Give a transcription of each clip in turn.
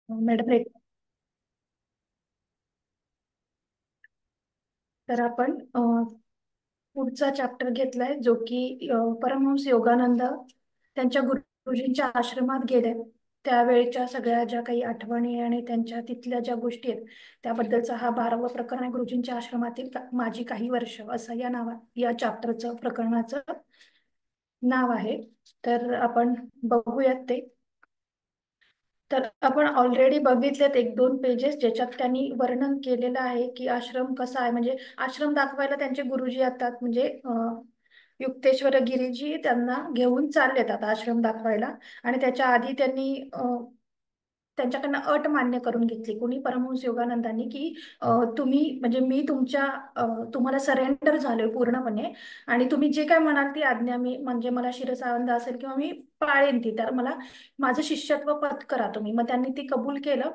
Madam तर आपण पुढचा चॅप्टर घेतलाय जो की परमहंस योगानंद त्यांच्या गुरुजींच्या आश्रमात गेले त्यावेळेच्या सगळ्या ज्या काही आठवणी आणि त्यांच्या तिथल्या ज्या गोष्टी आहेत त्याबद्दलचा हा 12वं प्रकरण आहे. गुरुजींच्या आश्रमातील माझी काही वर्ष असं या चॅप्टरचं प्रकरणाचं नाव आहे. तर आपण बघूयात ते. तर आपण ऑलरेडी बघितलेत एक दोन पेजेस ज्याच्यात त्यांनी वर्णन केलेलं आहे की आश्रम कसा आहे. म्हणजे आश्रम दाखवायला त्यांचे गुरुजी येतात, म्हणजे युक्तेश्वर गिरीजी त्यांना घेऊन चाललेत आता आश्रम दाखवायला. आणि त्याच्या आधी त्यांनी त्यांच्याकडनं अट मान्य करून घेतली कोणी, परमहंस योगानंदांनी, की तुम्ही म्हणजे मी तुम्हाला सरेंडर झालोय पूर्णपणे आणि तुम्ही जे काय म्हणाल ती आज्ञा मी म्हणजे मला शिरसावंद असेल किंवा मी पाळेन ती, तर मला माझं शिष्यत्व पत्करा तुम्ही. मग त्यांनी ती कबूल केलं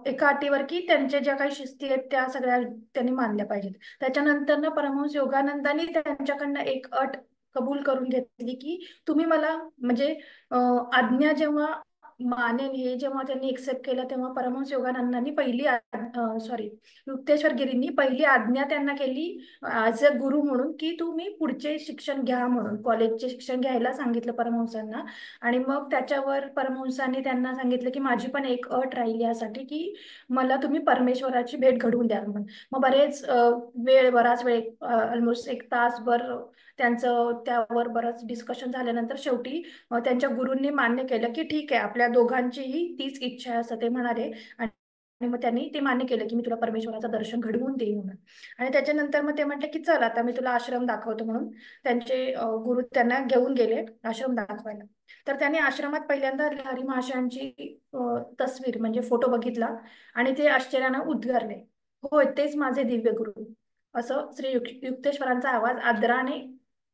एका अटीवर की त्यांच्या ज्या काही शिस्ती आहेत त्या सगळ्या त्यांनी मानल्या पाहिजेत. त्याच्यानंतर ना परमहंस योगानंदांनी त्यांच्याकडनं एक अट कबूल करून घेतली की तुम्ही मला म्हणजे आज्ञा जेव्हा मानेन हे जेव्हा त्यांनी एक्सेप्ट केलं तेव्हा परमहंस योगानंदांनी सॉरी युक्तेश्वर गिरींनी पहिली आज्ञा त्यांना केली ऍज अ गुरु म्हणून, की तुम्ही पुढचे शिक्षण घ्या म्हणून कॉलेजचे शिक्षण घ्यायला सांगितलं परमहंसांना. आणि मग त्याच्यावर परमहंसांनी त्यांना सांगितलं की माझी पण एक अट राहिली यासाठी की मला तुम्ही परमेश्वराची भेट घडवून द्या म्हणून. मग बराच वेळ ऑलमोस्ट एक तासभर त्यांचं त्यावर बरंच डिस्कशन झाल्यानंतर शेवटी त्यांच्या गुरूंनी मान्य केलं की ठीक आहे आपल्या दोघांचीही तीच इच्छा आहे असं ते म्हणाले. आणि मग त्यांनी ते मान्य केलं की मी तुला परमेश्वराचं दर्शन घडवून देईन म्हणून. आणि त्याच्यानंतर मग ते म्हटले की चल आता मी तुला आश्रम दाखवतो म्हणून त्यांचे गुरु त्यांना घेऊन गेले आश्रम दाखवायला. तर त्यांनी आश्रमात पहिल्यांदा हरी महाशयांची तस्वीर म्हणजे फोटो बघितला आणि ते आश्चर्यानं उद्गारले, होय तेच माझे दिव्य गुरु. असं युक्तेश्वरांचा आवाज आदराने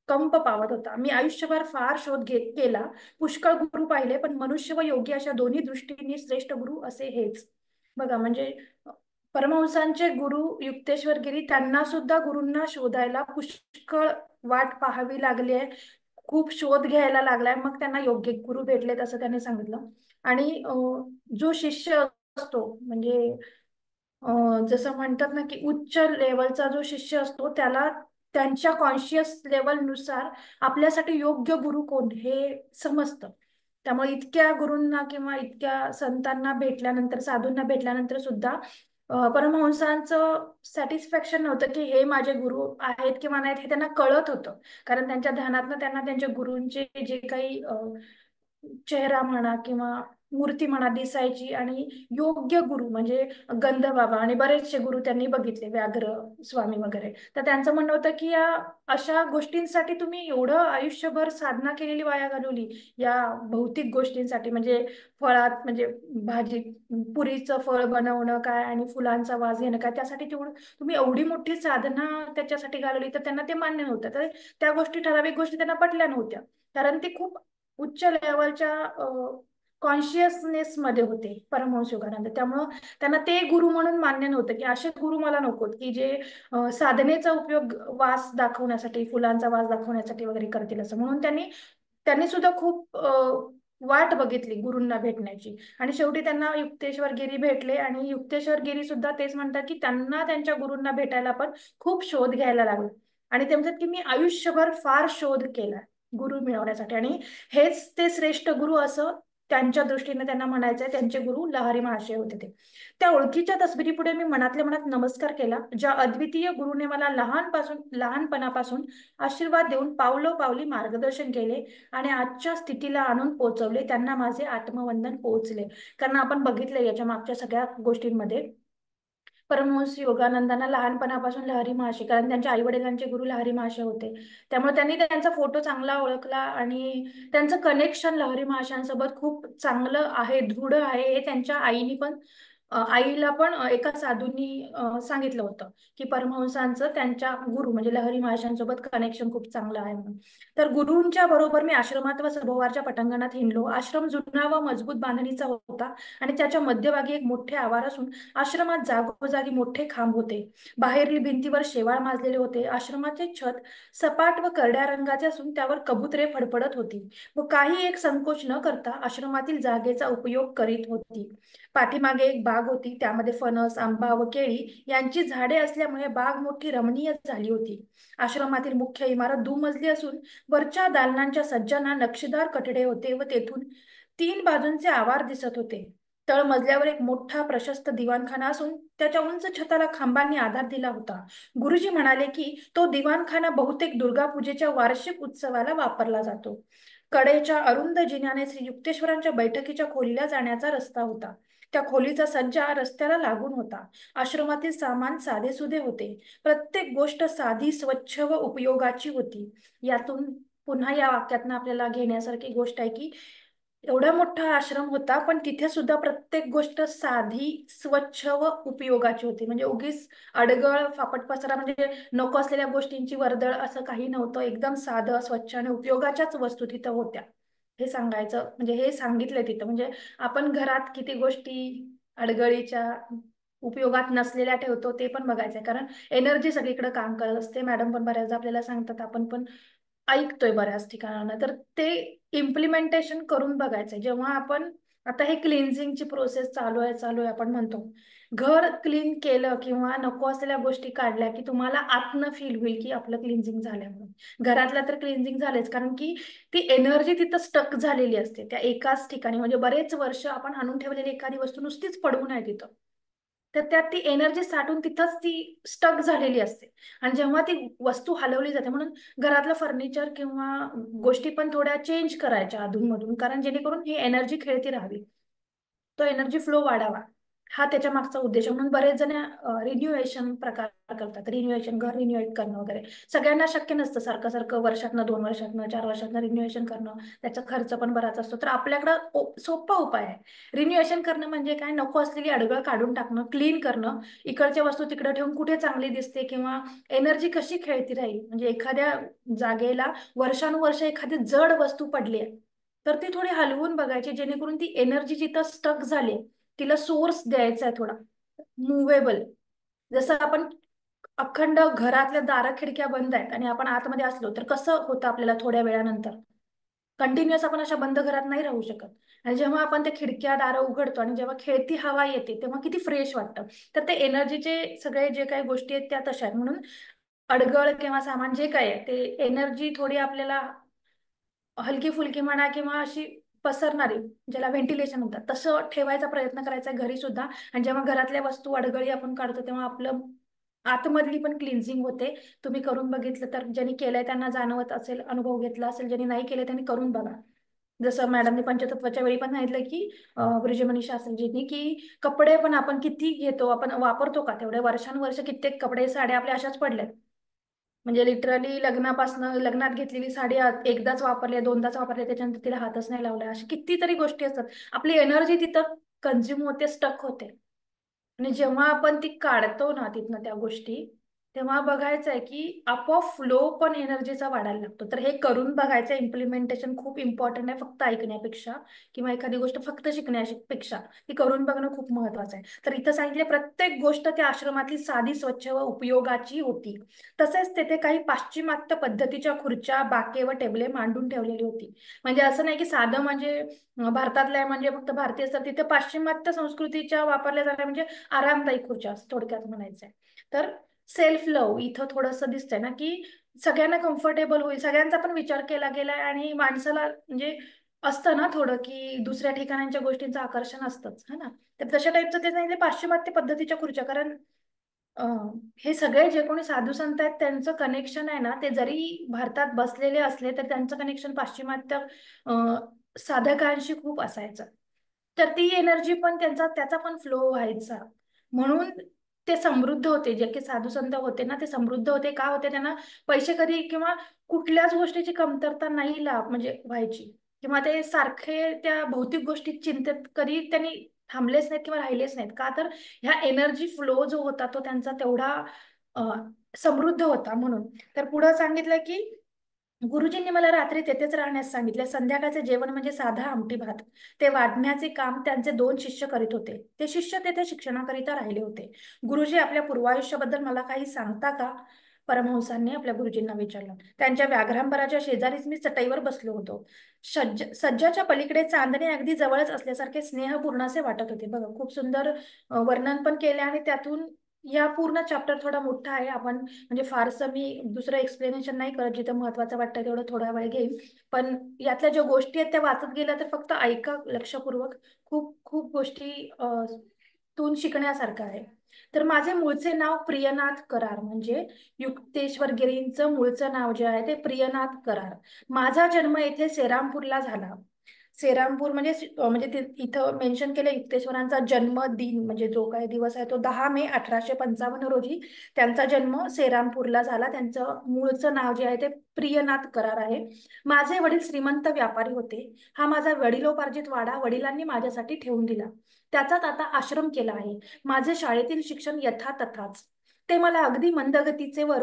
कंप पावत होता. मी आयुष्यभर फार केला, पुष्कळ गुरु पाहिले, पण मनुष्य व योगी अशा दोन्ही दृष्टींनी श्रेष्ठ गुरु असे हेच. बघा म्हणजे परमहंसांचे गुरु युक्तेश्वर गिरी त्यांना सुद्धा गुरूंना शोधायला पुष्कळ वाट पाहावी लागली आहे, खूप शोध घ्यायला लागलाय मग त्यांना योग्य गुरु भेटलेत असं त्यांनी सांगितलं. आणि जो शिष्य असतो म्हणजे जसं म्हणतात ना की उच्च लेवलचा जो शिष्य असतो त्याला त्यांच्या कॉन्शियस लेवलनुसार आपल्यासाठी योग्य गुरु कोण हे समजतं. त्यामुळे इतक्या गुरूंना किंवा इतक्या संतांना भेटल्यानंतर साधूंना भेटल्यानंतर सुद्धा परमहंसांचं सॅटिस्फॅक्शन नव्हतं की हे माझे गुरु आहेत किंवा नाहीत हे त्यांना कळत होतं. कारण त्यांच्या ध्यानातनं त्यांना त्यांच्या गुरूंचे जे काही चेहरा म्हणा किंवा मूर्ती म्हणा दिसायची. आणि योग्य गुरु म्हणजे गंध बाबा आणि बरेचसे गुरु त्यांनी बघितले, व्याघ्र स्वामी वगैरे. तर त्यांचं म्हणणं होतं की या अशा गोष्टींसाठी तुम्ही एवढं आयुष्यभर साधना केलेली वाया घालवली या भौतिक गोष्टींसाठी, म्हणजे फळात म्हणजे भाजी पुरीचं फळ बनवणं काय आणि फुलांचा वास घेणं काय, त्यासाठी तेवढं तुम्ही एवढी मोठी साधना त्याच्यासाठी घालवली. तर त्यांना ते मान्य नव्हतं. तर त्या गोष्टी ठराविक गोष्टी त्यांना पटल्या नव्हत्या, कारण ते खूप उच्च लेवलच्या कॉन्शियसनेस मध्ये होते परमहंस योगानंद. त्यामुळं त्यांना ते गुरु म्हणून मान्य नव्हतं की असे गुरु मला नकोत की जे साधनेचा उपयोग वास दाखवण्यासाठी फुलांचा वास दाखवण्यासाठी वगैरे करतील असं. म्हणून त्यांनी त्यांनी सुद्धा खूप वाट बघितली गुरूंना भेटण्याची. आणि शेवटी त्यांना युक्तेश्वर गिरी भेटले. आणि युक्तेश्वर गिरी सुद्धा तेच म्हणतात की त्यांना त्यांच्या गुरूंना भेटायला पण खूप शोध घ्यायला लागला. आणि ते म्हणतात की मी आयुष्यभर फार शोध केला गुरु मिळवण्यासाठी आणि हेच ते श्रेष्ठ गुरु असं त्यांच्या दृष्टीने त्यांना म्हणायचंय. त्यांचे गुरु लहारी महाशय होते ते. त्या ओळखीच्या तसबिरीपुढे मी मनातल्या मनात नमस्कार केला. ज्या अद्वितीय गुरुने मला लहानपणापासून आशीर्वाद देऊन पावलोपावली मार्गदर्शन केले आणि आजच्या स्थितीला आणून पोहोचवले, त्यांना माझे आत्मवंदन पोहोचले. कारण आपण बघितले याच्या मागच्या सगळ्या गोष्टींमध्ये परमहंस योगानंदांना लहानपणापासून लहरी महाशय, कारण त्यांच्या आई वडिलांचे गुरु लहरी महाशय होते, त्यामुळे त्यांनी त्यांचा फोटो चांगला ओळखला. आणि त्यांचं कनेक्शन लहरी महाशयांसोबत खूप चांगलं आहे, दृढ आहे, हे त्यांच्या आईनी पण आईला पण एका साधूंनी सांगितलं होतं की परमहंसांचं त्यांच्या गुरु म्हणजे लहरी महाराजांसोबत कनेक्शन खूप चांगलं आहे म्हणून. तर गुरूंच्या बरोबर मी आश्रमात व सभोवारच्या पटांगणात हिंडलो. आश्रम जुना व मजबूत बांधणीचा होता आणि त्याच्या मध्यभागी एक मोठे आवार असून आश्रमात जागोजागी मोठे खांब होते. बाहेरील भिंतीवर शेवाळ माजलेले होते. आश्रमाचे छत सपाट व करड्या रंगाचे असून त्यावर कबुतरे फडफडत होती व काही एक संकोच न करता आश्रमातील जागेचा उपयोग करीत होती. पाठीमागे एक बाग होती, त्यामध्ये फणस, आंबा व केळी यांची झाडे असल्यामुळे बाग मोठी रमणीय झाली होती. आश्रमातील मुख्य इमारत दुमजली असून वरच्या दालनांच्या सज्जांना नक्षीदार कठडे होते व तेथून 3 बाजूंचे आवार दिसत होते. तळमजल्यावर एक मोठा प्रशस्त दिवाणखाना असून त्याच्या उंच छताला खांबांनी आधार दिला होता. गुरुजी म्हणाले की तो दिवाणखाना बहुतेक दुर्गा पूजेच्या वार्षिक उत्सवाला वापरला जातो. कडेच्या अरुंद जिन्याने श्री युक्तेश्वरांच्या बैठकीच्या खोलीला जाण्याचा रस्ता होता. त्या खोलीचा सज्जा रस्त्याला लागून होता. आश्रमातील सामान साधेसुधे होते. प्रत्येक गोष्ट साधी, स्वच्छ व उपयोगाची होती. यातून पुन्हा या वाक्यातनं आपल्याला घेण्यासारखी गोष्ट आहे की एवढा मोठा आश्रम होता, पण तिथे सुद्धा प्रत्येक गोष्ट साधी, स्वच्छ व उपयोगाची होती. म्हणजे उगीच अडगळ, फापट पसारा म्हणजे नको असलेल्या गोष्टींची वर्दळ असं काही नव्हतं. एकदम साधं, स्वच्छ आणि उपयोगाच्याच वस्तू तिथं होत्या. हे सांगायचं म्हणजे हे सांगितलंय तिथं. म्हणजे आपण घरात किती गोष्टी अडगळीच्या उपयोगात नसलेल्या ठेवतो ते पण बघायचंय. कारण एनर्जी सगळीकडे काम करत असते. मॅडम पण बऱ्याचदा आपल्याला सांगतात, आपण पण ऐकतोय बऱ्याच ठिकाणांना. तर ते इम्प्लिमेंटेशन करून बघायचंय. जेव्हा आपण आता हे क्लिन्झिंगची प्रोसेस चालू आहे आपण म्हणतो, घर क्लीन केलं किंवा नको असलेल्या गोष्टी काढल्या की तुम्हाला आतनं फील होईल की आपलं क्लिन्झिंग झालंय म्हणून. घरातलं तर क्लिन्झिंग झालेच, कारण की ती एनर्जी तिथं स्टक झालेली असते त्या एकाच ठिकाणी. म्हणजे बरेच वर्ष आपण आणून ठेवलेली एखादी वस्तू नुसतीच पडून आहे तिथं, तर त्यात ती एनर्जी साठून तिथंच ती स्टक झालेली असते. आणि जेव्हा ती वस्तू हलवली जाते, म्हणून घरातलं फर्निचर किंवा गोष्टी पण थोड्या चेंज करायच्या अधूनमधून, कारण जेणेकरून ही एनर्जी खेळती राहावी, तो एनर्जी फ्लो वाढावा. हा त्याच्या मागचा उद्देश आहे. म्हणून बरेच जण रिन्युएशन प्रकार करतात. रिन्युएशन, घर रिन्युएट करणं वगैरे सगळ्यांना शक्य नसतं. सारखं सारखं वर्षातनं, 2 वर्षातनं, 4 वर्षातनं रिन्युएशन करणं, त्याचा खर्च पण बराच असतो. तर आपल्याकडं सोपा उपाय आहे. रिन्युएशन करणं म्हणजे काय, नको असलेली अडगळ काढून टाकणं, क्लीन करणं, इकडच्या वस्तू तिकडे ठेवून कुठे चांगली दिसते किंवा एनर्जी कशी खेळती राहील. म्हणजे एखाद्या जागेला वर्षानुवर्ष एखादी जड वस्तू पडली आहे, तर ती थोडी हलवून बघायची, जेणेकरून ती एनर्जी जिथं स्टक झाली तिला सोर्स द्यायचा आहे थोडा मुव्हेबल. जसं आपण अखंड घरातल्या दारा खिडक्या बंद आहेत आणि आपण आतमध्ये असलो तर कसं होतं आपल्याला थोड्या वेळानंतर. कंटिन्युअस आपण अशा बंद घरात नाही राहू शकत. आणि जेव्हा आपण त्या खिडक्या दारं उघडतो आणि जेव्हा खेळती हवा येते तेव्हा किती फ्रेश वाटतं. तर ते एनर्जीचे सगळे जे काही गोष्टी आहेत त्या तशा आहेत. म्हणून अडगळ किंवा सामान जे काय आहे ते एनर्जी थोडी आपल्याला हलकी फुलकी म्हणा किंवा अशी पसरणारी, ज्याला व्हेंटिलेशन म्हणतात, तसं ठेवायचा प्रयत्न करायचा घरी सुद्धा. आणि जेव्हा घरातल्या वस्तू अडगळी आपण काढतो तेव्हा आपलं आतमधली पण क्लिन्झिंग होते. तुम्ही करून बघितलं तर, ज्यांनी केलंय त्यांना जाणवत असेल, अनुभव घेतला असेल. ज्यांनी नाही केले त्यांनी करून बघा. जसं मॅडमने पंचतत्वाच्या वेळी पण सांगितलं की ब्रिजमणी शास्त्रीजींनी की कपडे पण आपण किती घेतो, आपण वापरतो का तेवढे. वर्षानुवर्ष कित्येक कपडे, साड्या आपल्या अशाच पडल्यात. म्हणजे लिटरली लग्नापासनं, लग्नात घेतलेली साडी एकदाच वापरली, दोनदाच वापरली, त्याच्यानंतर तिला हातच नाही लावला. अशी कितीतरी गोष्टी असतात. आपली एनर्जी तिथं कन्झ्युम होते, स्टक होते. आणि जेव्हा आपण ती काढतो ना तिथनं त्या गोष्टी, तेव्हा बघायचं आहे की आपोआप फ्लो पण एनर्जीचा वाढायला लागतो. तर हे करून बघायचं. इम्प्लिमेंटेशन खूप इम्पॉर्टंट आहे, फक्त ऐकण्यापेक्षा किंवा एखादी गोष्ट फक्त शिकण्यापेक्षा ती करून बघणं खूप महत्वाचं आहे. तर इथं सांगितले प्रत्येक गोष्ट त्या आश्रमातली साधी, स्वच्छ व उपयोगाची होती. तसेच तेथे काही पाश्चिमात्य पद्धतीच्या खुर्च्या, बाके व टेबले मांडून ठेवलेली होती. म्हणजे असं नाही की साधं म्हणजे भारतातल्या म्हणजे फक्त भारतीय असतात, तिथे पाश्चिमात्य संस्कृतीच्या वापरल्या जाणाऱ्या म्हणजे आरामदायी खुर्च्या थोडक्यात म्हणायचंय. तर सेल्फ लव्ह इथं थोडंसं दिसतंय ना की सगळ्यांना कम्फर्टेबल होईल, सगळ्यांचा पण विचार केला गेलाय. आणि माणसाला म्हणजे असतं ना थोडं की दुसऱ्या ठिकाणांच्या गोष्टींचं आकर्षण असतंच, है ना. तर तशा टाईपचं ते सांगितलं पाश्चिमात्य पद्धतीच्या खुर्च्या. कारण हे सगळे जे कोणी साधू संत आहेत त्यांचं कनेक्शन आहे ना, ते जरी भारतात बसलेले असले तर त्यांचं कनेक्शन पाश्चिमात्य साधकांशी खूप असायचं. तर ती एनर्जी पण त्यांचा त्याचा पण फ्लो व्हायचा. म्हणून ते समृद्ध होते. जे काही साधू संत होते ना ते समृद्ध होते. का होते, त्यांना पैसे कधी किंवा कुठल्याच गोष्टीची कमतरता नाही म्हणजे व्हायची, किंवा ते सारखे त्या भौतिक गोष्टी चिंतेत कधी त्यांनी थांबलेच नाहीत किंवा राहिलेच नाहीत. का तर ह्या एनर्जी फ्लो जो होता तो त्यांचा तेवढा अ, समृद्ध होता म्हणून. तर पुढे सांगितलं की गुरुजींनी मला रात्री तेथेच राहण्यास सांगितले. संध्याकाळचे जेवण म्हणजे साधा आमटी भात. ते वाढण्याचे काम त्यांचे 2 शिष्य करीत होते. ते शिष्य तेथे शिक्षणाकरिता राहिले होते. गुरुजी, आपल्या पूर्वायुष्याबद्दल मला काही सांगता का? परमहंसांनी आपल्या गुरुजींना विचारलं. त्यांच्या व्याघ्रांबराच्या शेजारीच मी चटईवर बसलो होतो. सज्जाच्या पलीकडे चांदणे अगदी जवळच असल्यासारखे स्नेहपूर्ण असे वाटत होते. बघा, खूप सुंदर वर्णन पण केले आणि त्यातून या पूर्ण चॅप्टर थोडा मोठा आहे. आपण म्हणजे फारसं मी दुसरं एक्सप्लेनेशन नाही करत, जिथं महत्वाचं वाटतं तेवढं थोडा वेळ घेईन. पण यातल्या ज्या गोष्टी आहेत त्या वाचत गेल्या तर फक्त ऐका लक्षपूर्वक. खूप खूप गोष्टी तून शिकण्यासारखं आहे. तर माझे मूळचे नाव प्रियनाथ करार, म्हणजे युक्तेश्वर गिरींचं मूळचं नाव जे आहे ते प्रियनाथ करार. माझा जन्म येथे सेरामपूरला झाला. सेरामपूर म्हणजे म्हणजे इथं मेन्शन केलं युक्तेश्वरांचा जन्मदिन, म्हणजे जो काही दिवस आहे तो 10 मे 1855 रोजी त्यांचा जन्म सेरामपूरला झाला. त्यांचं मूळचं नाव जे आहे ते प्रियनाथ करार आहे. माझे वडील श्रीमंत व्यापारी होते. हा माझा वडिलोपार्जित वाडा वडिलांनी माझ्यासाठी ठेवून दिला. त्याचाच आता आश्रम केला आहे. माझे शाळेतील शिक्षण यथातथाच. ते मला अगदी मंदगतीचे व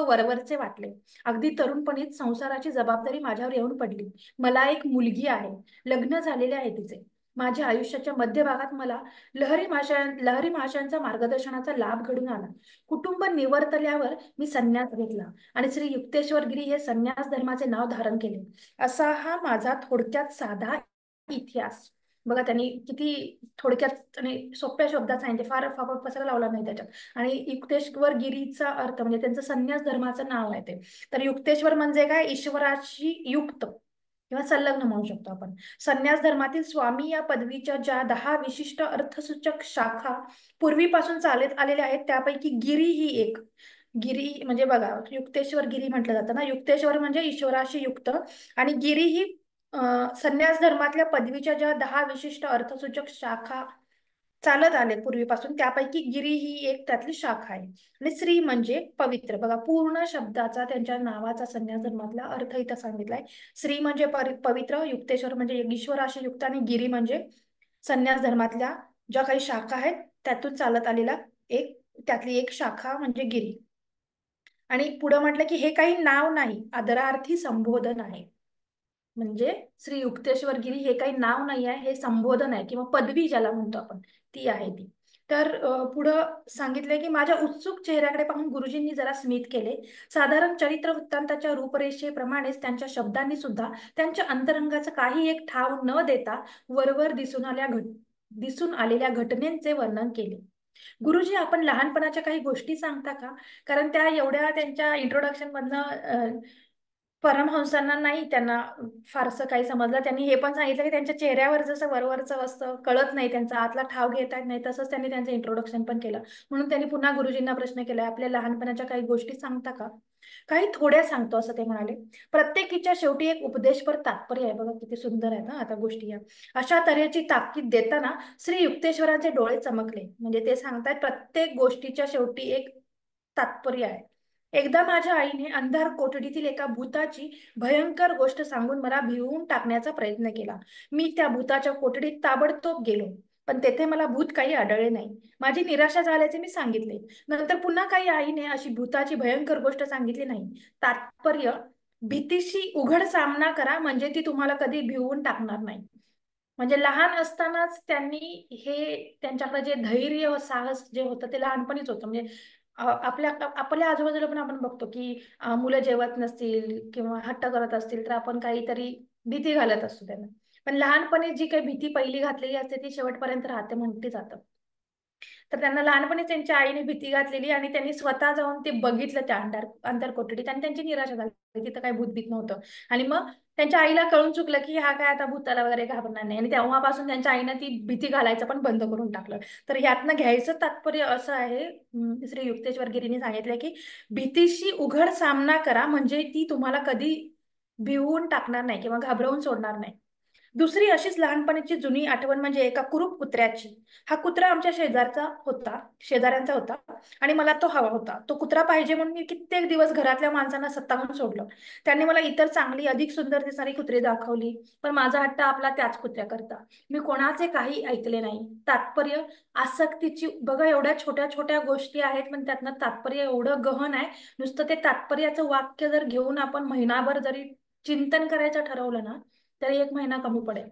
वरवरचे वाटले. अगदी तरुणपणीच संसाराची जबाबदारी माझ्यावर येऊन पडली. मला एक मुलगी आहे. लग्न झालेले आहे तिचे. माझ्या आयुष्याच्या मध्यभागात मला लहरी महाशयांचा मार्गदर्शनाचा लाभ घडून आला. कुटुंब निवर्तल्यावर मी संन्यास घेतला आणि श्री युक्तेश्वर गिरी हे संन्यास धर्माचे नाव धारण केले. असा हा माझा थोडक्यात साधा इतिहास. बघा, त्यांनी किती थोडक्यात आणि सोप्या शब्दात सांगितले. फार फार पसारा लावला नाही त्याच्यात. आणि युक्तेश्वर गिरीचा अर्थ म्हणजे त्यांचं संन्यास धर्माचं नाव आहे ते. तर युक्तेश्वर म्हणजे काय? ईश्वराशी युक्त किंवा संलग्न म्हणू शकतो आपण. संन्यास धर्मातील स्वामी या पदवीच्या ज्या 10 विशिष्ट अर्थसूचक शाखा पूर्वीपासून चालत आलेल्या आहेत त्यापैकी गिरी ही एक. गिरी म्हणजे बघा, युक्तेश्वर गिरी म्हटलं जातं ना. युक्तेश्वर म्हणजे ईश्वराशी युक्त आणि गिरी ही संन्यास धर्मातल्या पदवीच्या ज्या 10 विशिष्ट अर्थसूचक शाखा चालत आले पूर्वीपासून त्यापैकी गिरी ही एक त्यातली शाखा आहे. आणि श्री म्हणजे पवित्र. बघा, पूर्ण शब्दाचा त्यांच्या नावाचा संन्यास धर्मातला अर्थ इथं सांगितलाय. श्री म्हणजे पवित्र, युक्तेश्वर म्हणजे ईश्वराशी युक्त आणि गिरी म्हणजे संन्यास धर्मातल्या ज्या काही शाखा आहेत त्यातून चालत आलेला एक त्यातली एक शाखा म्हणजे गिरी. आणि पुढे म्हटलं की हे काही नाव नाही, आदरार्थी संबोधन आहे. म्हणजे श्री युक्तेश्वर गिरी हे काही नाव नाही आहे, हे संबोधन आहे किंवा पदवी ज्याला म्हणतो आपण, ती आहे ती. तर पुढं सांगितलंय की माझ्या उत्सुक चेहऱ्याकडे पाहून गुरुजींनी जरा स्मित केले. साधारण चरित्र वृत्तांताच्या रूपरेषेप्रमाणेच त्यांच्या शब्दांनी सुद्धा त्यांच्या अंतरंगाचा काही एक ठाव न देता वरवर दिसून आलेल्या घटनेचे वर्णन केले. गुरुजी, आपण लहानपणाच्या काही गोष्टी सांगता का? कारण त्या एवढ्या त्यांच्या इंट्रोडक्शन मधनं परमहंसांना नाही त्यांना फारसं काही समजलं. त्यांनी हे पण सांगितलं की त्यांच्या चेहऱ्यावर जसं वरवरचं असतं, कळत नाही, त्यांचा आतला ठाव घेता येत नाही, तसंच त्यांनी त्यांचं इंट्रोडक्शन पण केलं. म्हणून त्यांनी पुन्हा गुरुजींना प्रश्न केलाय, आपल्या लहानपणाच्या काही गोष्टी सांगता का? काही थोड्या सांगतो असं ते म्हणाले. प्रत्येकीच्या शेवटी एक उपदेशपर तात्पर्य आहे. बघा किती सुंदर आहे ना आता गोष्टी या. अशा तऱ्हेची ताकीद देताना श्री युक्तेश्वरांचे डोळे चमकले. म्हणजे ते सांगतायत प्रत्येक गोष्टीच्या शेवटी एक तात्पर्य आहे. एकदा माझ्या आईने अंधार कोठडीतील एका भूताची भयंकर गोष्ट सांगून मला भिवून टाकण्याचा प्रयत्न केला. मी त्या भूताच्या कोठडीत ताबडतोब गेलो, पण तेथे मला भूत काही आढळले नाही. माझी निराशा झाल्याचे मी सांगितले. नंतर पुन्हा काही आईने अशी भूताची भयंकर गोष्ट सांगितली नाही. तात्पर्य, भीतीशी उघड सामना करा म्हणजे ती तुम्हाला कधी भिवून टाकणार नाही. म्हणजे लहान असतानाच त्यांनी हे त्यांच्याकडे जे धैर्य व साहस जे होतं ते लहानपणीच होतं. म्हणजे आपल्या आजूबाजूला पण आपण बघतो की मुलं जेवत नसतील किंवा हट्ट करत असतील तर आपण काहीतरी भीती घालत असतो त्यांना. पण लहानपणी जी काही भीती पहिली घातलेली असते ती शेवटपर्यंत राहते म्हटली जातं. तर त्यांना लहानपणी त्यांच्या आईने भीती घातलेली आणि त्यांनी स्वतः जाऊन ते बघितलं त्या अंतर कोठडीत आणि त्यांची निराशा झाली. तिथं काही भूत भीत नव्हतं. आणि मग त्यांच्या आईला कळून चुकलं की हा काय आता भूताला वगैरे घाबरणार नाही, आणि तेव्हापासून त्यांच्या आईनं ती भीती घालायचं पण बंद करून टाकलं. तर यातनं घ्यायचं तात्पर्य असं आहे, श्री युक्तेश्वर गिरीने सांगितलंय की भीतीशी उघड सामना करा म्हणजे ती तुम्हाला कधी भिवून टाकणार नाही किंवा घाबरवून सोडणार नाही. दुसरी अशीच लहानपणीची जुनी आठवण म्हणजे एका कुरूप कुत्र्याची. हा कुत्रा आमच्या शेजारचा होता, शेजाऱ्यांचा होता, आणि मला तो हवा होता. तो कुत्रा पाहिजे म्हणून मी कित्येक दिवस घरातल्या माणसांना स्वतःहून सोडलं. त्यांनी मला इतर चांगली, अधिक सुंदर दिसणारी कुत्री दाखवली, पण माझा हट्ट आपला त्याच कुत्र्याकरता. मी कोणाचे काही ऐकले नाही. तात्पर्य आसक्तीची. बघा, एवढ्या छोट्या छोट्या गोष्टी आहेत, पण त्यातनं तात्पर्य एवढं गहन आहे. नुसतं ते तात्पर्याचं वाक्य जर घेऊन आपण महिनाभर जरी चिंतन करायचं ठरवलं ना, तरी एक महिना कमी पडेल.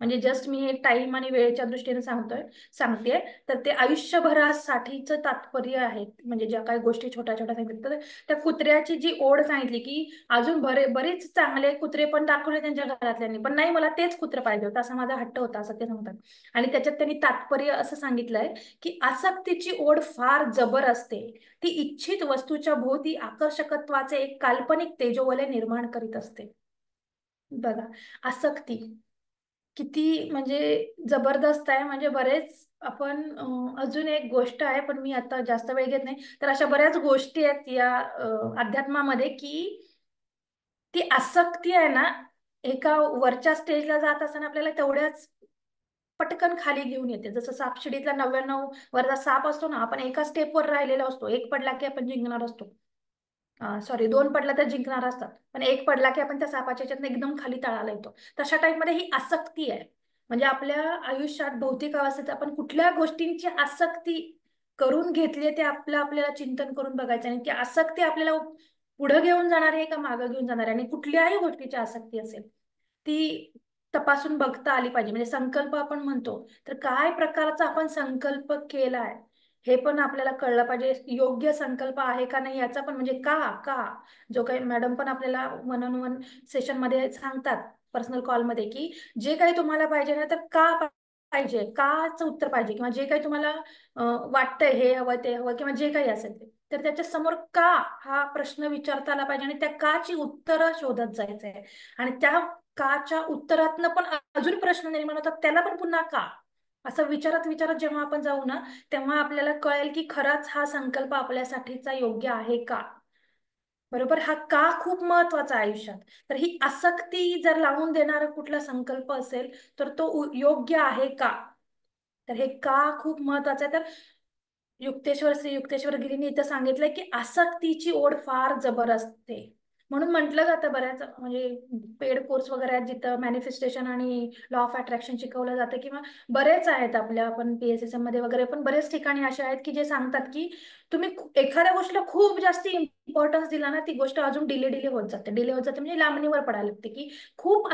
म्हणजे जस्ट मी हे टाइम आणि वेळेच्या दृष्टीने सांगते. तर ते आयुष्यभरासाठीचं तात्पर्य आहे. म्हणजे ज्या काही गोष्टी छोट्या छोट्या सांगितल्या, तर त्या कुत्र्याची जी ओढ सांगितली की अजून बरेच चांगले कुत्रे पण दाखवले त्यांच्या घरातल्यांनी, पण नाही, मला तेच कुत्र पाहिजे होतं, असा माझा हट्ट होता, असं ते सांगतात. आणि त्याच्यात त्यांनी तात्पर्य असं सांगितलंय की आसक्तीची ओढ फार जबर असते. ती इच्छित वस्तूच्या भोवती आकर्षकत्वाचे एक काल्पनिक तेजोवलय निर्माण करीत असते. बघा, आसक्ती किती म्हणजे जबरदस्त आहे. म्हणजे बरेच आपण अजून एक गोष्ट आहे, पण मी आता जास्त वेळ घेत नाही. तर अशा बऱ्याच गोष्टी आहेत या अध्यात्मामध्ये की ती आसक्ती आहे ना, एका वरच्या स्टेजला जात असताना आपल्याला तेवढ्याच पटकन खाली घेऊन येते. जसं सापशिडीतला 99 वरचा साप असतो ना, आपण एका स्टेपवर राहिलेला असतो. एक पडला की आपण जिंकणार असतो. सॉरी, दोन पडला तर जिंकणार असतात, पण एक पडला की आपण त्या सापाच्या ह्याच्यातनं एकदम खाली तळाला येतो. तशा टाईपमध्ये ही आसक्ती आहे. म्हणजे आपल्या आयुष्यात भौतिक अवस्थेत आपण कुठल्या गोष्टींची आसक्ती करून घेतली ते आपल्याला चिंतन करून बघायचं, आणि ती आसक्ती आपल्याला पुढे घेऊन जाणार आहे का मागे घेऊन जाणार आहे. आणि कुठल्याही गोष्टीची आसक्ती असेल ती तपासून बघता आली पाहिजे. म्हणजे संकल्प आपण म्हणतो, तर काय प्रकारचा आपण संकल्प केलाय हे पण आपल्याला कळलं पाहिजे. योग्य संकल्प आहे का नाही याचा पण, म्हणजे का का जो काही मॅडम पण आपल्याला वन ऑन वन सेशन मध्ये सांगतात, पर्सनल कॉलमध्ये, की जे काही तुम्हाला पाहिजे ना, तर का पाहिजे, काच उत्तर पाहिजे, किंवा जे काही तुम्हाला वाटतंय हे हवं ते हवं किंवा जे काही असेल ते, तर त्याच्या समोर का हा प्रश्न विचारता आला पाहिजे, आणि त्या काची उत्तरं शोधत जायचं आहे. आणि त्या काच्या उत्तरातनं पण अजून प्रश्न निर्माण होतात, त्याला पण पुन्हा का, असं विचारत विचारत जेव्हा आपण जाऊ ना, तेव्हा आपल्याला कळेल की खराच हा संकल्प आपल्यासाठीचा योग्य आहे का. बरोबर, हा का खूप महत्वाचा आहे आयुष्यात. तर ही आसक्ती जर लावून देणारा कुठला संकल्प असेल, तर तो योग्य आहे का. तर हे का खूप महत्वाचं आहे. तर श्री युक्तेश्वर गिरीने इथं सांगितलंय की आसक्तीची ओढ फार जबर असते. म्हणून म्हटलं जातं बऱ्याच, म्हणजे पेड कोर्स वगैरे आहेत जिथं मॅनिफेस्टेशन आणि लॉ ऑफ अट्रॅक्शन शिकवलं जातं, किंवा बरेच आहेत आपल्या, आपण PSSM मध्ये वगैरे पण बरेच ठिकाणी असे आहेत की जे सांगतात की तुम्ही एखाद्या गोष्टीला खूप जास्त इम्पॉर्टन्स दिला ना, ती गोष्ट अजून डिले डिले होत जाते, म्हणजे लांबणीवर पडायला लागते. की खूप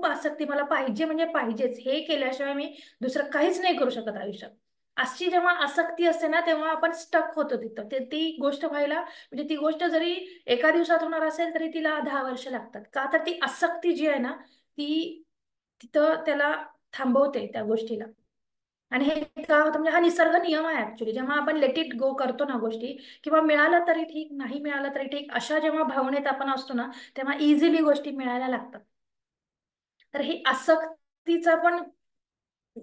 आसक्ती मला पाहिजे म्हणजे पाहिजेच, हे केल्याशिवाय मी दुसरं काहीच नाही करू शकत आयुष्यात. अशी जेव्हा आसक्ती असते ना, तेव्हा आपण स्टक होतो तिथं. ती गोष्ट व्हायला, म्हणजे ती गोष्ट जरी एका दिवसात होणार असेल तरी तिला 10 वर्ष लागतात. का तर ती आसक्ती जी आहे ना, ती तिथं त्याला थांबवते त्या गोष्टीला. आणि हे का होतं, म्हणजे हा निसर्ग नियम आहे ऍक्च्युली. जेव्हा आपण लेट इट गो करतो ना गोष्टी, किंवा मिळालं तरी ठीक, नाही मिळालं तरी ठीक, अशा जेव्हा भावनेत आपण असतो ना, तेव्हा इझिली गोष्टी मिळायला लागतात. तर ही आसक्तीचा पण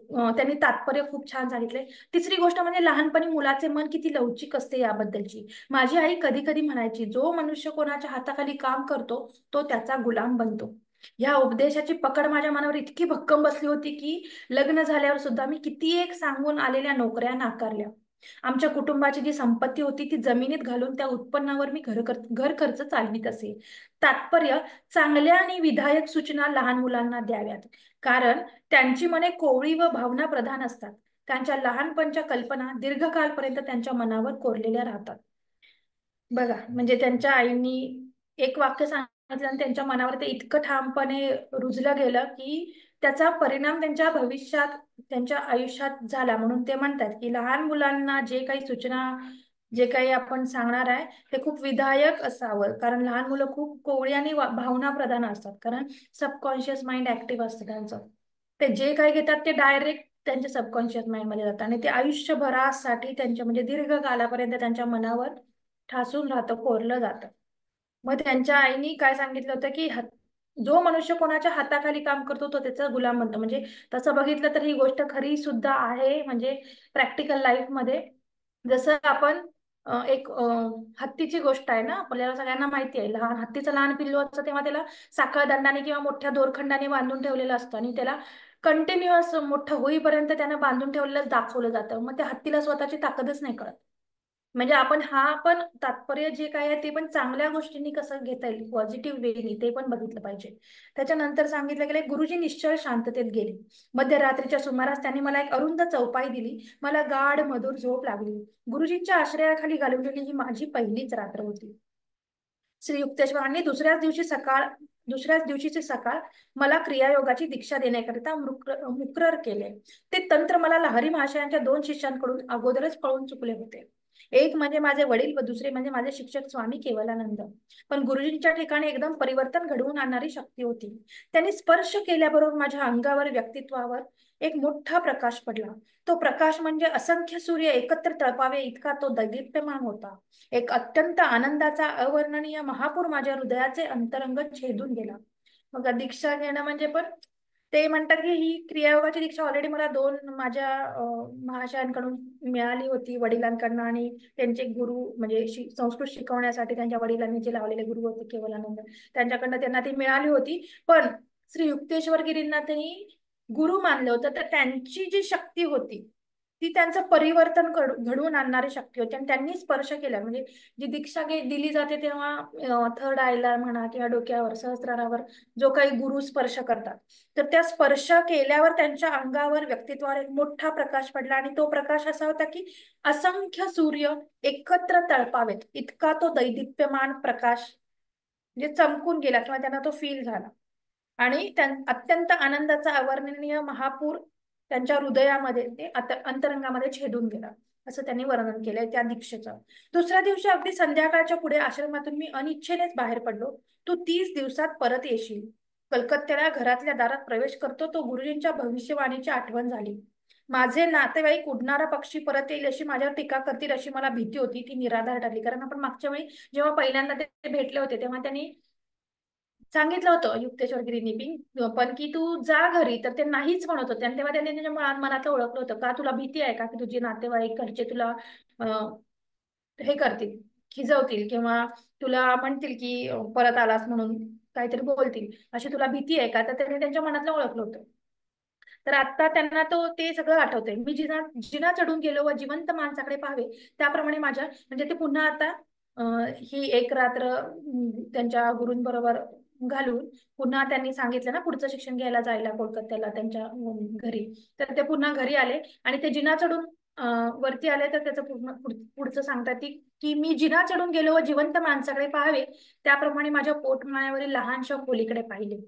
त्यांनी तात्पर्य खूप छान सांगितलंय. तिसरी गोष्ट म्हणजे लहानपणी मुलाचे मन किती लवचिक असते याबद्दलची. माझी आई कधी कधी म्हणायची, जो मनुष्य कोणाच्या हाताखाली काम करतो तो त्याचा गुलाम बनतो. ह्या उपदेशाची पकड माझ्या मनावर इतकी भक्कम बसली होती की लग्न झाल्यावर सुद्धा मी किती एक सांगून आलेल्या नोकऱ्या नाकारल्या. आमच्या कुटुंबाची जी संपत्ती होती ती जमिनीत घालून त्या उत्पन्नावर मी घर खर्च चालवीत असे. तात्पर्य, चांगल्या आणि विधायक सूचना लहान मुलांना द्याव्यात, कारण त्यांची मने कोवळी व भावना प्रधान असतात. त्यांच्या लहानपणच्या कल्पना दीर्घकाळपर्यंत त्यांच्या मनावर कोरलेल्या राहतात. बघा, म्हणजे त्यांच्या आईंनी एक वाक्य सांगितलं आणि त्यांच्या मनावर ते इतकं ठामपणे रुजलं गेलं की त्याचा परिणाम त्यांच्या भविष्यात, त्यांच्या आयुष्यात झाला. म्हणून ते म्हणतात की लहान मुलांना जे काही सूचना, जे काही आपण सांगणार आहे ते खूप विधायक असावं, कारण लहान मुलं खूप कोवळी आणि भावना प्रधान असतात. कारण सबकॉन्शियस माइंड ऍक्टिव्ह असतं त्यांचं. ते जे काही घेतात ते डायरेक्ट त्यांच्या सबकॉन्शियस माइंड मध्ये जातात, आणि ते आयुष्यभरासाठी त्यांच्या, म्हणजे दीर्घ कालापर्यंत त्यांच्या मनावर ठासून राहतं, कोरलं जातं. मग त्यांच्या आईनी काय सांगितलं होतं की जो मनुष्य कोणाच्या हाताखाली काम करतो तो त्याचा गुलाम बनतो. म्हणजे तसं बघितलं तर ही गोष्ट खरी सुद्धा आहे. म्हणजे प्रॅक्टिकल लाईफ मध्ये जसं आपण एक हत्तीची गोष्ट आहे ना, आपल्याला सगळ्यांना माहिती आहे. हत्तीचं लहान पिल्लू असतं तेव्हा त्याला साखळ दंडाने किंवा मोठ्या दोरखंडाने बांधून ठेवलेलं असतं आणि त्याला कंटिन्युअस मोठं होईपर्यंत त्यानं बांधून ठेवलेलं दाखवलं जातं. मग त्या हत्तीला स्वतःची ताकदच नाही कळत. म्हणजे आपण हा पण तात्पर्य जे काय आहे ते पण चांगल्या गोष्टींनी कसं घेता येईल, पॉझिटिव्ह वेनी, ते पण बघितलं पाहिजे. त्याच्यानंतर सांगितलं गेलं, गुरुजी निश्चळ शांततेत गेले. मध्यरात्रीच्या सुमारास त्यांनी मला एक अरुंद चौपाई दिली. मला गाढ मधुर झोप लागली. गुरुजींच्या आश्रयाखाली घालवलेली ही माझी पहिलीच रात्र होती. श्री युक्तेश्वरांनी दुसऱ्याच दिवशीची सकाळ मला क्रियायोगाची दीक्षा देण्याकरिता मुक्रर केले. ते तंत्र मला लहरी महाशयांच्या 2 शिष्यांकडून अगोदरच कळून चुकले होते. एक म्हणजे माझे वडील व दुसरे म्हणजे माझे शिक्षक स्वामी केवलानंद. पण गुरुजींच्या ठिकाणी एकदम परिवर्तन घडवून आणणारी शक्ती होती. त्यांनी स्पर्श केल्याबरोबर माझ्या अंगावर, व्यक्तित्वावर एक मोठा प्रकाश पडला. तो प्रकाश म्हणजे असंख्य सूर्य एकत्र तळपावे इतका तो दैदिप्यमान होता. एक अत्यंत आनंदाचा अवर्णनीय महापूर माझ्या हृदयाचे अंतरंग छेदून गेला. मग दीक्षा घेणं म्हणजे पण ते म्हणतात की ही क्रियायोगाची दीक्षा ऑलरेडी मला 2 माझ्या महाशयांकडून मिळाली होती, वडिलांकडनं आणि त्यांचे गुरु म्हणजे संस्कृत शिकवण्यासाठी त्यांच्या वडिलांनी जे लावलेले गुरु होते केवलानंद, त्यांच्याकडनं त्यांना ती मिळाली होती. पण श्री युक्तेश्वर गिरींना त्यांनी गुरु मानलं होतं, तर त्यांची जी शक्ती होती ती त्यांचं परिवर्तन घडवून आणणारी शक्ती होती आणि त्यांनी स्पर्श केला. म्हणजे जी दीक्षा दिली जाते तेव्हा थर्ड आयला म्हणा किंवा डोक्यावर, सहस्रारावर जो काही गुरु स्पर्श करतात, तर त्या स्पर्श केल्यावर त्यांच्या अंगावर, व्यक्तित्वावर एक मोठा प्रकाश पडला आणि तो प्रकाश असा होता की असंख्य सूर्य एकत्र तळपावेत इतका तो दैदिप्यमान प्रकाश म्हणजे चमकून गेला किंवा त्यांना तो फील झाला. आणि अत्यंत आनंदाचा अवर्णनीय महापूर त्यांच्या हृदयामध्ये, ते अंतरंगामध्ये छेदून गेला, असं त्यांनी वर्णन केलंय त्या दीक्षेचं. दुसऱ्या दिवशी अगदी संध्याकाळच्या पुढे आश्रमातून मी अनिच्छेनेच बाहेर पडलो. तू 30 दिवसात परत येशील. कलकत्त्याला घरातल्या दारात प्रवेश करतो तो गुरुजींच्या भविष्यवाणीची आठवण झाली. माझे नातेवाईक उडणारा पक्षी परत येईल अशी माझ्यावर टीका करतील अशी मला भीती होती, ती निराधार ठरली. कारण आपण मागच्या वेळी जेव्हा पहिल्यांदा ते भेटले होते तेव्हा त्यांनी सांगितलं होतं युक्तेश्वर गिरींनी पण की तू जा घरी, तर ते नाहीच म्हणत होते. आणि तेव्हा त्यांनी त्यांच्या मनातलं ओळखलं होतं का तुला भीती आहे का की तुझे नातेवाईक घरचे तुला अं, हे करतील, खिजवतील किंवा तुला म्हणतील की परत आलास म्हणून काहीतरी बोलतील, अशी तुला भीती आहे का. तर त्यांनी त्यांच्या मनातलं ओळखलं होतं. तर आता त्यांना ते सगळं आठवतंय. मी जिना जिना चढून गेलो व जिवंत माणसाकडे पाहावे, त्याप्रमाणे माझ्या म्हणजे ते पुन्हा आता ही एक रात्र त्यांच्या गुरूंबरोबर घालून पुन्हा त्यांनी सांगितलं ना पुढचं शिक्षण घ्यायला जायला कोलकात्याला त्यांच्या घरी. तर ते पुन्हा घरी आले आणि ते जिना चढून वरती आले. तर त्याचं पुढचं सांगतात की मी जिना चढून गेलो व जिवंत माणसाकडे पाहावे, त्याप्रमाणे माझ्या पोटमाळ्यावरील लहानशा खोलीकडे पाहिले.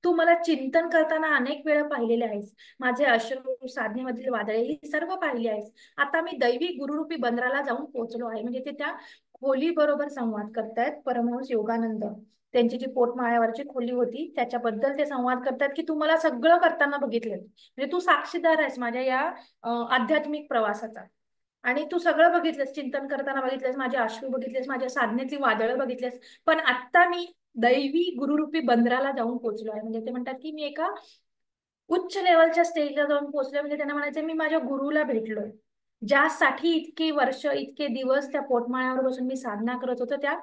तू मला चिंतन करताना अनेक वेळा पाहिलेले आहेस. माझे अश्रू, साधनेमधील वादळे ही सर्व पाहिली आहेस. आता मी दैवी गुरुरूपी बंदराला जाऊन पोहोचलो आहे. म्हणजे ते त्या खोली बरोबर संवाद करतायत परमहंस योगानंद. त्यांची जी पोटमाळ्यावरची खोली होती त्याच्याबद्दल ते संवाद करतात की तू मला सगळं करताना बघितलं, म्हणजे तू साक्षीदार आहेस माझ्या या आध्यात्मिक प्रवासाचा. आणि तू सगळं बघितलंस, चिंतन करताना बघितलंस, माझे अश्रू बघितलेस, माझ्या साधनेतली वादळं बघितलेस. पण आता मी दैवी गुरुरूपी बंदराला जाऊन पोहोचलो आहे. म्हणजे ते म्हणतात की मी एका उच्च लेवलच्या स्टेजला जाऊन पोहोचलोय. म्हणजे त्यांना म्हणायचं मी माझ्या गुरुला भेटलोय. ज्यासाठी इतकी वर्ष, इतके दिवस त्या पोटमाळ्यावर बसून मी साधना करत होतो, त्या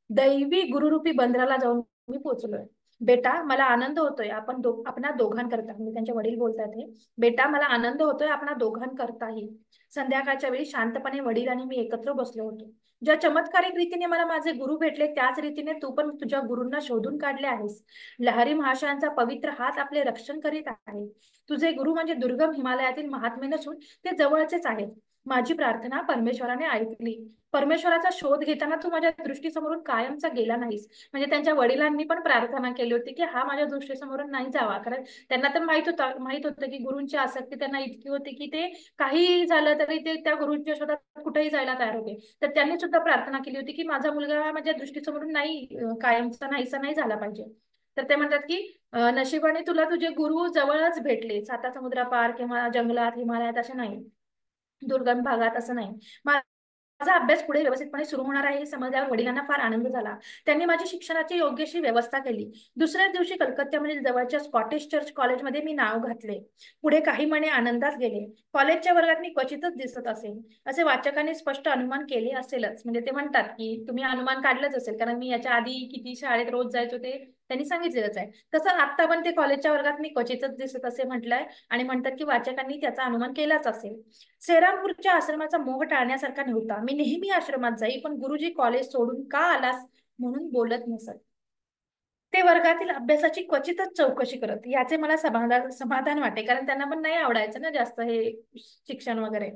दैवी गुरुरूपी बंदराला जाऊन मी पोहोचलोय. बेटा मला आनंद होतोय आपणा दोघांकरता, म्हणजे त्यांचे वडील बोलतात हे, बेटा मला आनंद होतोय आपणा दोघांकरताही. संध्याकाळच्या वेळी शांतपणे वडील आणि मी एकत्र बसलो होतो. ज्या चमत्कारिक रीतीने मला माझे गुरु भेटले त्याच रीतीने तू पण तुझ्या गुरूंना शोधून काढले आहेस. लहरी महाशयांचा पवित्र हात आपले रक्षण करीत आहे. तुझे गुरु म्हणजे दुर्गम हिमालयातील महात्मे नसून ते जवळचेच आहेत. माझी प्रार्थना परमेश्वराने ऐकली. परमेश्वराचा शोध घेताना तू माझ्या दृष्टीसमोरून कायमचा गेला नाहीस. म्हणजे त्यांच्या वडिलांनी पण प्रार्थना केली होती की हा माझ्या दृष्टीसमोरून नाही जावा. कारण त्यांना तर माहित होतं की गुरूंची आसक्ती त्यांना इतकी होती की ते काही झालं तरी ते त्या गुरूंच्या शोधात कुठेही जायला तयार होते. तर त्यांनी सुद्धा प्रार्थना केली होती की माझा मुलगा हा माझ्या दृष्टीसमोरून नाही कायमचा नाहीसा नाही झाला पाहिजे. तर ते म्हणतात की नशिबाने तुला तुझे गुरु जवळच भेटले, साता समुद्रापार किंवा जंगलात, हिमालयात असे नाही, दुर्गम भागात असं नाही. माझा अभ्यास पुढे व्यवस्थितपणे सुरू होणार आहे हे समजल्यावर वडिलांना फार आनंद झाला. त्यांनी माझी शिक्षणाची योग्यशी व्यवस्था केली. दुसऱ्याच दिवशी कलकत्त्यामधील जवळच्या स्कॉटिश चर्च कॉलेजमध्ये मी नाव घातले. पुढे काही महिने आनंदात गेले. कॉलेजच्या वर्गात मी क्वचितच दिसत असेल, असे वाचकांनी स्पष्ट अनुमान केले असेलच. म्हणजे ते म्हणतात की तुम्ही अनुमान काढलंच असेल, कारण मी याच्या आधी किती शाळेत रोज जायचो ते त्यांनी सांगितलेलंच आहे. तसं आता पण ते कॉलेजच्या वर्गात मी क्वचितच दिसत असे म्हटलंय आणि म्हणतात की वाचकांनी त्याचा अनुमान केलाच असेल. सेरामपूरच्या आश्रमाचा मोह टाळण्यासारखा नव्हता. मी नेहमी आश्रमात जाई, पण गुरुजी कॉलेज सोडून का आलास म्हणून बोलत नसत. ते वर्गातील अभ्यासाची क्वचितच चौकशी करत. याचे मला समाधान वाटे, कारण त्यांना पण नाही आवडायचं ना जास्त हे शिक्षण वगैरे.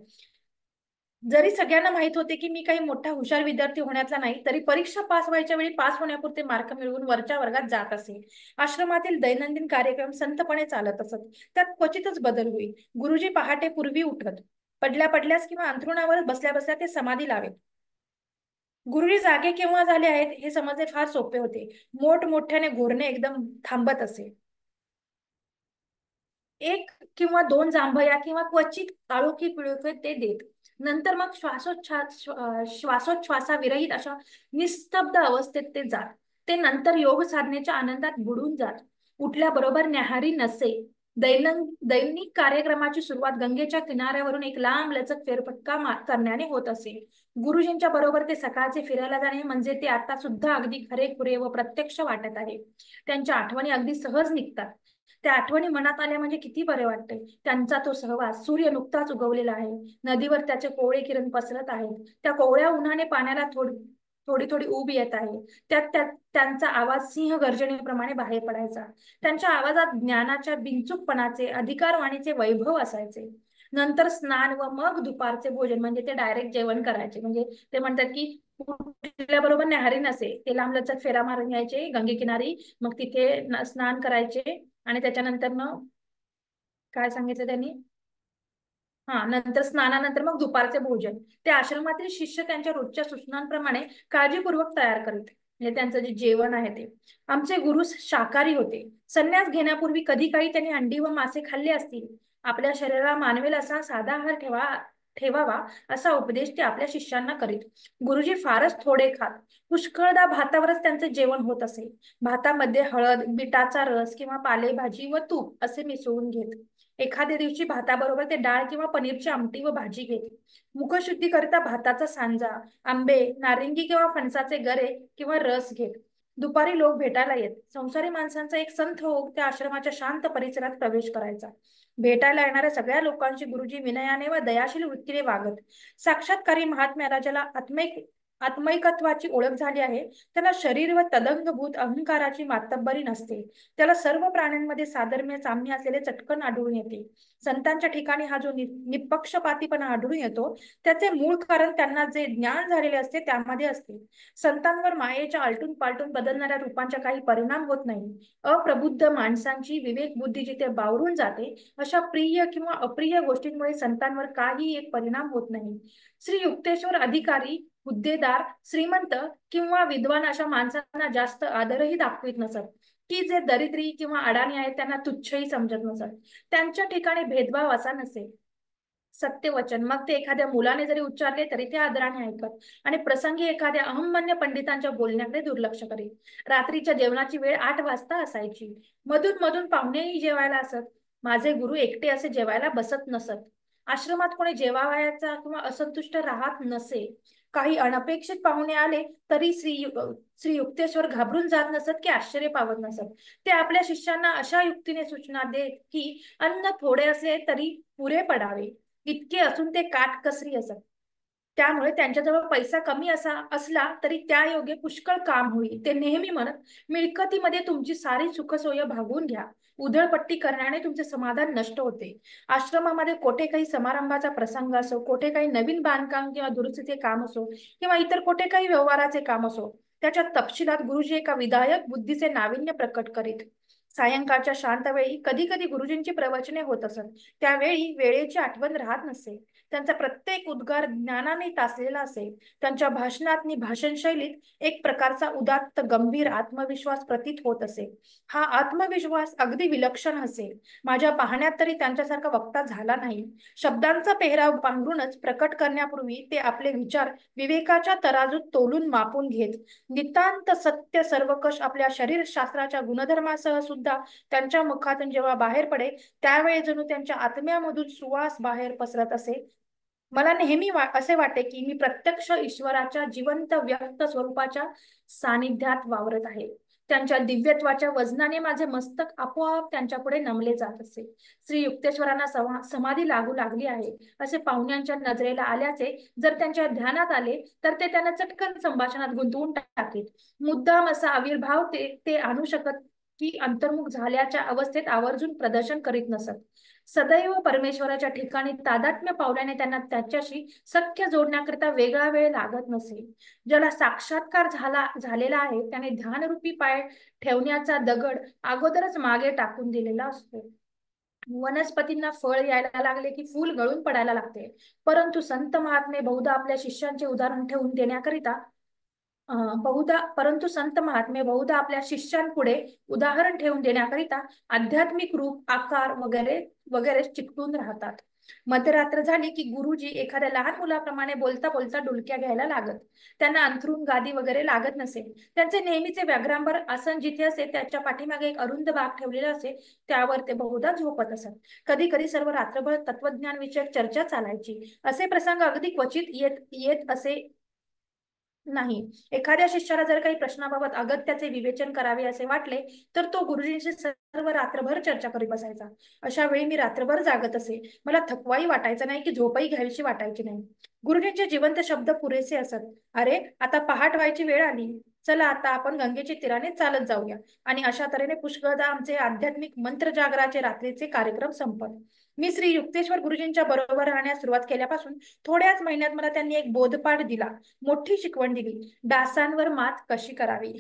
जरी सगळ्यांना माहित होते की मी काही मोठा हुशार विद्यार्थी होण्यातला नाही, तरी परीक्षा पास व्हायच्या वेळी पास होण्यापुरते मार्क मिळवून वरच्या वर्गात जात असे. आश्रमातील दैनंदिन कार्यक्रम संतपणे चालत असत. त्यात क्वचितच बदल होई. गुरुजी पहाटे पूर्वी उठत. पडल्या पडल्यास किंवा अंथरुणावर बसल्या बसल्या ते समाधी लावेत. गुरुजी जागे केव्हा झाले आहेत हे समजणे फार सोपे होते. मोठमोठ्याने घोरणे एकदम थांबत असे. एक किंवा दोन जांभया किंवा क्वचित काळोखी पिळुके ते देत. नंतर मग श्वासोच्छ्वासाविरहित अशा निस्तब्ध अवस्थेत ते जात. ते नंतर योग साधनेच्या आनंदात बुडून जात. उठल्याबरोबर न्याहारी नसे. दैनिक कार्यक्रमाची सुरुवात गंगेच्या किनाऱ्यावरून एक लांब लचक फेरफटका करण्याने होत असे. गुरुजींच्या बरोबर ते सकाळचे फिरायला जाणे म्हणजे ते आता सुद्धा अगदी खरेखुरे व प्रत्यक्ष वाटत आहे. त्यांच्या आठवणी अगदी सहज निघतात. त्या आठवणी मनात आल्या म्हणजे किती बरे वाटते. त्यांचा तो सहवास. सूर्य नुकताच उगवलेला आहे. नदीवर त्याचे कोवळे किरण पसरत आहेत. त्या कोवळ्या उन्हाने पाण्याला थोडी थोडी ऊब येत आहे. त्यांचा आवाज सिंह गर्जनेप्रमाणे बाहेर पडायचा. त्यांच्या आवाजात ज्ञानाच्या बिनचूकपणाचे, अधिकारवाणीचे वैभव असायचे. नंतर स्नान व मग दुपारचे भोजन, म्हणजे ते डायरेक्ट जेवण करायचे. म्हणजे ते म्हणतात की बरोबर न्याहारी नसे, ते लांबलचक फेरा मारून यायचे गंगेकिनारी, मग तिथे स्नान करायचे आणि त्याच्यानंतर काय सांगितलं त्यांनी, हा, नंतर स्नानानंतर मग दुपारचे भोजन. ते आश्रमातील शिष्य त्यांच्या रोजच्या सूचनांप्रमाणे काळजीपूर्वक तयार करीत. म्हणजे त्यांचं जे जेवण आहे ते. आमचे गुरु शाकाहारी होते. संन्यास घेण्यापूर्वी कधी काही त्यांनी अंडी व मासे खाल्ले असतील. आपल्या शरीराला मानवेल असा साधा आहार ठेवावा असा उपदेश ते आपल्या शिष्यांना करीत. गुरुजी फारच थोडे खात. पुष्कळदा भातावरच त्यांचे जेवण होत असे. भातामध्ये हळद, बिटाचा रस किंवा पालेभाजी व तूप असे मिसळून घेत. एखाद्या दिवशी भाताबरोबर ते डाळ किंवा पनीरची आमटी व भाजी घेत. मुखशुद्धीकरिता भाताचा सांजा, आंबे, नारिंगी किंवा फणसाचे गरे किंवा रस घेत. दुपारी लोक भेटायला येत. संसारी माणसांचा एक संथ ओघ त्या आश्रमाच्या शांत परिसरात प्रवेश करायचा. भेटायला येणाऱ्या सगळ्या लोकांची गुरुजी विनयाने व दयाशील वृत्तीने वागत. साक्षात्कारी महात्म्या राजाला आत्मैकत्वाची ओळख झाली आहे. त्याला शरीर व तदंगभूत अहंकाराची मातब्बरी नसते. त्याला सर्व प्राण्यांमध्ये साम्य असलेले चटकन आढळून येते. संतांच्या ठिकाणी हा जो निपक्षपातीपणा आढळून येतो, त्याचे मूळ कारण त्यांना जे ज्ञान झालेले असते त्यामध्ये असते. संतांवर मायेच्या आलटून पालटून बदलणाऱ्या रूपांचा काही परिणाम होत नाही. अप्रबुद्ध माणसांची विवेक बुद्धी जिथे बावरून जाते, अशा प्रिय किंवा अप्रिय गोष्टींमुळे संतांवर काही एक परिणाम होत नाही. श्री युक्तेश्वर अधिकारी, हुद्देदार, श्रीमंत किंवा विद्वान अशा माणसांना जास्त आदरही दाखवित नसत, की जे दरिद्री किंवा अडाणी आहेत त्यांना तुच्छही समजत नसत. त्यांच्या ठिकाणी भेदभाव असा नसे. सत्यवचन मग ते एखाद्या मुलाने जरी उच्चारले तरी ते आदराने ऐकत आणि प्रसंगी एखाद्या अहमन्य पंडितांच्या बोलण्याकडे दुर्लक्ष करीत. रात्रीच्या जेवणाची वेळ 8 वाजता असायची. मधून मधून पाहुणेही जेवायला असत. माझे गुरु एकटे असे जेवायला बसत नसत. आश्रमात कोणी जेवावयाचा किंवा असंतुष्ट राहत नसे. काही अनपेक्षित पाहुणे आले तरी श्री युक्तेश्वर घाबरून जात नसत की आश्चर्य पावत नसत. ते आपल्या शिष्यांना अशा युक्तीने सूचना देत की अन्न थोडे असले तरी पुरे पडावे, इतके असून ते काटकसरी असत. त्यामुळे त्यांच्याजवळ पैसा कमी असला तरी त्या योगे पुष्कळ काम होईल. ते नेहमी म्हणत, मिळकतीमध्ये तुमची सारी सुखसोय भागवून घ्या. उधळपट्टी करण्याने तुमचे समाधान नष्ट होते. आश्रमामध्ये कोठे काही समारंभाचा प्रसंग असो, कोठे काही नवीन बांधकाम किंवा दुरुस्तीचे काम असो किंवा इतर कोठे काही व्यवहाराचे काम असो, त्याच्या तपशिलात गुरुजी एका विधायक बुद्धीचे नाविन्य प्रकट करीत. सायंकाळच्या शांत वेळी कधी कधी गुरुजींची प्रवचने होत असत. त्यावेळी वेळेची आठवण राहत नसे. त्यांचा प्रत्येक उद्गार ज्ञानाने तासलेला असे. त्यांच्या भाषणात आणि भाषण शैलीत एक प्रकारचा उदात्त गंभीर आत्मविश्वास प्रतीत होत असे. हा आत्मविश्वास अगदी विलक्षण असे. माझ्या पाहण्यात तरी त्यांच्यासारखा वक्ता झाला नाही. शब्दांचा पेहराव पांघरूनच प्रकट करण्यापूर्वी ते आपले विचार विवेकाच्या तराजूत तोलून मापून घेत. नितांत सत्य सर्वकष आपल्या शरीरशास्त्राच्या गुणधर्मासह सुद्धा त्यांच्या मुखातून जेव्हा बाहेर पडे, त्यावेळी जणू त्यांच्या आत्म्यामधून सुवास बाहेर पसरत असे. मला नेहमी असे वाटे की मी प्रत्यक्ष ईश्वराच्या जिवंत व्यक्त स्वरूपाच्या सानिध्यात वावरत आहे. त्यांच्या दिव्यत्वाच्या वजनाने माझे मस्तक आपोआप त्यांच्या पुढे नमले जात असे. श्री युक्तेश्वरांना समाधी लागू लागली आहे असे पाहुण्यांच्या नजरेला आल्याचे जर त्यांच्या ध्यानात आले तर ते त्यांना चटकन संभाषणात गुंतवून टाकीत. मुद्दाम असा आविर्भाव ते आणू शकत की अंतर्मुख झाल्याच्या अवस्थेत आवर्जून प्रदर्शन करीत नसत. सदैव परमेश्वराच्या ठिकाणी तादात्म्य पावल्याने त्यांना त्याच्याशी सख्य जोडण्याकरिता वेगळा वेळ लागत नसे. ज्याला साक्षात्कार झालेला आहे त्याने ध्यानरूपी पाय ठेवण्याचा दगड अगोदरच मागे टाकून दिलेला असतो. वनस्पतींना फळ यायला लागले की फूल गळून पडायला लागते. परंतु संत महात्मे बहुधा आपल्या शिष्यांचे उदाहरण ठेवून देण्याकरिता बहुधा आपल्या शिष्यांपुढे उदाहरण ठेवून देण्याकरिता आध्यात्मिक रूप, आकार वगैरे वगैरे चिकटून राहतात. मध्यरात्र झाली की गुरुजी एखाद्या लहान मुलाप्रमाणे बोलता बोलता डुलक्या घ्यायला लागत. त्यांना अंथरूण गादी वगैरे लागत नसे. त्यांचे नेहमीचे व्याघ्रांबर आसन जिथे असे त्याच्या पाठीमागे एक अरुंद बाग ठेवलेला असे, त्यावर ते बहुधा झोपत असत. कधी कधी सर्व रात्रभर तत्वज्ञान विषयक चर्चा चालायची. असे प्रसंग अगदी क्वचित येत असे नाही. एखाद्या शिष्याला जर काही प्रश्नाबाबत अगत्याचे विवेचन करावे असे वाटले तर तो गुरुजींशी सर्व रात्रभर चर्चा करीत बसायचा. अशा वेळी मी रात्रभर जागत असे. मला थकवाही वाटायचा नाही की झोपही घ्यावीशी वाटायची नाही. गुरुजींचे जिवंत शब्द पुरेसे असत. अरे, आता पहाट व्हायची वेळ आली, चला आता आपण गंगेच्या तीराने चालत जाऊया. आणि अशा तऱ्हेने पुष्कळदा आमचे आध्यात्मिक मंत्र जागराचे रात्रीचे कार्यक्रम संपत. मी श्री युक्तेश्वर गुरुजींच्या बरोबर राहण्यास सुरुवात केल्यापासून थोड्याच महिन्यात मला त्यांनी एक बोधपाठ दिला, मोठी शिकवण दिली. डासांवर मात कशी करावी.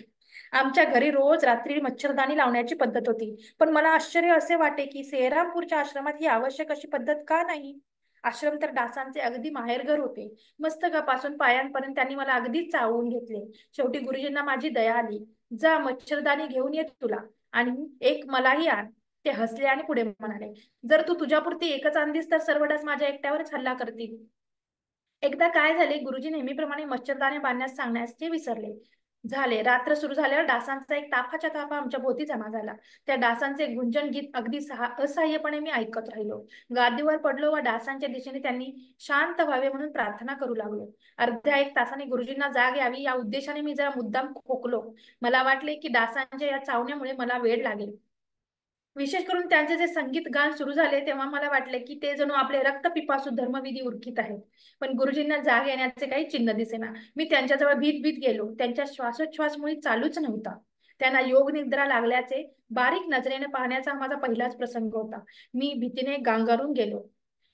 आमच्या घरी रोज रात्री मच्छरदाणी लावण्याची पद्धत होती. पण मला आश्चर्य असे वाटे की सेहरामपूरच्या आश्रमात ही आवश्यक अशी पद्धत का नाही. आश्रम तर डासांचे अगदी माहेरघर होते. मस्तकापासून पायांपर्यंत त्यांनी मला अगदीच चावून घेतले. शेवटी गुरुजींना माझी दया आली. जा, मच्छरदाणी घेऊन येत तुला, आणि एक मलाही आण. ते हसले आणि पुढे म्हणाले, जर तू तुझ्यापुरती एकच आणलीस तर सर्व डास माझ्या एकट्यावरच हल्ला करतील. एकदा काय झाले, गुरुजी नेहमीप्रमाणे मच्छरदाणी बांधण्यास सांगण्यास ते विसरले. रात्र सुरू झाल्यावर डासांचा एक ताफाच्या ताफा आमच्या भोवती जमा झाला. त्या डासांचे गुंजन गीत अगदी असहाय्यपणे मी ऐकत राहिलो. गादीवर पडलो व डासांच्या दिशेने त्यांनी शांत व्हावे म्हणून प्रार्थना करू लागलो. अर्ध्या एक तासाने गुरुजींना जाग यावी या उद्देशाने मी जरा मुद्दाम खोकलो. मला वाटले की डासांच्या या चावण्यामुळे मला वेड लागेल. विशेष करून त्यांचे जे संगीत गान सुरू झाले तेव्हा मला वाटले की ते जणू आपले रक्तपिपासू धर्मविधी उरकीत आहेत. पण गुरुजींना जाग येण्याचे काही चिन्ह दिसेना. मी त्यांच्याजवळ भीत भीत गेलो. त्यांच्या श्वासोच्छ्वास मुळी चालूच नव्हता. त्यांना योग निद्रा लागल्याचे बारीक नजरेने पाहण्याचा माझा पहिलाच प्रसंग होता. मी भीतीने गांगारून गेलो.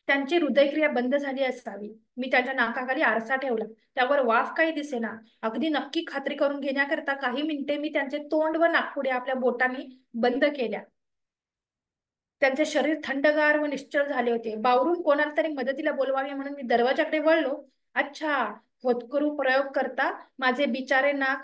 त्यांची हृदयक्रिया बंद झाली असावी. मी त्यांच्या नाकाखाली आरसा ठेवला. त्यावर वाफ काही दिसेना. अगदी नक्की खात्री करून घेण्याकरता काही मिनिटे मी त्यांचे तोंड व नाकपुड्या आपल्या बोटांनी बंद केल्या. त्यांचे शरीर थंडगार व निश्चल झाले होते. बावरून कोणाला तरी मदतीला बोलवावे म्हणून मी दरवाजाकडे वळलो. अच्छा, होतकरू प्रयोग करता माझे बिचारे नाक.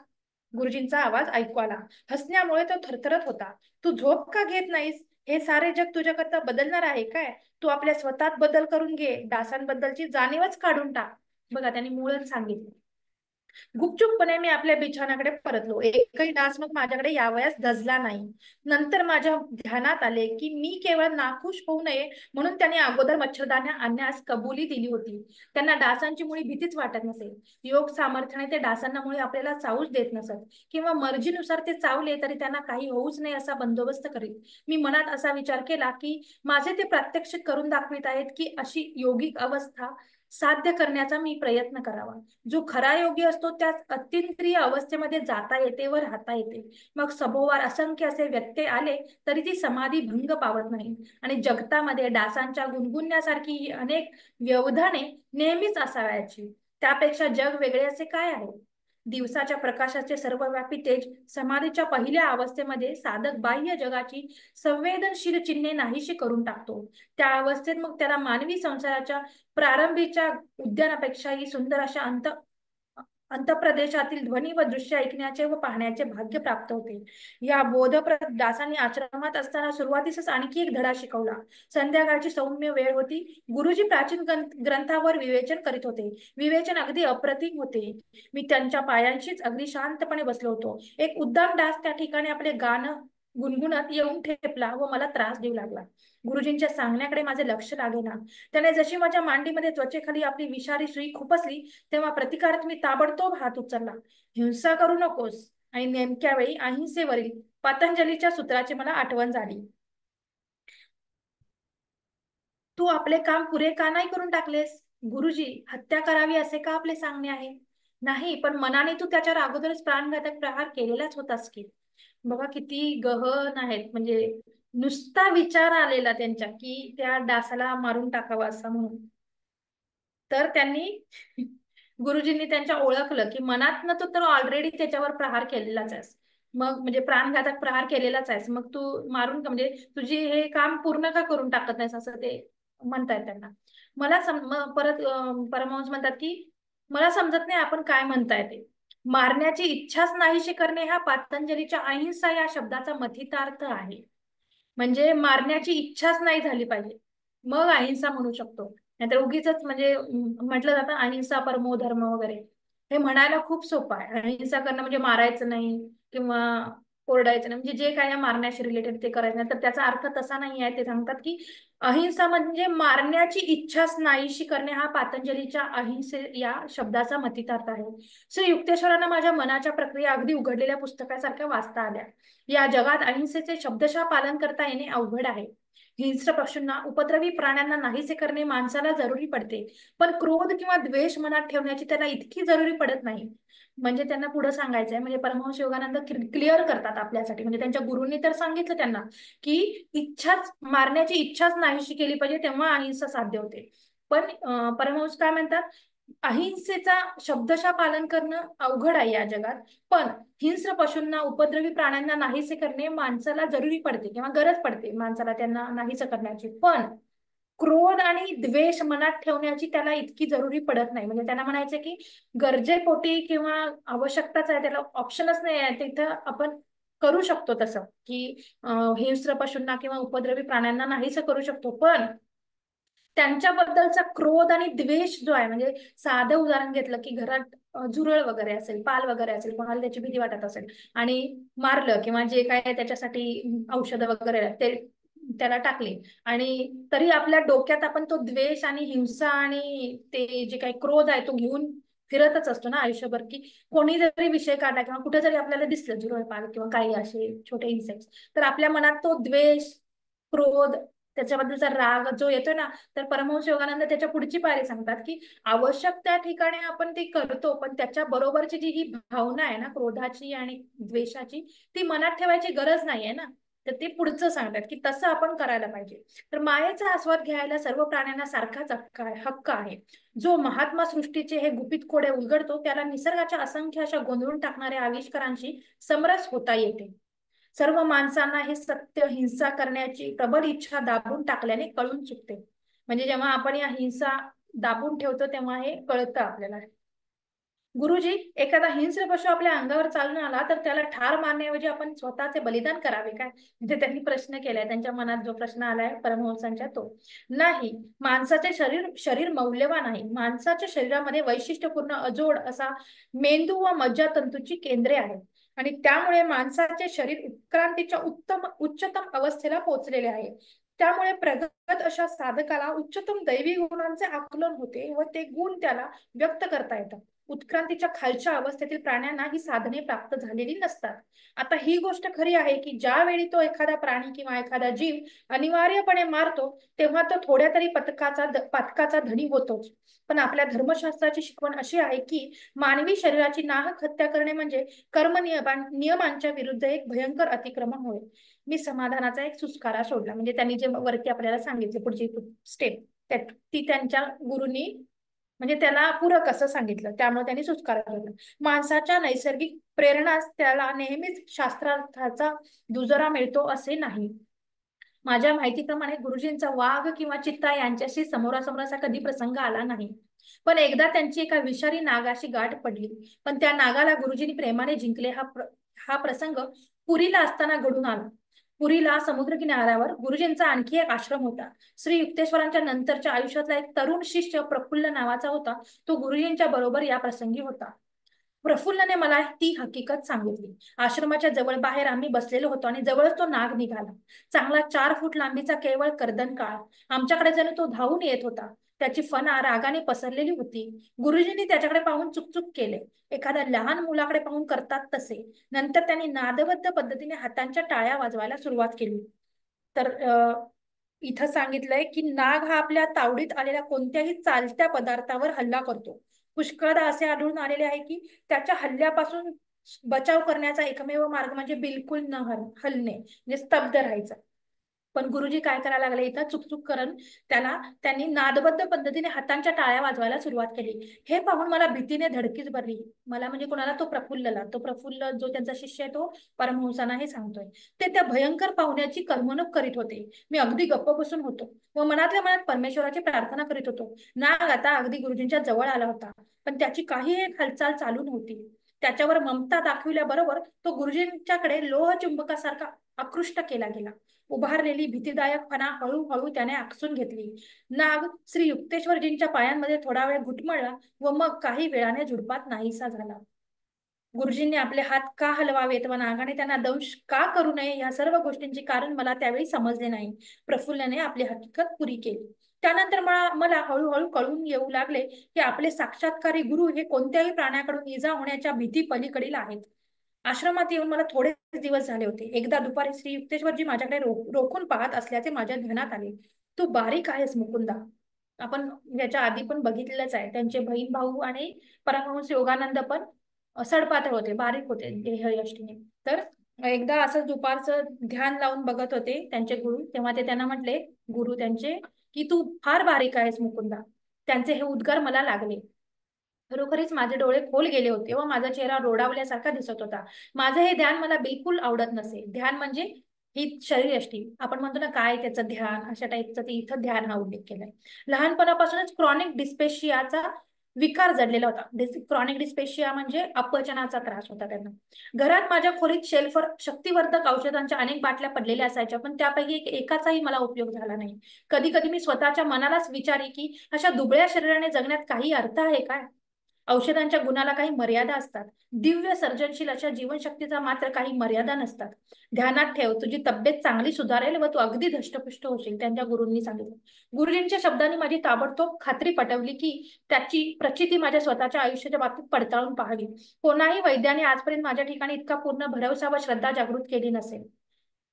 गुरुजींचा आवाज ऐकू आला. हसण्यामुळे तो थरथरत होता. तू झोप का घेत नाहीस? हे सारे जग तुझ्याकरता बदलणार आहे काय? तू आपल्या स्वतःत बदल करून घे. डासांबद्दलची जाणीवच काढून टाक. बघा, त्यांनी मूळच सांगितलं. गुपचूपपणे मी आपल्या बिछाण्याकडे परतलो. एकही डास मग माझ्याकडे यावयास धजला नाही. नंतर माझ्या ध्यानात आले की मी केवळ नाखुश होऊ नये म्हणून त्यांनी अगोदर मच्छरदाण्या आणण्यास कबुली दिली होती. त्यांना डासांची मुळी भीतीच वाटत नसे. योग सामर्थ्याने ते डासांना मुळे आपल्याला चावूच देत नसत, किंवा मर्जीनुसार ते चावले तरी त्यांना काही होऊच नये असा बंदोबस्त करीत. मी मनात असा विचार केला की माझे ते प्रात्यक्षिक करून दाखवित आहेत की अशी योगिक अवस्था साध्य करण्याचा मी प्रयत्न करावा. जो खरा योगी असतो त्यास अतिंद्रिय अवस्थेमध्ये जाता येते व राहता येते. मग सभोवार असंख्य असे व्यत्यय आले तरी ती समाधी भंग पावत नाही. आणि जगतामध्ये डासांच्या गुणगुणण्यासारखी ही अनेक व्यवधाने नेहमीच असावयाची. त्यापेक्षा जग वेगळे असे काय आहे? दिवसाच्या प्रकाशाचे सर्वव्यापी तेज समाधीच्या पहिल्या अवस्थेमध्ये साधक बाह्य जगाची संवेदनशील चिन्हे नाहीशी करून टाकतो. त्या अवस्थेत मग त्याला मानवी संसाराच्या प्रारंभीच्या उद्यानापेक्षाही सुंदर अशा अंतप्रदेशातील ध्वनी व दृश्य ऐकण्याचे व पाहण्याचे भाग्य प्राप्त होते. या बोधप्रद दासांनी आश्रमात असताना सुरुवातीसच आणखी एक धडा शिकवला. संध्याकाळची सौम्य वेळ होती. गुरुजी प्राचीन ग्रंथावर विवेचन करीत होते. विवेचन अगदी अप्रतिम होते. मी त्यांच्या पायांशीच अगदी शांतपणे बसलो होतो. एक उद्दाम दास त्या ठिकाणी आपले गाणं गुणगुणत येऊन ठेपला व मला त्रास देऊ लागला. गुरुजींच्या सांगण्याकडे माझे लक्ष लागेना. त्याने जशी माझ्या मांडीमध्ये त्वचेखाली आपली विषारी सुई खुपसली तेव्हा प्रतिकारात मी ताबडतोब हात उचलला. हिंसा करू नकोस. आणि नेमक्या वेळी अहिंसेवरील पतंजलीच्या सूत्राची मला आठवण झाली. तू आपले काम पुरे का नाही करून टाकलेस? गुरुजी, हत्या करावी असे का आपले सांगणे आहे? नाही, पण मनाने तू त्याच्यावर अगोदरच प्राणघातक प्रहार केलेलाच होतास की. बघा किती गहन आहेत. म्हणजे नुसता विचार आलेला त्यांच्या की त्या डासाला मारून टाकावं असं म्हणून. तर त्यांनी गुरुजींनी त्यांच्या ओळखलं की मनात तू तर ऑलरेडी त्याच्यावर प्रहार केलेलाच आहेस. मग म्हणजे प्राणघातक प्रहार केलेलाच आहेस. मग तू मारून का म्हणजे तुझी हे काम पूर्ण का करून टाकत नाहीस असं ते म्हणतायत त्यांना. मला परत परमहंस म्हणतात की मला समजत नाही आपण काय म्हणताय ते. मारण्याची इच्छाच नाहीशी करणे हा पतंजलीच्या अहिंसा या शब्दाचा मथितार्थ आहे. म्हणजे मारण्याची इच्छाच नाही झाली पाहिजे, मग अहिंसा म्हणू शकतो. नाहीतर उगीच म्हणजे म्हटलं जातं अहिंसा परमो धर्म वगैरे. हे म्हणायला खूप सोपं आहे. अहिंसा करणं म्हणजे मारायचं नाही किंवा ओरडायचं नाही, म्हणजे जे काय मारण्याशी रिलेटेड ते करायचं नाही. तर त्याचा अर्थ तसा नाही आहे. ते सांगतात की अहिंसा म्हणजे मारण्याची इच्छाच नाहीशी करणे हा पतंजलीच्या अहिंसे या शब्दाचा मथितार्थ आहे. श्री युक्तेश्वरांना माझ्या मनाच्या प्रक्रिया अगदी उघडलेल्या पुस्तकासारख्या वाचता आल्या. या जगात अहिंसेचे शब्दशः पालन करता येणे अवघड आहे. हिंस्र पशूंना, उपद्रवी प्राण्यांना नाहीसे करणे माणसाला जरुरी पडते, पण क्रोध किंवा द्वेष मनात ठेवण्याची त्याला इतकी जरुरी पडत नाही. म्हणजे त्यांना पुढे सांगायचंय, म्हणजे परमहंस योगानंद क्लिअर करतात आपल्यासाठी. म्हणजे त्यांच्या गुरूंनी तर सांगितलं त्यांना की इच्छाच मारण्याची इच्छाच नाहीशी केली पाहिजे, तेव्हा अहिंसा साध्य होते. पण परमहंस काय म्हणतात, अहिंसेचा शब्दशः पालन करणं अवघड आहे या जगात, पण हिंस्र पशूंना, उपद्रवी प्राण्यांना नाहीसे करणे माणसाला जरुरी पडते किंवा गरज पडते माणसाला त्यांना नाहीसे करण्याची. पण क्रोध आणि द्वेष मनात ठेवण्याची त्याला इतकी जरुरी पडत नाही. म्हणजे त्यांना म्हणायचं की गरजेपोटी किंवा आवश्यकताच आहे, त्याला ऑप्शनच नाही आहे, तिथं आपण करू शकतो तसं की हिंस्र पशूंना किंवा उपद्रवी प्राण्यांना नाहीसे करू शकतो. पण त्यांच्याबद्दलचा क्रोध आणि द्वेष जो आहे, म्हणजे साधं उदाहरण घेतलं की घरात झुरळ वगैरे असेल, पाल वगैरे असेल, कोणाला त्याची भीती वाटत असेल आणि मारलं किंवा जे काय त्याच्यासाठी औषधं वगैरे ते त्याला टाकले, आणि तरी आपल्या डोक्यात आपण तो द्वेष आणि हिंसा आणि ते जे काही क्रोध आहे तो घेऊन फिरतच असतो ना आयुष्यभर. की कोणी जरी विषय काढला किंवा कुठे जरी आपल्याला दिसलं झुरळ, पाल किंवा काही असे छोटे इन्सेक्ट्स, तर आपल्या मनात तो द्वेष, क्रोध, त्याच्याबद्दलचा राग जो येतोय ना, तर परमहंस योगानंद त्याच्या पुढची पायरी सांगतात की आवश्यक त्या ठिकाणी आपण ते करतो, पण त्याच्या बरोबरची जी ही भावना आहे ना क्रोधाची आणि द्वेषाची, ती मनात ठेवायची गरज नाहीये ना. तर ते पुढचं सांगतात की तसं आपण करायला पाहिजे. तर मायेचा आस्वाद घ्यायला सर्व प्राण्यांना सारखाच हक्क आहे. जो महात्मा सृष्टीचे हे गुपित कोडे उलगडतो त्याला निसर्गाच्या असंख्य अशा गोंधळून टाकणाऱ्या आविष्कारांशी समरस होता येते. सर्व माणसांना हे सत्य हिंसा करण्याची प्रबल इच्छा दाबून टाकल्याने कळून चुकते. म्हणजे जेव्हा आपण या हिंसा दाबून ठेवतो तेव्हा हे कळतं आपल्याला. गुरुजी, एखादा हिंस्र पशु आपल्या अंगावर चालून आला तर त्याला ठार मारण्याऐवजी आपण स्वतःचे बलिदान करावे काय? म्हणजे त्यांनी प्रश्न केलाय, त्यांच्या मनात जो प्रश्न आलाय परमहंसांच्या तो. नाही, माणसाचे शरीर शरीर मौल्यवान आहे. माणसाच्या शरीरामध्ये वैशिष्ट्यपूर्ण अजोड असा मेंदू व मज्जातंतूची केंद्रे आहेत आणि त्यामुळे माणसाचे शरीर उत्क्रांतीच्या उच्चतम अवस्थेला पोहोचलेले आहे. त्यामुळे प्रगत अशा साधकाला उच्चतम दैवी गुणांचे आकलन होते व ते गुण त्याला व्यक्त करता येतात. उत्क्रांतीच्या खालच्या अवस्थेतील प्राण्यांना ही साधने प्राप्त झालेली नसतात. आता ही गोष्ट खरी आहे की ज्यावेळी तो एखादा प्राणी किंवा एखादा जीव अनिवार्यपणे मारतो तेव्हा तो थोड्या तरी पातकाचा धनी होतोच. पण आपल्या धर्मशास्त्राची शिकवण अशी आहे की मानवी शरीराची नाहक हत्या करणे म्हणजे नियमांच्या विरुद्ध एक भयंकर अतिक्रमण होय. मी समाधानाचा एक सुस्कारा सोडला. म्हणजे त्यांनी जे वरती आपल्याला सांगितले पुढची स्टेप, ती त्यांच्या गुरुंनी म्हणजे त्याला पूरक असं सांगितलं, त्यामुळे त्यांनी सुस्कारा केला. माणसाच्या नैसर्गिक प्रेरणाच त्याला नेहमीच शास्त्रार्थाचा दुजोरा मिळतो असे नाही. माझ्या माहितीप्रमाणे गुरुजींचा वाघ किंवा चित्ता यांच्याशी समोरासमोराचा कधी प्रसंग आला नाही. पण एकदा त्यांची एका विषारी नागाशी गाठ पडली. पण त्या नागाला गुरुजींनी प्रेमाने जिंकले. हा प्रसंग पुरीला असताना घडून आला. पुरीला समुद्र किनाऱ्यावर गुरुजींचा आणखी एक आश्रम होता. श्री युक्तेश्वरांच्या नंतरच्या आयुष्यातला एक तरुण शिष्य प्रफुल्ल नावाचा होता. तो गुरुजींच्या बरोबर या प्रसंगी होता. प्रफुल्लने मला ती हकीकत सांगितली. आश्रमाच्या जवळ बाहेर आम्ही बसलेलो होतो आणि जवळच तो नाग निघाला. चांगला 4 फूट लांबीचा, केवळ कर्दन काळा. आमच्याकडे जणू तो धावून येत होता. त्याची फणा रागाने पसरलेली होती. गुरुजींनी त्याच्याकडे पाहून चुकचुक केले, एखाद्या लहान मुलाकडे पाहून करतात तसे. नंतर त्यांनी नादबद्ध पद्धतीने हातांच्या टाळ्या वाजवायला सुरुवात केली. तर इथं सांगितलंय की नाग हा आपल्या तावडीत आलेल्या कोणत्याही चालत्या पदार्थावर हल्ला करतो. पुष्कळदा असे आढळून आलेले आहे की त्याच्या हल्ल्यापासून बचाव करण्याचा एकमेव मार्ग म्हणजे बिलकुल न हलणे, म्हणजे स्तब्ध राहायचं. पण गुरुजी काय करायला लागले इथं, चुकचुक करून त्यांनी नादबद्ध पद्धतीने हातांच्या टाळ्या वाजवायला सुरुवात केली. हे पाहून मला भीतीने धडकीच भरली. मला म्हणजे कोणाला, तो प्रफुल्ल जो त्यांचा शिष्य आहे तो परमहंसांना हे सांगतोय. ते त्या भयंकर पाहुण्याची करमणूक करीत होते. मी अगदी गप्प बसून होतो व मनातल्या मनात परमेश्वराची प्रार्थना करीत होतो. नाग आता अगदी गुरुजींच्या जवळ आला होता, पण त्याची काही एक हालचाल चालू नव्हती. त्याच्यावर ममता दाखविल्याबरोबर तो गुरुजींच्याकडे लोहचुंबकासारखा आकृष्ट केला गेला. उभारलेली भीतीदायक फणा हळूहळू त्याने आकसून घेतली. नाग श्री युक्तेश्वरजींच्या पायांमध्ये थोडा वेळ घुटमळला व मग काही वेळाने झुडपात नाहीसा झाला. गुरुजींनी आपले हात का हलवावेत व नागाने त्यांना दंश का करू नये, या सर्व गोष्टींचे कारण मला त्यावेळी समजले नाही. प्रफुल्लने आपली हकीकत पुरी केली. त्यानंतर मला हळूहळू कळून येऊ लागले की आपले साक्षात्कारी गुरु हे कोणत्याही प्राण्याकडून इजा होण्याच्या भीती पलीकडील आहेत. आश्रमात येऊन मला थोडेच दिवस झाले होते. एकदा दुपारी श्री युक्तेश्वरजी माझ्याकडे रोखून पाहत असल्याचे माझ्या ध्यानात आले. तू बारीक आहेस मुकुंदा. आपण याच्या आधी पण बघितलेलंच आहे. त्यांचे बहीण भाऊ आणि परमहंस योगानंद पण सडपातळ होते, बारीक होते देहयष्टीने. तर एकदा असं दुपारचं ध्यान लावून बघत होते त्यांचे गुरु, तेव्हा ते त्यांना म्हटले, गुरु त्यांचे, की तू फार बारीक आहेस मुकुंदा. त्यांचे हे उद्गार मला लागले. खरोखरीच माझे डोळे खोल गेले होते व माझा चेहरा रोडावल्यासारखा दिसत होता. माझं हे ध्यान मला बिलकुल आवडत नसे. ध्यान म्हणजे ही शरीरयष्टी, आपण म्हणतो ना काय त्याचं ध्यान, अशा टाईपचं ते इथं ध्यान हा उल्लेख केलाय. लहानपणापासूनच क्रॉनिक डिस्पेशियाचा विकार जडलेला होता. क्रॉनिक डिस्पेशिया म्हणजे अपचनाचा त्रास होता त्यांना. घरात माझ्या खोलीत शेल्फवर शक्तिवर्धक औषधांच्या अनेक बाटल्या पडलेल्या असायच्या, पण त्यापैकी एकाचाही मला उपयोग झाला नाही. कधी कधी मी स्वतःच्या मनालाच विचारे की अशा दुबळ्या शरीराने जगण्यात काही अर्थ आहे काय. औषधांच्या गुणाला काही मर्यादा असतात. दिव्य सर्जनशील अशा जीवनशक्तीचा मात्र काही मर्यादा नसतात. ध्यानात ठेव, तुझी तब्येत चांगली सुधारेल व तू अगदी धष्टपुष्ट होशील, त्यांच्या गुरूंनी सांगितलं. गुरुजींच्या शब्दांनी माझी ताबडतोब खात्री पटवली की त्याची प्रचिती माझ्या स्वतःच्या आयुष्याच्या बाबतीत पडताळून पाहावी. कोणाही वैद्याने आजपर्यंत माझ्या ठिकाणी इतका पूर्ण भरवसा व श्रद्धा जागृत केली नसेल.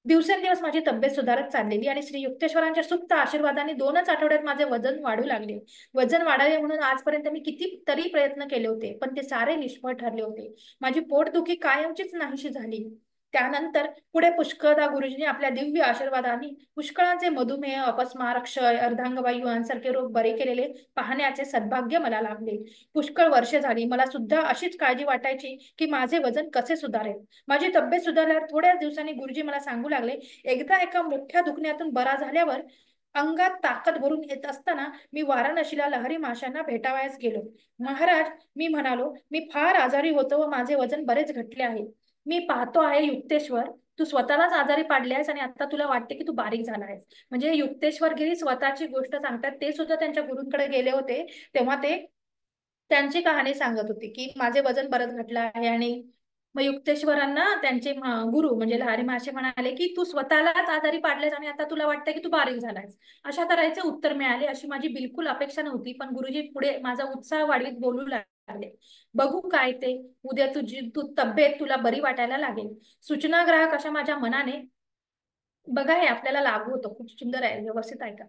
दिवसेंदिवस माझी तब्येत सुधारत चाललेली आणि श्री युक्तेश्वरांच्या सुप्त आशीर्वादाने 2च आठवड्यात माझे वजन वाढू लागले. वजन वाढावे म्हणून आजपर्यंत मी किती तरी प्रयत्न केले होते, पण ते सारे निष्फळ ठरले होते. माझी पोटदुखी कायमचीच नाहीशी झाली. त्यानंतर पुढे पुष्कळदा गुरुजींनी आपल्या दिव्य आशीर्वादाने पुष्कळांचे मधुमेह, अपस्मार, क्षय, अर्धांगवायू यांसारखे रोग बरे केलेले पाहण्याचे सद्भाग्य मला लाभले. पुष्कळ वर्षे झाली मला सुद्धा अशीच काळजी वाटायची की माझे वजन कसे सुधारेल. माझी तब्येत सुधारल्यावर थोड्याच दिवसांनी गुरुजी मला सांगू लागले, एकदा एका मोठ्या दुखण्यातून बरा झाल्यावर अंगात ताकद भरून येत असताना मी वाराणसीला लहरी माशांना भेटावयास गेलो. महाराज, मी म्हणालो, मी फार आजारी होतो व माझे वजन बरेच घटले आहे. मी पाहतो आहे युक्तेश्वर, तू स्वतःलाच आजारी पाडले आहेस आणि आता तुला वाटते की तू बारीक झाला आहेस. म्हणजे युक्तेश्वर गिरी स्वतःची गोष्ट सांगतात. ते सुद्धा त्यांच्या गुरूंकडे गेले होते, तेव्हा ते त्यांची कहाणी सांगत होती की माझे वजन बरंच घटलं आहे. आणि मग युक्तेश्वरांना त्यांचे गुरु म्हणजे लहारी मासे म्हणाले की तू स्वतःलाच आजारी पाडलेस आणि आता तुला वाटतं की तू बारीक झालायस. अशा तऱ्हेचे उत्तर मिळाले. अशी माझी बिलकुल अपेक्षा नव्हती, पण गुरुजी पुढे माझा उत्साह वाढवीत बोलू लागले, बघू काय ते, उद्या तू तब्येत तुला बरी वाटायला लागेल. सूचनाग्राहक अशा माझ्या मनाने, बघा हे आपल्याला लागू होतं, खूप सुंदर आहे, व्यवस्थित ऐका.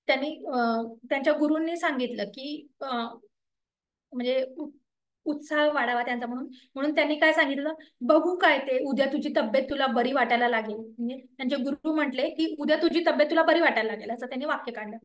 त्यांनी त्यांच्या गुरूंनी सांगितलं की म्हणजे उत्साह वाढावा त्यांचा, म्हणून म्हणून त्यांनी काय सांगितलं, बघू काय ते, उद्या तुझी तब्येत तुला बरी वाटायला लागेल. म्हणजे त्यांचे गुरु म्हटले की उद्या तुझी तब्येत तुला बरी वाटायला लागेल, असं त्यांनी वाक्य काढलं.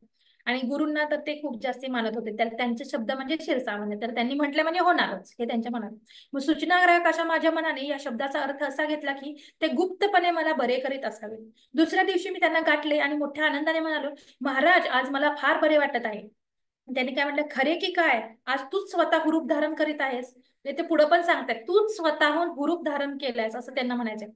आणि गुरूंना तर ते खूप जास्ती मानत होते, तर त्यांचे शब्द म्हणजे शिरसावणे, तर त्यांनी म्हटले म्हणजे होणारच हे त्यांच्या मनात. मग सूचनाग्राहक अशा माझ्या मनाने या शब्दाचा अर्थ असा घेतला की ते गुप्तपणे मला बरे करीत असावे. दुसऱ्या दिवशी मी त्यांना गाठले आणि मोठ्या आनंदाने म्हणालो, महाराज आज मला फार बरे वाटत आहे. त्यांनी काय म्हटलं, खरे की काय, आज तूच स्वतः हुरूप धारण करीत आहेस. ते पुढे पण सांगतात, तूच स्वतःहून हुरूप धारण केलंयस असं त्यांना म्हणायचं.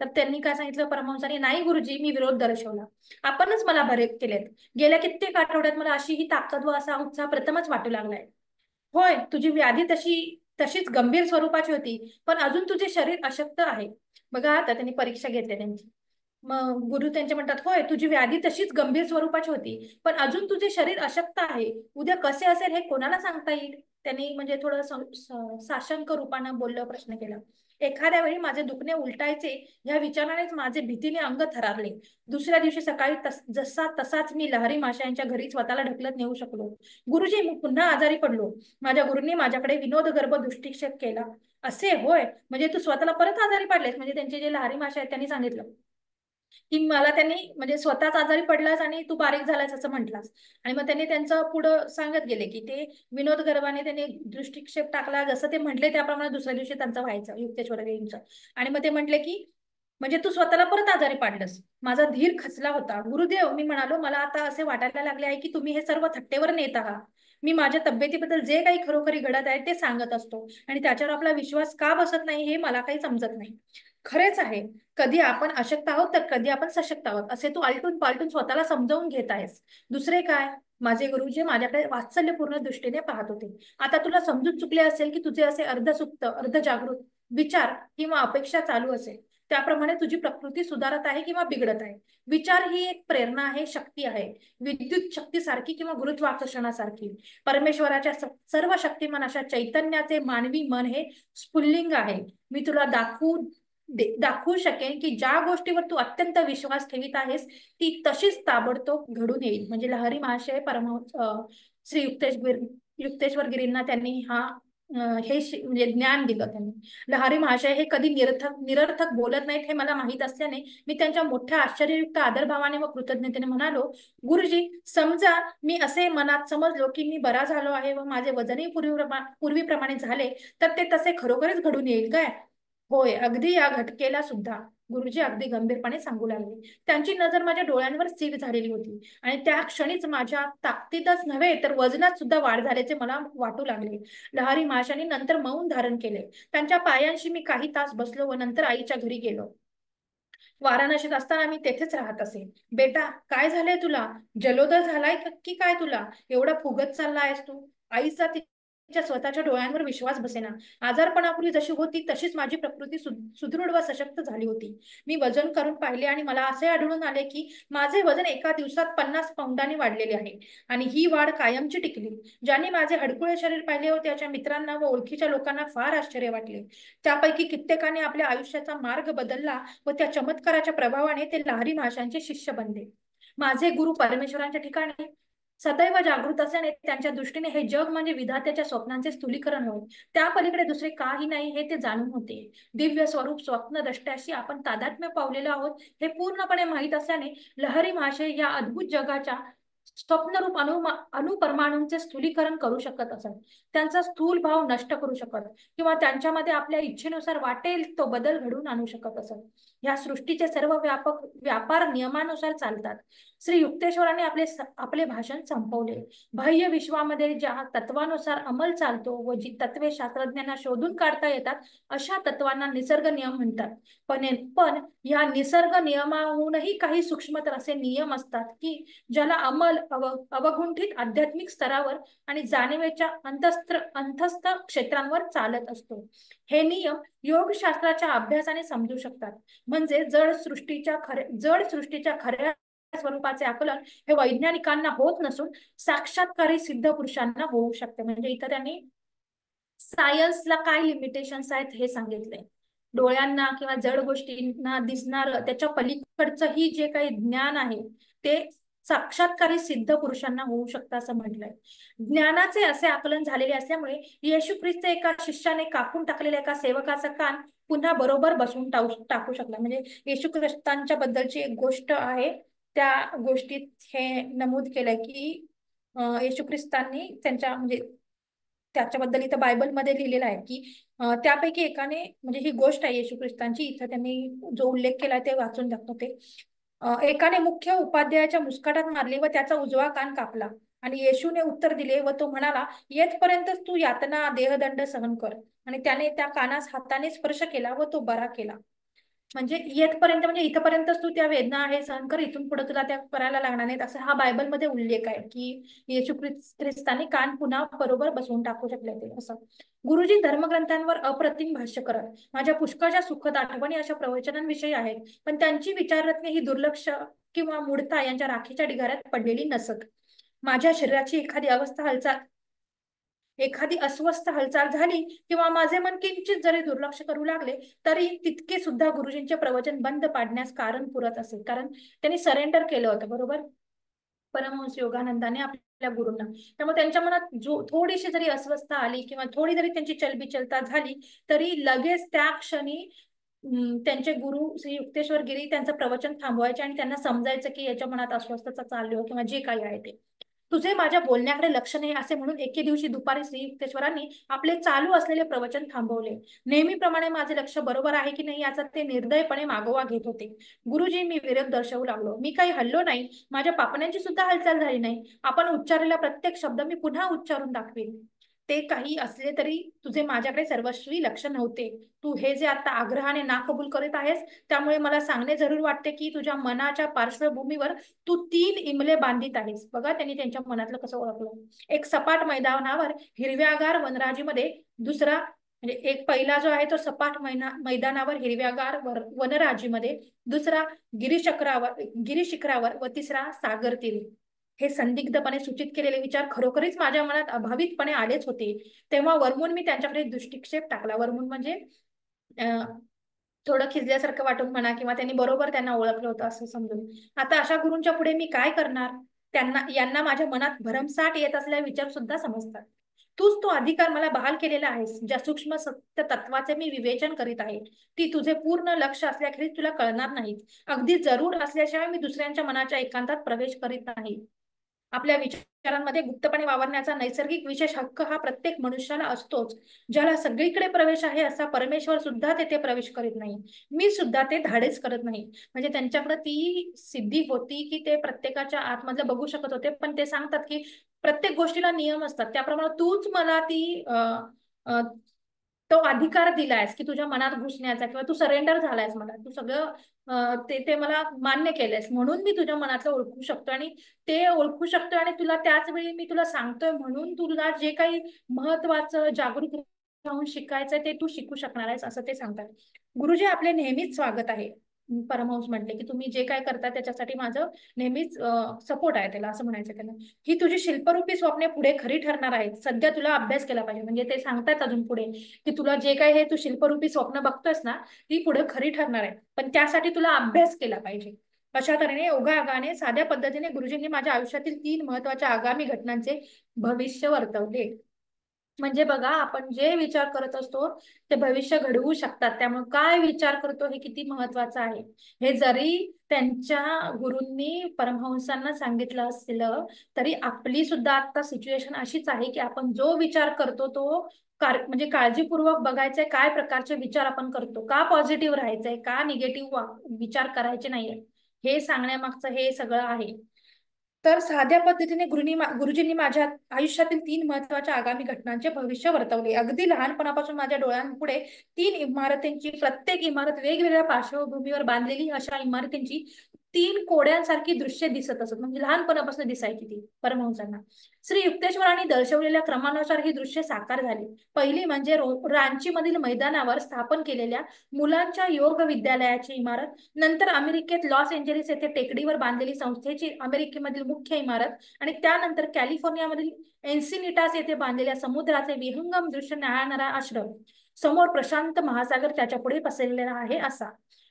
तर त्यांनी काय सांगितलं परमहंसांनी, नाही गुरुजी, मी विरोध दर्शवला. आपणच मला बरे केलेत. गेल्या कित्येक आठवड्यात मला अशी ही ताकद व असा उत्साह प्रथमच वाटू लागलाय. होय, तुझी व्याधी तशीच गंभीर स्वरूपाची होती, पण अजून तुझे शरीर अशक्त आहे. बघा आता त्यांनी परीक्षा घेतली त्यांची. मग गुरु त्यांचे म्हणतात, होय तुझी व्याधी तशीच गंभीर स्वरूपाची होती, पण अजून तुझे शरीर अशक्त आहे. उद्या कसे असेल हे कोणाला सांगता येईल. त्यांनी म्हणजे थोडं साशंक रूपानं बोललं, प्रश्न केला. एखाद्या वेळी माझे दुखणे उलटायचे ह्या विचारानेच माझे भीतीने अंग थरारले. दुसऱ्या दिवशी सकाळी जसा तसाच मी लहरी माशांच्या घरी स्वतःला ढकलत नेऊ शकलो. गुरुजी, मी पुन्हा आजारी पडलो. माझ्या गुरूंनी माझ्याकडे विनोदगर्भ दृष्टिक्षेप केला. असे होय, म्हणजे तू स्वतःला परत आजारी पडलेस. म्हणजे त्यांचे जे लहरी माशा आहेत त्यांनी सांगितलं की मला त्यांनी म्हणजे स्वतःच आजारी पडलास आणि तू बारीक झालास असं म्हटलास. आणि मग त्यांनी त्यांचं पुढं सांगत गेले की ते विनोद गर्भाने त्यांनी दृष्टिक्षेप टाकला, जसं ते म्हटले त्याप्रमाणे दुसऱ्या दिवशी त्यांचं व्हायचं युक्तेश्वर देवींचं. आणि मग ते म्हटले की म्हणजे तू स्वतःला परत आजारी पाडलंस. माझा धीर खचला होता. गुरुदेव, मी म्हणालो, मला आता असे वाटायला लागले आहे की तुम्ही हे सर्व थट्टेवर नेत आहात. मी माझ्या तब्येतीबद्दल जे काही खरोखरी घडत आहे ते सांगत असतो, आणि त्याच्यावर आपला विश्वास का बसत नाही हे मला काही समजत नाही. खरेच आहे, कधी आपण अशक्त आहोत तर कधी आपण सशक्त आहोत असे तू आलटून पालटून स्वतःला समजावून घेत आहेस. दुसरे काय, माझे गुरुजी माझ्याकडे वात्सल्यपूर्ण दृष्टीने पाहत होते. आता तुला समजून चुकले असेल की तुझे असे अर्धसुप्त अर्धजागृत विचार किंवा अपेक्षा चालू असेल. त्याप्रमाणे तुझी प्रकृती सुधारत आहे किंवा बिघडत आहे. विचार ही एक प्रेरणा आहे, शक्ती आहे. विद्युत शक्तीसारखी किंवा गुरुत्वाकर्षणासारखी. परमेश्वराच्या सर्व शक्तिमान अशा चैतन्याचे मानवी मन हे स्फुल्लिंग आहे. मी तुला दाखवू शकेन की ज्या गोष्टीवर तू अत्यंत विश्वास ठेवित आहेस ती तशीच ताबडतोब घडून येईल. म्हणजे लहरी महाशय श्री युक्तेश्वर गिरींना त्यांनी म्हणजे ज्ञान दिलं त्यांनी. लहरी महाशय हे कधी निरर्थक बोलत नाहीत हे मला माहित असल्याने मी त्यांच्या मोठ्या आश्चर्ययुक्त आदरभावाने व कृतज्ञतेने म्हणालो, गुरुजी, समजा मी असे मनात समजलो की मी बरा झालो आहे व माझे वजनही पूर्वीप्रमाणे झाले, तर ते तसे खरोखरच घडून येईल काय? होय, अगदी या घटकेला सुद्धा. गुरुजी अगदी गंभीरपणे सांगू लागले. त्यांची नजर माझ्या डोळ्यांवर स्थिर झालेली होती आणि त्या क्षणीच माझ्या ताकदीतच नव्हे तर वजनात सुद्धा वाढ झाल्याचे मला वाटू लागले. लहरी माशांनी नंतर मौन धारण केले. त्यांच्या पायांशी मी काही तास बसलो व नंतर आईच्या घरी गेलो. वाराणसीत असताना मी तेथेच राहत असे. बेटा, काय झालंय तुला? जलोदर झालाय की काय तुला? एवढा फुगत चालला आहेस तू? आईचा तिच्या स्वतःच्या डोळ्यांवर विश्वास बसेना. आजारपणापूर्वी जशी होती तशीच माझी प्रकृती सुदृढ व सशक्त झाली होती. मी वजन करून पाहिले आणि मला असे आढळून आले की माझे वजन एका दिवसात 50 पौंडांनी वाढलेले आहे आणि ही वाढ कायमची टिकली. ज्यांनी माझे हडकुळे शरीर पाहिले होते त्याच्या मित्रांना व ओळखीच्या लोकांना फार आश्चर्य वाटले. त्यापैकी कित्येकाने आपल्या आयुष्याचा मार्ग बदलला व त्या चमत्काराच्या प्रभावाने ते लहरी माशांचे शिष्य बनले. माझे गुरु परमेश्वरांच्या ठिकाणी सदैव जागृत असल्याने त्यांच्या दृष्टीने हे जग म्हणजे विधात्याच्या स्वप्नांचे स्थूलीकरण होय. त्या पलीकडे दुसरे काही नाही हे ते जाणून होते. दिव्य स्वरूप स्वप्नद्रष्ट्याशी आपण तादात्म्य पावलेलो आहोत हे पूर्णपणे माहीत असल्याने लहरी महाशय या अद्भुत जगाच्या स्वप्नरूप अणुपरमाणूंचे स्थूलीकरण करू शकत असत. त्यांचा स्थूल भाव नष्ट करू शकत किंवा त्यांच्यामध्ये आपल्या इच्छेनुसार वाटेल तो बदल घडून आणू शकत असत. या सृष्टीचे सर्व व्यापार नियमानुसार चालतात. श्री युक्तेश्वरांनी आपले भाषण संपवले. बाह्य विश्वामध्ये ज्या तत्वानुसार अंमल चालतो व जी तत्वे शास्त्रज्ञांना शोधून काढता येतात अशा तत्वांना निसर्ग नियम म्हणतात. पण या निसर्ग नियमाहूनही काही सूक्ष्मतर असे नियम असतात की ज्याला अवगुंठित आध्यात्मिक स्तरावर आणि जाणीवेच्या अंतस्थ क्षेत्रांवर चालत असतो. हे नियम योगशास्त्राच्या अभ्यासाने समजू शकतात. म्हणजे जड सृष्टीच्या खऱ्या स्वरूपाचे आकलन हे वैज्ञानिकांना होत नसून साक्षात्कारी सिद्ध पुरुषांना होऊ शकते. म्हणजे इथं त्यांनी सायन्सला काय लिमिटेशन्स आहेत हे सांगितलंय. डोळ्यांना किंवा जड गोष्टींना दिसणार त्याच्या पलीकडचं ही जे काही ज्ञान आहे ते साक्षात्कारी सिद्ध पुरुषांना होऊ शकतं असं म्हटलंय. ज्ञानाचे असे आकलन झालेले असल्यामुळे येशू ख्रिस्त एका शिष्याने कापून टाकलेल्या एका सेवकाचा कान पुन्हा बरोबर बसवून टाकू शकला. म्हणजे येशू ख्रिस्तांच्या बद्दलची एक गोष्ट आहे, त्या गोष्टीत हे नमूद केलंय की येशू ख्रिस्तांनी त्यांच्या म्हणजे त्याच्याबद्दल इथं बायबलमध्ये लिहिलेलं आहे की त्यापैकी एकाने म्हणजे ही गोष्ट आहे येशू ख्रिस्तांची, इथं त्यांनी जो उल्लेख केला ते वाचून दाखवते. एकाने मुख्य उपाध्यायाच्या मुस्काटात मारली व त्याचा उजवा कान कापला. आणि येशूने उत्तर दिले व तो म्हणाला, येथपर्यंतच तू यातना देहदंड सहन कर. आणि त्याने त्या कानास हाताने स्पर्श केला व तो बरा केला. म्हणजे येथपर्यंत म्हणजे इथपर्यंतच तू त्या वेदना आहे सहन कर, इथून पुढे तुला त्या करायला लागणार नाहीत, असं हा बायबलमध्ये उल्लेख आहे की येशू ख्रिस्ताने कान पुन्हा बरोबर बसवून टाकू शकले ते असं. गुरुजी धर्मग्रंथांवर अप्रतिम भाष्य करत. माझ्या पुष्कळच्या सुखद आठवणी अशा प्रवचनांविषयी आहेत, पण त्यांची विचाररत्ने ही दुर्लक्ष किंवा मूढता यांच्या राखीच्या ढिगाऱ्यात पडलेली नसत. माझ्या शरीराची एखादी अस्वस्थ हालचाल झाली किंवा माझे मन किंचित जरी दुर्लक्ष करू लागले तरी तितके सुद्धा गुरुजींचे प्रवचन बंद पाडण्यास कारण पुरत असेल, कारण त्यांनी सरेंडर केलं होतं बरोबर परमहंस योगानंदाने आपल्या गुरूंना. त्यामुळे त्यांच्या मनात जो थोडीशी जरी अस्वस्थता आली किंवा थोडी जरी त्यांची चलबिचलता झाली तरी लगेच त्या क्षणी त्यांचे गुरु श्री युक्तेश्वर गिरी त्यांचं प्रवचन थांबवायचे आणि त्यांना समजायचं की याच्या मनात अस्वस्थता चालली किंवा जे काही आहे ते. तुझे माझ्या बोलण्याकडे लक्ष नाही असे म्हणून एके दिवशी दुपारी श्री युक्तेश्वरांनी आपले चालू असलेले प्रवचन थांबवले. नेहमीप्रमाणे माझे लक्ष बरोबर आहे की नाही याचा ते निर्दयपणे मागोवा घेत होते. गुरुजी, मी विरोध दर्शवू लागलो. मी काही हल्लो नाही, माझ्या पापण्यांची सुद्धा हालचाल झाली नाही. आपण उच्चारलेला प्रत्येक शब्द मी पुन्हा उच्चारून दाखवेन. ते काही असले तरी तुझे माझ्याकडे सर्वस्वी लक्ष नव्हते. तू हे जे आता आग्रहाने नाकबूल करीत आहेस त्यामुळे मला सांगणे जरूर वाटते की तुझ्या मनाच्या पार्श्वभूमीवर तू 3 इमले बांधित आहेस. बघा त्यांनी त्यांच्या मनातलं कसं ओळखलं. एक सपाट मैदानावर हिरव्यागार वनराजीमध्ये, दुसरा म्हणजे एक पहिला जो आहे तो सपाट मैदानावर हिरव्यागार वनराजीमध्ये, दुसरा गिरिशिखरावर व तिसरा सागर तीरी. हे संदिग्धपणे सूचित केलेले विचार खरोखरीच माझ्या मनात अभावितपणे आलेच होते. तेव्हा वरमून मी त्यांच्याकडे दृष्टिक्षेप टाकला. वरमून म्हणजे थोडं खिजल्यासारखं वाटून म्हणा किंवा त्यांनी बरोबर त्यांना ओळखलं होतं असं समजून. आता अशा गुरूंच्या पुढे मी काय करणार? यांना माझ्या मनात भरमसाठ येत असलेले विचार सुद्धा समजतात. तूच तो अधिकार मला बहाल केलेला आहेस, ज्या सूक्ष्म सत्य तत्वाचे मी विवेचन करीत आहे. ती तुझे पूर्ण लक्ष असल्याखेरीज तुला कळणार नाहीत. अगदी जरूर असल्याशिवाय मी दुसऱ्यांच्या मनाच्या एकांतात प्रवेश करीत नाही. आपल्या विचारांमध्ये गुप्तपणे वावरण्याचा नैसर्गिक विशेष हक्क हा प्रत्येक मनुष्याला असतोच. ज्याला सगळीकडे प्रवेश आहे असा परमेश्वर सुद्धा तेथे प्रवेश करीत नाही. मी सुद्धा ते धाडेच करत नाही. म्हणजे त्यांच्याकडे ती सिद्धी होती की ते प्रत्येकाच्या आतमधलं बघू शकत होते, पण ते सांगतात की प्रत्येक गोष्टीला नियम असतात, त्याप्रमाणे तूच मला तो अधिकार दिलायस की तुझ्या मनात घुसण्याचा किंवा तू सरेंडर झालायस मला, तू सगळं ते ते मला मान्य केलंयस म्हणून मी तुझ्या मनातलं ओळखू शकतो आणि ते ओळखू शकतोय आणि तुला त्याच वेळी मी तुला सांगतोय म्हणून तुला जे काही महत्वाचं जागरूक राहून शिकायचंय ते तू शिकू शकणार आहेस असं ते सांगतात. गुरुजी, आपले नेहमीच स्वागत आहे. परमहंस म्हटले की तुम्ही जे काय करता त्याच्यासाठी माझं नेहमीच सपोर्ट आहे त्याला, असं म्हणायचं त्याला. ही तुझी शिल्परूपी स्वप्ने पुढे खरी ठरणार आहेत. सध्या तुला अभ्यास केला पाहिजे. म्हणजे ते सांगतात अजून पुढे की तुला जे काय हे तू शिल्परूपी स्वप्न बघतोस ना ती पुढे खरी ठरणार आहे, पण त्यासाठी तुला अभ्यास केला पाहिजे. अशा तऱ्हेने ओघागाने साध्या पद्धतीने गुरुजींनी माझ्या आयुष्यातील 3 महत्वाच्या आगामी घटनांचे भविष्य वर्तवले. म्हणजे बघा, आपण जे विचार करत असतो ते भविष्य घडवू शकतात. त्यामुळे काय विचार करतो हे किती महत्वाचं आहे. हे जरी त्यांच्या गुरूंनी परमहंसांना सांगितलं असलं तरी आपली सुद्धा आता सिच्युएशन अशीच आहे की आपण जो विचार करतो तो म्हणजे काळजीपूर्वक बघायचंय काय प्रकारचे विचार आपण करतो, का पॉझिटिव्ह राहायचंय, का निगेटिव्ह विचार करायचे नाहीये, हे सांगण्यामागचं हे सगळं आहे. तर साध्या पद्धतीने गुरुजींनी माझ्या आयुष्यातील 3 महत्वाच्या आगामी घटनांचे भविष्य वर्तवले. अगदी लहानपणापासून माझ्या डोळ्यांपुढे 3 इमारतींची, प्रत्येक इमारत वेगवेगळ्या पार्श्वभूमीवर बांधलेली अशा इमारतींची 3 कोड्यांसारखी दृश्य दिसत असत. म्हणजे लहानपणापासून दिसायची ती परमहंसांना. श्री युक्तेश्वरांनी दर्शवलेल्या क्रमानुसार ही दृश्य साकार झाली. पहिली म्हणजे रांची मधील मैदानावर स्थापन केलेल्या मुलांच्या योग विद्यालयाची इमारत, नंतर अमेरिकेत लॉस एंजेलिस येथे टेकडीवर बांधलेली संस्थेची अमेरिकेमधील मुख्य इमारत आणि त्यानंतर कॅलिफोर्नियामधील एन्सिनिटास येथे बांधलेल्या समुद्राचे विहंगम दृश्य न्याहाळणारा आश्रम. समोर प्रशांत महासागर त्याच्या पुढे पसरलेला आहे असा.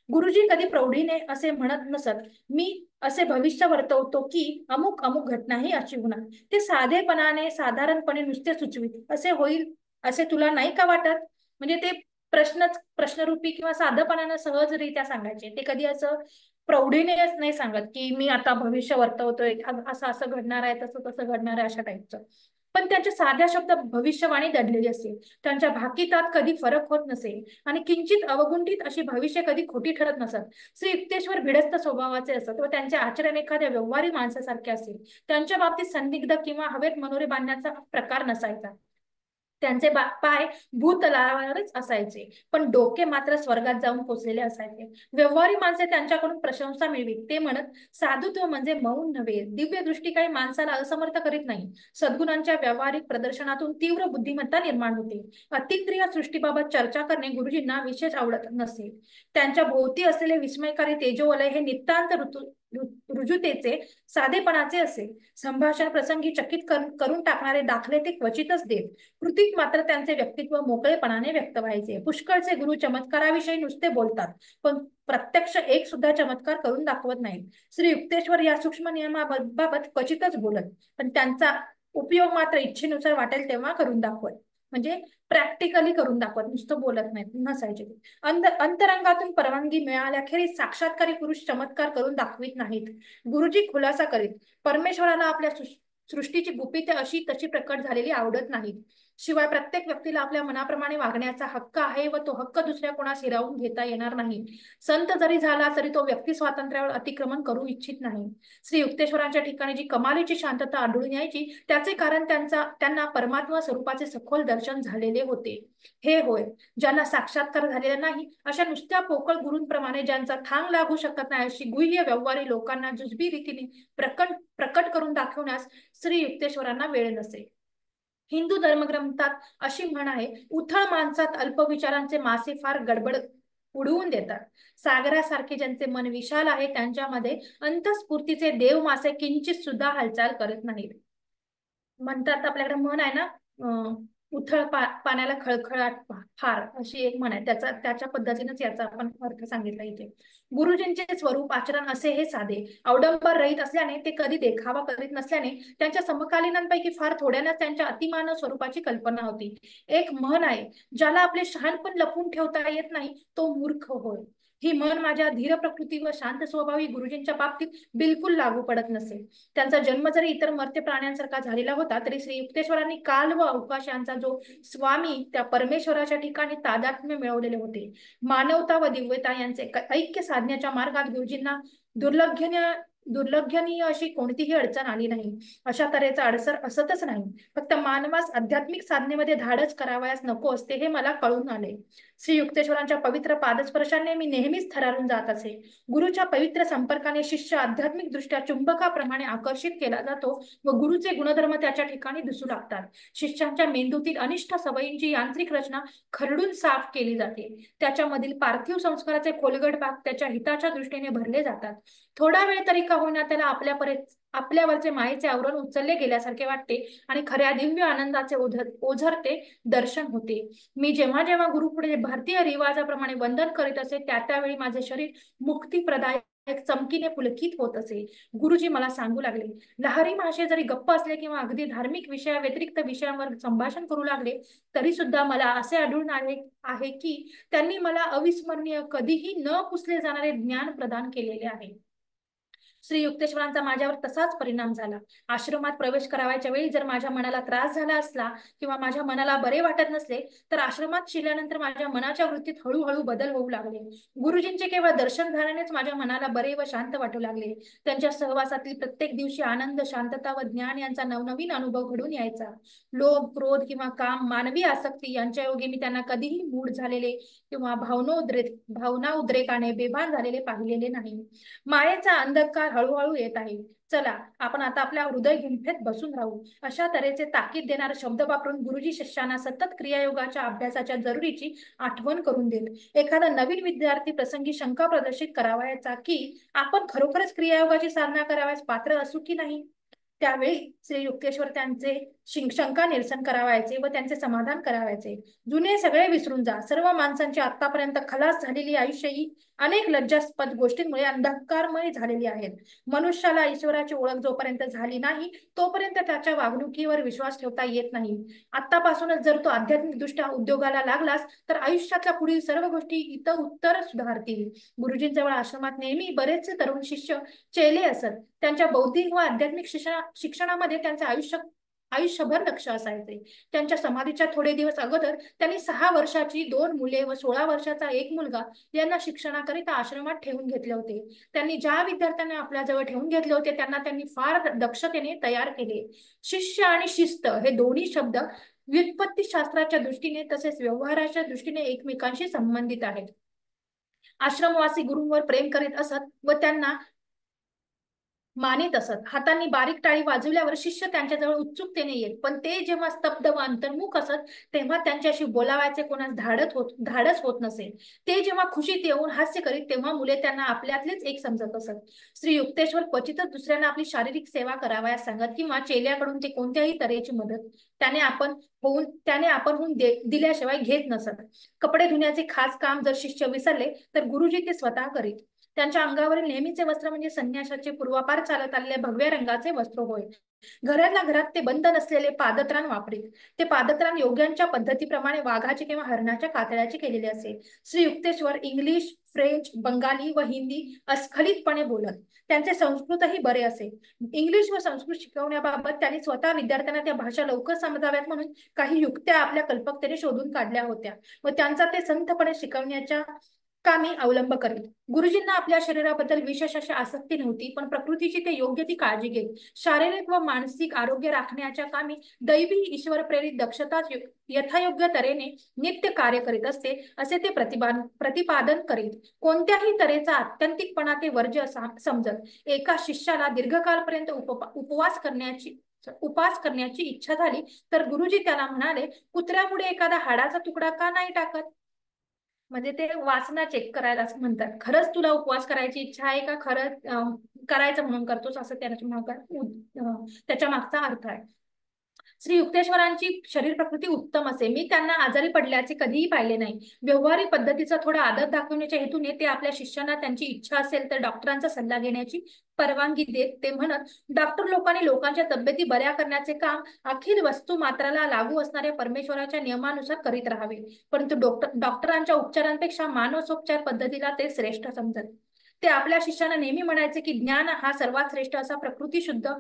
गुरुजी कधी प्रौढीने असे म्हणत नसत, मी असे भविष्य वर्तवतो की अमुक अमुक घटना ही अशी होणार. ते साधेपणाने साधारणपणे नुसते सुचवित, असे होईल असे तुला नाही का वाटत. म्हणजे ते प्रश्नरूपी किंवा साधेपणाने सहजरित्या सांगायचे. ते कधी असं प्रौढीने नाही सांगत की मी आता भविष्य वर्तवतोय, असं असं घडणार आहे, तसं तसं घडणार आहे, अशा टाईपचं. पण त्यांच्या साध्या शब्द भविष्यवाणी दडलेली असेल, त्यांच्या भाकितात कधी फरक होत नसेल आणि किंचित अवगुंठित अशी भविष्य कधी खोटी ठरत नसत. श्री युक्तेश्वर भिडस्त स्वभावाचे असत व त्यांचे आचरण एखाद्या व्यवहारी माणसासारखे असेल. त्यांच्या बाबतीत संदिग्ध किंवा हवेत मनोरे बांधण्याचा प्रकार नसायचा. त्यांचे पाय भूतलावरच असायचे, पण डोके मात्र स्वर्गात जाऊन पोचलेले असायचे. व्यवहारी माणसे त्यांच्याकडून प्रशंसा मिळवीत. ते म्हणत, साधुत्व म्हणजे मौन नव्हे, दिव्य दृष्टी काही माणसाला असमर्थ करीत नाही. सद्गुणांच्या व्यावहारिक प्रदर्शनातून तीव्र बुद्धिमत्ता निर्माण होते. अतिंद्रिय सृष्टीबाबत चर्चा करणे गुरुजींना विशेष आवडत नसे. त्यांच्या भोवती असलेले विस्मयकारी तेजोवलय हे नितांत रुजुतेचे, साधेपणाचे असे. संभाषण प्रसंगी चकित करून टाकणारे दाखले ते क्वचितच देत. कृतीत मात्र त्यांचे व्यक्तित्व मोकळेपणाने व्यक्त व्हायचे. पुष्कळचे गुरु चमत्काराविषयी नुसते बोलतात, पण प्रत्यक्ष एक सुद्धा चमत्कार करून दाखवत नाहीत. श्री युक्तेश्वर या सूक्ष्म नियमाबाबत क्वचितच बोलत, पण त्यांचा उपयोग मात्र इच्छेनुसार वाटेल तेव्हा करून दाखवत. म्हणजे प्रॅक्टिकली करून दाखवत, नुसतं बोलत नाहीत नसायचे. अंतरंगातून परवानगी मिळाल्याखेरीज साक्षात्कारी पुरुष चमत्कार करून दाखवित नाहीत. गुरुजी खुलासा करीत, परमेश्वराला आपल्या सृष्टीची गुपिते अशी तशी प्रकट झालेली आवडत नाहीत. शिवाय प्रत्येक व्यक्तीला आपल्या मनाप्रमाणे वागण्याचा हक्क आहे व तो हक्क दुसऱ्या कोणास हिरावून घेता येणार नाही. संत जरी झाला तरी तो व्यक्ती स्वातंत्र्यावर अतिक्रमण करू इच्छित नाही. श्री युक्तेश्वरांच्या ठिकाणी जी कमालीची शांतता आढळून यायची त्याचे कारण त्यांना परमात्मा स्वरूपाचे सखोल दर्शन झालेले होते. हे होय, ज्यांना साक्षात्कार झालेला नाही अशा नुसत्या पोकळ गुरूंप्रमाणे ज्यांचा थांग लागू शकत नाही अशी गुह्य व्यवहारी लोकांना जुजबी रीतीने प्रकट करून दाखवण्यास श्री युक्तेश्वरांना वेळ नसे. हिंदू धर्मग्रंथात अशी म्हण आहे, उथळ माणसात अल्पविचारांचे मासे फार गडबड उडवून देतात. सागरासारखे ज्यांचे मन विशाल आहे त्यांच्यामध्ये अंतस्फूर्तीचे देव मासे किंचित सुद्धा हालचाल करत नाहीत. म्हणतात आपल्याकडे म्हण आहे ना, उथळ पाण्याला खळखळाट फार, अशी एक म्हण आहे. त्याच्या पद्धतीनेच याचा आपण अर्थ सांगितला इथे. गुरुजींचे स्वरूप आचरण असे हे साधे अवडंबर रहित असल्याने, ते कधी देखावा करीत नसल्याने त्यांच्या समकालीनांपैकी फार थोड्यांनाच त्यांच्या अतिमानव स्वरूपाची कल्पना होती. एक म्हण आहे, ज्याला आपले शहाणपण लपून ठेवता येत नाही तो मूर्ख होय. ही म्हण माझ्या धीर प्रकृती व शांत स्वभावी गुरुजींच्या बाबतीत बिलकुल लागू पडत नसे. त्यांचा जन्म जरी इतर मर्त्य प्राण्यांसारखा झालेला होता तरी श्री युक्तेश्वरांनी काल व अवकाश यांचा जो स्वामी त्या परमेश्वराच्या ठिकाणी तादात्म्य मिळवलेले होते. मानवता व दिव्यता यांचे ऐक्य साधण्याच्या मार्गात गुरुजींना दुर्लक्षणीय अशी कोणतीही अडचण आली नाही. अशा तऱ्हेचा अडसर असतच नाही. फक्त मानवास आध्यात्मिक साधनेमध्ये धाडस करावयास नको असते हे मला कळून आले. श्री युक्तेश्वरांच्या पवित्र पादस्पर्शाने मी नेहमीच थरारून जात असे. गुरुच्या पवित्र संपर्काने शिष्य आध्यात्मिक दृष्ट्या चुंबकाप्रमाणे आकर्षित केला जातो व गुरुचे गुणधर्म त्याच्या ठिकाणी दिसू लागतात. शिष्यांच्या मेंदूतील अनिष्ट सवयींची यांत्रिक रचना खरडून साफ केली जाते. त्याच्यामधील पार्थिव संस्काराचे खोलगट भाग त्याच्या हिताच्या दृष्टीने भरले जातात. थोडा वेळ तरी का होईना त्याला आपल्यावरचे मायेचे आवरण उचलले गेल्यासारखे वाटते आणि खऱ्या दिव्य आनंदाचे ओझरते दर्शन होते. मी जेव्हा जेव्हा गुरुपुढे भारतीय रिवाजाप्रमाणे वंदन करीत असे त्यावेळी माझे शरीर मुक्तिप्रदायक चमकीने पुलकित होत असे. गुरुजी मला सांगू लागले, लहरी माशे जरी गप्प असले किंवा अगदी धार्मिक व्यतिरिक्त विषयांवर संभाषण करू लागले तरी सुद्धा मला असे आढळून आले आहे की त्यांनी मला अविस्मरणीय, कधीही न पुसले जाणारे ज्ञान प्रदान केलेले आहे. श्री युक्तेश्वरांचा माझ्यावर तसाच परिणाम झाला. आश्रमात प्रवेश करावयाच्या वेळी जर माझ्या मनाला त्रास झाला असला किंवा माझ्या मनाला बरे वाटत नसले तर आश्रमात शिरल्यानंतर माझ्या मनाच्या वृत्तीत हळूहळू बदल होऊ लागले. गुरुजींचे केवळ दर्शन झाल्यानेच माझ्या मनाला बरे व शांत वाटू लागले. त्यांच्या सहवासातील प्रत्येक दिवशी आनंद, शांतता व ज्ञान यांचा नवनवीन अनुभव घडून यायचा. लोभ, क्रोध किंवा काम, मानवी आसक्ती यांच्या योगे मी त्यांना कधीही मूढ झालेले किंवा भावना उद्रेकाने बेभान झालेले पाहिलेले नाही. मायेचा अंधकार हळूहळू येत आहे. चला आपण आता आपल्या हृदय गुंफेत बसून राहू. अशा तऱ्हेचे ताकीद देणारे शब्द वापरून गुरुजी शिष्यांना सतत क्रियायोगाच्या अभ्यासाच्या जरुरीची आठवण करून देत. एखादा नवीन विद्यार्थी प्रसंगी शंका प्रदर्शित करावयाचा की आपण खरोखरच क्रियायोगाची साधना करावयास पात्र असू की नाही, त्यावेळी श्री युक्तेश्वर त्यांचे शंका निरसन करावायचे व त्यांचे समाधान करावायचे. जुने सगळे विसरून जा. सर्व माणसांची आतापर्यंत खलास झालेली आयुष्य ही अनेक लज्जास्पद गोष्टींमुळे अंधकारमय झालेली आहेत. मनुष्याला ईश्वराची ओळख जोपर्यंत झाली नाही तोपर्यंत त्याच्या वागणुकीवर विश्वास ठेवता येत नाही. आतापासूनच जर तो आध्यात्मिक दृष्ट्या उद्योगाला लागलास तर आयुष्यातल्या पुढील सर्व गोष्टी इतर उत्तर सुधारतील. गुरुजींजवळ आश्रमात नेहमी बरेचसे तरुण शिष्य चेले असत. त्यांच्या बौद्धिक व आध्यात्मिक शिक्षणामध्ये त्यांचे आयुष्यभर लक्ष असायचे. त्यांच्या समाधीच्या थोडे दिवस अगोदर त्यांनी 6 वर्षाची 2 मुले व 16 वर्षाचा एक मुलगा यांना शिक्षणाकरिता आश्रमात ठेवून घेतले होते. त्यांनी ज्या विद्यार्थ्यांना आपल्या जवळ ठेवून घेतले होते त्यांना त्यांनी फार दक्षतेने तयार केले. शिष्य आणि शिस्त हे दोन्ही शब्द व्युत्पत्ती शास्त्राच्या दृष्टीने तसेच व्यवहाराच्या दृष्टीने एकमेकांशी संबंधित आहेत. आश्रमवासी गुरूंवर प्रेम करीत असत व त्यांना मानित असत. हातांनी बारीक टाळी वाजवल्यावर शिष्य त्यांच्याजवळ उत्सुकतेने येत, पण ते जेव्हा स्तब्ध व अंतर्मुख असत तेव्हा त्यांच्याशी बोलावायचे कोणास धाडस होत नसे. ते जेव्हा खुशीत येऊन हास्य करीत तेव्हा मुले त्यांना आपल्यातलेच एक समजत असत. श्री युक्तेश्वर क्वचितच दुसऱ्यांना आपली शारीरिक सेवा करावयास सांगत किंवा चेल्याकडून ते कोणत्याही तऱ्हेची मदत त्याने आपण होऊन दिल्याशिवाय घेत नसत. कपडे धुण्याचे खास काम जर शिष्य विसरले तर गुरुजी ते स्वतः करीत. त्यांच्या अंगावरील नेहमीचे वस्त्र म्हणजे संन्यासाचे पूर्वापार चालत आलेले भगव्या रंगाचे वस्त्र होय. घरातल्या घरात ते बंद नसलेले पादत्राण वापरीत. ते पादत्राण योग्यांच्या पद्धतीप्रमाणे वाघाचे किंवा हरणाच्या कातळ्याचे केलेले असे. श्री युक्तेश्वर इंग्लिश, फ्रेंच, बंगाली व हिंदी अस्खलितपणे बोलत. त्यांचे संस्कृतही बरे असे. इंग्लिश व संस्कृत शिकवण्याबाबत त्यांनी स्वतः विद्यार्थ्यांना त्या भाषा लवकर समजाव्यात म्हणून काही युक्त्या आपल्या कल्पकतेने शोधून काढल्या होत्या व त्यांचा ते संथपणे शिकवण्याच्या कामी अवलंब करीत. गुरुजींना आपल्या शरीराबद्दल विशेष अशी आसक्ती नव्हती, पण प्रकृतीची ते योग्य ती काळजी घेत. शारीरिक व मानसिक आरोग्य राखण्याच्या कामी दैवी ईश्वर प्रेरित दक्षता यथायोग्य तऱ्हेने नित्य कार्य करीत असते असे ते प्रतिपादन करीत. कोणत्याही तऱ्हेचा आत्यंतिकपणा ते वर्ज्य समजत. एका शिष्याला दीर्घकाळपर्यंत उपास करण्याची इच्छा झाली तर गुरुजी त्याला म्हणाले, कुत्र्यापुढे एखादा हाडाचा तुकडा का नाही टाकत? म्हणजे ते वासना चेक करायला असं म्हणतात. खरंच तुला उपवास करायची इच्छा आहे का खरंच करायचं म्हणून करतोस, असं त्याच्या मागचा अर्थ आहे. श्री युक्तेश्वरांची शरीर प्रकृती उत्तम असे. मी त्यांना आजारी पडल्याचे कधीही पाहिले नाही. व्यवहारिक पद्धतीचा थोडा आदर दाखवण्याच्या हेतूने ते आपल्या शिष्यांना त्यांची इच्छा असेल तर डॉक्टरांचा सल्ला घेण्याची परवानगी देत. ते म्हणत, डॉक्टर लोकांनी लोकांच्या तब्येती बऱ्या करण्याचे काम अखिल वस्तू मात्राला लागू असणाऱ्या परमेश्वराच्या नियमानुसार करीत राहावे, परंतु डॉक्टरांच्या उपचारांपेक्षा मानसोपचार पद्धतीला ते श्रेष्ठ समजत. ते आपल्या शिष्यांना नेहमी म्हणायचे की ज्ञान हा सर्वात श्रेष्ठ असा प्रकृती शुद्ध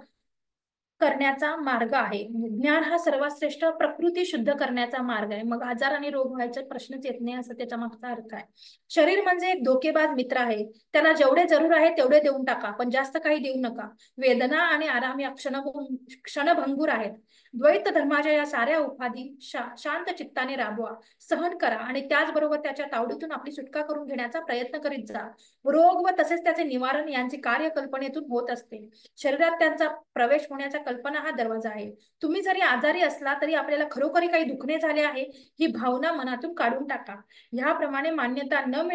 करण्याचा मार्ग आहे. ज्ञान हा सर्वात श्रेष्ठ प्रकृती शुद्ध करण्याचा मार्ग आहे. मग आजार आणि रोग व्हायचा प्रश्नच येत नाही, असं त्याचा मागचा अर्थ आहे. शरीर म्हणजे एक धोकेबाज मित्र आहे. त्याला जेवढे जरूर आहे तेवढे देऊन टाका, पण जास्त काही देऊ नका. वेदना आणि आराम या क्षणभंगूर आहेत. द्वैत धर्माच्या या साऱ्या उपाधी शांत चित्ताने राबवा, सहन करा आणि त्याचबरोबर त्याच्या तावडीतून आपली सुटका करून घेण्याचा प्रयत्न करीत जा. रोग व तसेच त्याचे निवारण यांचे कार्य कल्पनेतून होत असते. शरीरात त्यांचा प्रवेश होण्याचा कल्पना हा दरवाजा आहे. तुम्ही जरी आजारी असला तरी आपल्याला खरोखरी काही दुखणे झाले आहे ही भावना मनातून काढून टाका. ह्याप्रमाणे मान्यता न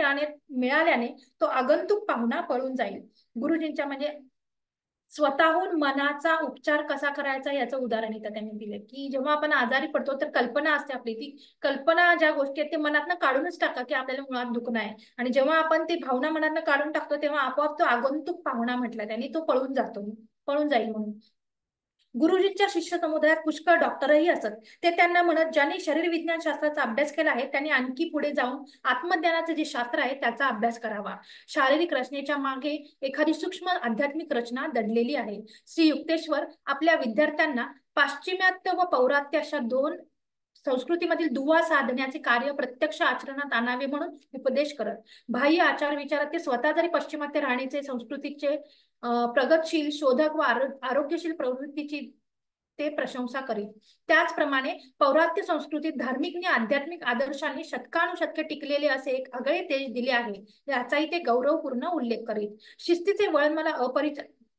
मिळाल्याने तो आगंतुक पाहुणा पळून जाईल. गुरुजींच्या म्हणजे स्वतःहून मनाचा उपचार कसा करायचा याचं उदाहरण इथं त्यांनी दिले की जेव्हा आपण आजारी पडतो तर कल्पना असते आपली, ती कल्पना ज्या गोष्टी आहेत ते मनातनं काढूनच टाका की आपल्याला मुळात दुखणं आहे. आणि जेव्हा आपण ती भावना मनातनं काढून टाकतो तेव्हा आपोआप तो आगंतुक पाहुणा म्हटला त्यांनी, तो पळून जाईल म्हणून. गुरुजींच्या शिष्य समुदायात पुष्कळ डॉक्टरही असत. ते त्यांना म्हणत, ज्यांनी शरीर विज्ञान शास्त्राचा अभ्यास केला आहे त्यांनी आणखी पुढे जाऊन आत्मज्ञानाचे जे शास्त्र आहे त्याचा अभ्यास करावा. शारीरिक रचनेच्या मागे एखादी सूक्ष्म आध्यात्मिक रचना दडलेली आहे. श्री युक्तेश्वर आपल्या विद्यार्थ्यांना पाश्चिमात्य व पौरात्य अशा 2 संस्कृतीमधील दुवा साधण्याचे कार्य प्रत्यक्ष आचरणात आणावे म्हणून उपदेश करत. बाह्य आचार विचारात ते स्वतः जरी पश्चिमात्य राहण्याचे संस्कृतीचे प्रगतशील शोधक व आरोग्यशील प्रवृत्तीची ते प्रशंसा करीत. त्याचप्रमाणे पौरात्य संस्कृतीत धार्मिक आणि आध्यात्मिक आदर्शांनी शतकानुशतके टिकलेले असे एक आगळे तेज दिले आहे, याचाही ते गौरवपूर्ण उल्लेख करीत. शिस्तीचे वळण मला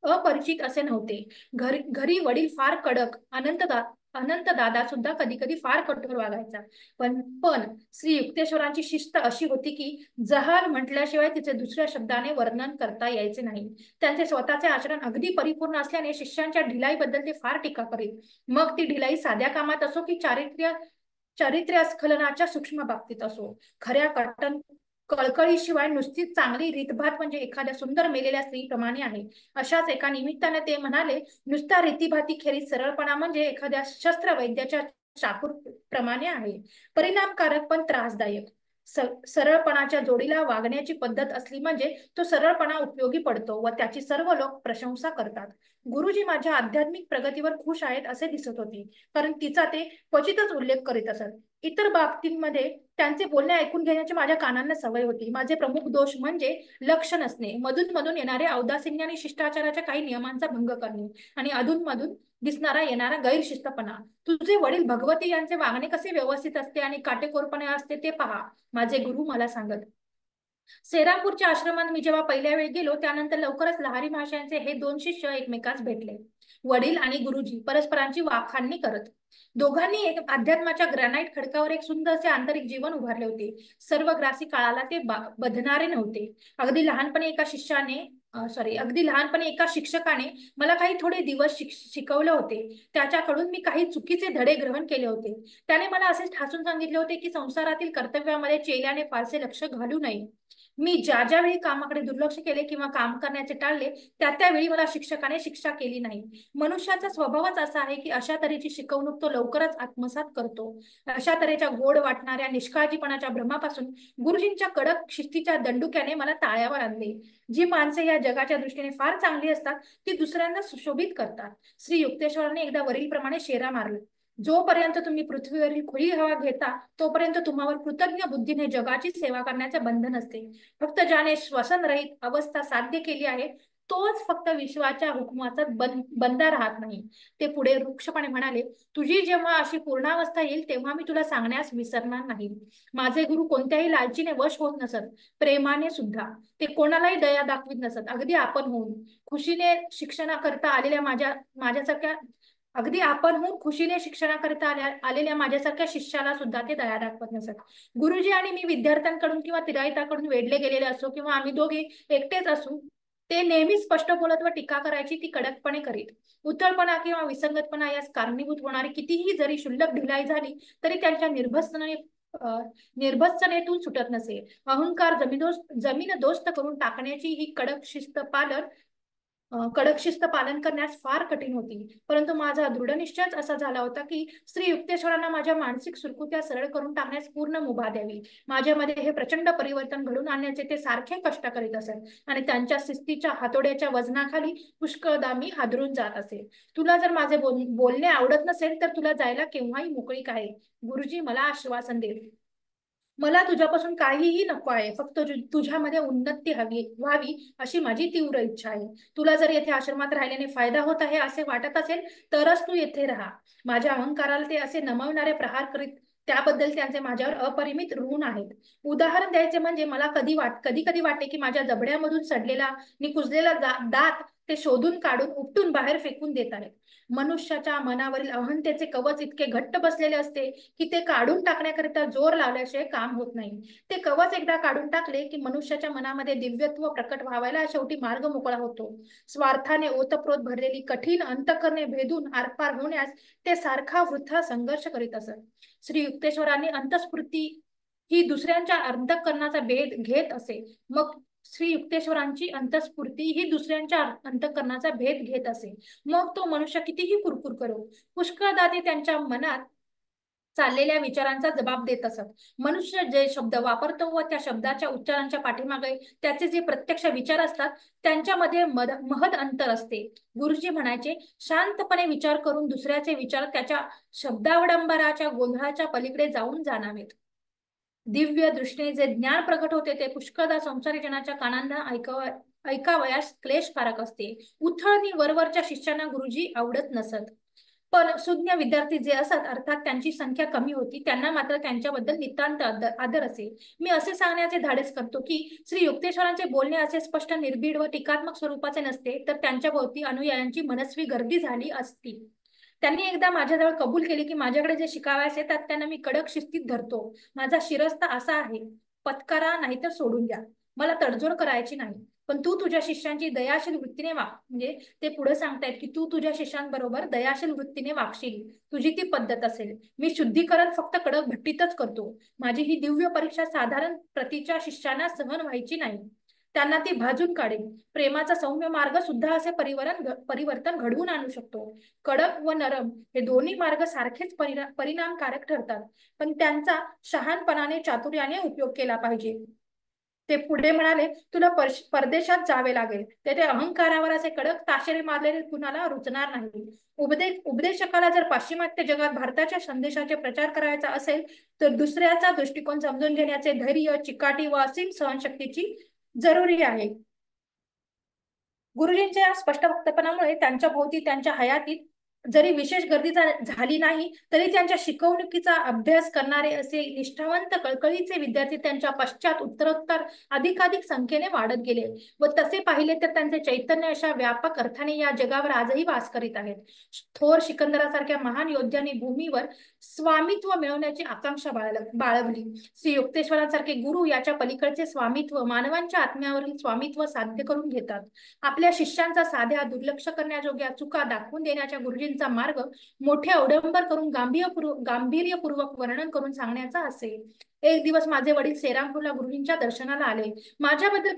अपरिचित असे नव्हते. घरी वडील फार कडक अनंत दादा सुद्धा कधी कधी फार कठोर वागायचा. पण श्री युक्तेश्वरांची शिस्त अशी होती की जहाल म्हटल्याशिवाय तिचे दुसऱ्या शब्दाने वर्णन करता यायचे नाही. त्यांचे स्वतःचे आचरण अगदी परिपूर्ण असल्याने शिष्यांच्या ढिलाईबद्दल ते फार टीका करीत. मग ती ढिलाई साध्या कामात असो की चारित्र्यस्खलनाच्या सूक्ष्म बाबतीत असो. खऱ्या कळकळीशिवाय नुसतीच चांगली रीतभात म्हणजे एखाद्या सुंदर मेलेल्या स्त्रीप्रमाणे आहे. अशाच एका निमित्ताने ते म्हणाले, नुसता रीतीभाती खेरीज सरळपणा म्हणजे एखाद्या शस्त्रवैद्याच्या चाकूर प्रमाणे आहे, परिणामकारक पण त्रासदायक. सरळपणाच्या जोडीला वागण्याची पद्धत असली म्हणजे तो सरळपणा उपयोगी पडतो व त्याची सर्व लोक प्रशंसा करतात. गुरुजी माझ्या आध्यात्मिक प्रगतीवर खुश आहेत असे दिसत होते, कारण तिचा ते क्वचितच उल्लेख करीत असत. इतर बाबतींमध्ये त्यांचे बोलणे ऐकून घेण्याची माझ्या कानांना सवय होती. माझे प्रमुख दोष म्हणजे लक्ष नसणे, मधून मधून येणारे औदासिन्य आणि शिष्टाचाराच्या काही नियमांचा भंग करणे आणि अधूनमधून दिसणारा येणारा गैरशिस्तपणा. तुझे वडील भगवती यांचे वागणे कसे व्यवस्थित असते आणि काटेकोरपणे असते ते पहा, माझे गुरु मला सांगत. सेरापूरच्या आश्रमात मी जेव्हा पहिल्या वेळी गेलो त्यानंतर लवकरच लहारी महाशयांचे हे दोन शिष्य एकमेकास भेटले. वडील आणि गुरुजी परस्परांची वाखाणणी करत. दोघांनी एक अध्यात्माच्या ग्रॅनाइट खडकावर एक सुंदरसे आंतरिक जीवन उभारले होते. सर्वग्रासी काळाला ते बधणारे नव्हते. अगदी लहानपणी एका शिक्षकाने मला काही थोडे दिवस शिकवले होते. त्याच्याकडून मी काही चुकीचे धडे ग्रहण केले होते. त्याने मला असे ठासून सांगितले होते की संसारातील कर्तव्यामध्ये चेल्याने फारसे लक्ष घालू नये. मी ज्या ज्यावेळी कामाकडे दुर्लक्ष केले किंवा काम करण्याचे टाळले त्यावेळी मला शिक्षकाने शिक्षा केली नाही. मनुष्याचा स्वभावच असा आहे की अशा तऱ्हेची शिकवणूक तो लवकरच आत्मसात करतो. अशा तऱ्हेच्या गोड वाटणाऱ्या निष्काळजीपणाच्या भ्रमापासून गुरुजींच्या कडक शिस्तीच्या दंडुक्याने मला ताळ्यावर आणले. जी माणसे या जगाच्या दृष्टीने फार चांगली असतात ती दुसऱ्यांना सुशोभित करतात. श्री युक्तेश्वरांनी एकदा वरीलप्रमाणे शेरा मारला, जोपर्यंत तुम्ही पृथ्वीवरील खुली हवा घेता तोपर्यंत तुम्हावर कृतज्ञ बुद्धीने जगाची सेवा करण्याचे बंधन असते. फक्त ज्याने श्वसनरहित अवस्था साध्य केली आहे तोच फक्त विश्वाच्या हुकमाचा बंदा राहत नाही. ते पुढे वृक्षपणे म्हणाले, तुझी जेव्हा अशी पूर्णावस्था येईल तेव्हा मी तुला सांगण्यास विसरणार नाही. माझे गुरु कोणत्याही लालचीने वश होत नसत, प्रेमाने सुद्धा. ते कोणालाही दया दाखवित नसत. अगदी आपण होऊन खुशीने शिक्षणाकरता आलेल्या माझ्यासारख्या अगदी आपणहून खुशीने शिक्षणाकरिता आलेल्या माझ्यासारख्या शिष्याला सुद्धा ते दया दाखवत नसत. गुरुजी आणि मी विद्यार्थ्यांकडून किंवा तिराईताकडून वेढले गेलेले असो किंवा आम्ही दोघे एकटेच असू, ते नेहमी स्पष्ट बोलत व टीका करायची ती कडकपणे करीत. उथळपणा किंवा विसंगतपणा यास कारणीभूत होणारी कितीही जरी क्षुल्लक ढिलाई झाली तरी त्यांच्या निर्भत्सनेतून सुटत नसे. अहंकार जमीनदोस्त करून टाकण्याची ही कडक शिस्त पालन करण्यास फार कठीण होती. परंतु माझा दृढनिश्चयच असा झाला होता की श्री युक्तेश्वरांना माझ्या मानसिक सुरकुत्या सरळ करून टाकण्यास पूर्ण मुभा द्यावी. माझ्यामध्ये हे प्रचंड परिवर्तन घडून आणण्याचे ते सारखे कष्ट करीत असत आणि त्यांच्या शिस्तीच्या हातोड्याच्या वजनाखाली पुष्कळदा मी हादरून जात असे. तुला जर माझे बोलणे आवडत नसेल तर तुला जायला केव्हाही मोकळीक आहे, गुरुजी मला आश्वासन देत. मला तुझ्यापासून काहीही नको आहे, फक्त तुझ्यामध्ये उन्नती व्हावी अशी माझी तीव्र इच्छा आहे. तुला जर येथे आश्रमात राहिल्याने फायदा होत आहे असे वाटत असेल तरच तू येथे राहा. माझ्या अहंकाराला ते असे नमवणारे प्रहार करीत त्याबद्दल त्यांचे माझ्यावर अपरिमित ऋण आहेत. उदाहरण द्यायचे म्हणजे मला कधी कधी वाटते की माझ्या जबड्यामधून सडलेला आणि कुजलेला दात ते शोधून काढून उपटून बाहेर फेकून देत आहेत. मनुष्याच्या मनावरील अहंतेचे कवच इतके घट्ट बसलेले असते की ते काढून टाकण्याकरिता जोर लावल्याशिवाय काम होत नाही. ते कवच एकदा काढून टाकले की मनुष्याच्या मनामध्ये दिव्यत्व प्रकट व्हायला शेवटी मार्ग मोकळा होतो. स्वार्थाने ओतप्रोत भरलेली कठीण अंतःकरणे भेदून आरपार होण्यास ते सारखा वृथा संघर्ष करीत असत. श्री युक्तेश्वरांनी अंतःस्फूर्ती ही दुसऱ्यांच्या अंतःकरणाचा भेद घेत असे. मग श्री युक्तेश्वरांची अंतःस्फूर्ती ही दुसऱ्यांच्या अंतःकरणाचा भेद घेत असे. मग तो मनुष्य कितीही कुरकुर करो, पुष्कळदा ते त्यांच्या मनात चाललेल्या विचारांचा जबाब देत असत. मनुष्य जे शब्द वापरतो व त्या शब्दाच्या उच्चारांच्या पाठीमागे त्याचे जे प्रत्यक्ष विचार असतात त्यांच्यामध्ये महद अंतर असते. गुरुजी म्हणायचे, शांतपणे विचार करून दुसऱ्याचे विचार त्याच्या शब्दावडंबराच्या गोंधळाच्या पलीकडे जाऊन जाणावेत. दिव्य दृष्टीने जे ज्ञान प्रकट होते ते पुष्कळदा संसारी जनाच्या कानांना ऐकावयास क्लेशकारक असते. उथळ वरवरच्या शिष्यांना गुरुजी आवडत नसत. पण सुज्ञ विद्यार्थी जे असत, अर्थात त्यांची संख्या कमी होती, त्यांना मात्र त्यांच्याबद्दल नितांत आदर असे. मी असे सांगण्याचे धाडस करतो की श्री युक्तेश्वरांचे बोलणे असे स्पष्ट निर्भीड व टीकात्मक स्वरूपाचे नसते तर त्यांच्या भोवती अनुयायांची मनस्वी गर्दी झाली असती. त्यांनी एकदा माझ्याजवळ कबूल केली की माझ्याकडे जे शिकावयास येतात त्यांना मी कडक शिस्तीत धरतो. माझा शिरस्ता असा आहे, पत्करा नाही तर सोडून द्या, मला तडजोड करायची नाही. पण तू तुझ्या शिष्यांची दयाशील वृत्तीने वाग. म्हणजे ते पुढे सांगतायत की तू तुझ्या शिष्यांबरोबर दयाशील वृत्तीने वागशील, तुझी ती पद्धत असेल. मी शुद्धीकरण फक्त कडक भट्टीतच करतो. माझी ही दिव्य परीक्षा साधारण प्रतीच्या शिष्यांना सहन व्हायची नाही, त्यांना ती भाजून काढेल. प्रेमाचा सौम्य मार्ग सुद्धा असे परिवर्तन घडवून आणू शकतो. कडक व नरम हे दोन्ही मार्ग सारखेच परिणामकारक ठरतात, पण त्यांचा शहाणपणाने चातुर्याने उपयोग केला पाहिजे. ते पुढे म्हणाले, तुला परदेशात जावे लागेल, तेथे अहंकारावर असे कडक ताशेरे मारलेले कुणाला रुचणार नाही. उपदेशकाला जर पाश्चिमात्य जगात भारताच्या संदेशाचे प्रचार करायचा असेल तर दुसऱ्याचा दृष्टिकोन समजून घेण्याचे धैर्य, चिकाटी व असीम सहनशक्तीची जरुरी आहे. गुरुजींच्या स्पष्ट वक्तपणामुळे त्यांच्या भोवती त्यांच्या हयातीत जरी विशेष गर्दी झाली नाही तरी त्यांच्या शिकवणुकीचा अभ्यास करणारे असे निष्ठावंत कळकळीचे विद्यार्थी त्यांच्या पश्चात उत्तरोत्तर अधिकाधिक संख्येने वाढत गेले व तसे पाहिले तर त्यांचे चैतन्य अशा व्यापक अर्थाने या जगावर आजही वास करीत आहेत. थोर सिकंदरासारख्या महान योद्ध्यांनी भूमीवर स्वामित्व मिळवण्याची आकांक्षा बाळगली. श्री युक्तेश्वरांसारखे गुरु याच्या पलीकडचे स्वामित्व, मानवांच्या आत्म्यावरील स्वामित्व साध्य करून घेतात. आपल्या शिष्यांचा साध्या दुर्लक्ष करण्याजोग्या चुका दाखवून देण्याच्या गुरुजींचा मार्ग मोठे अवडंबर करून गांभीर्यपूर्वक वर्णन करून सांगण्याचा असेल. एक दिवस माझे वडील सेरामपूरला गुरुजींच्या दर्शनाला आले. माझ्याबद्दल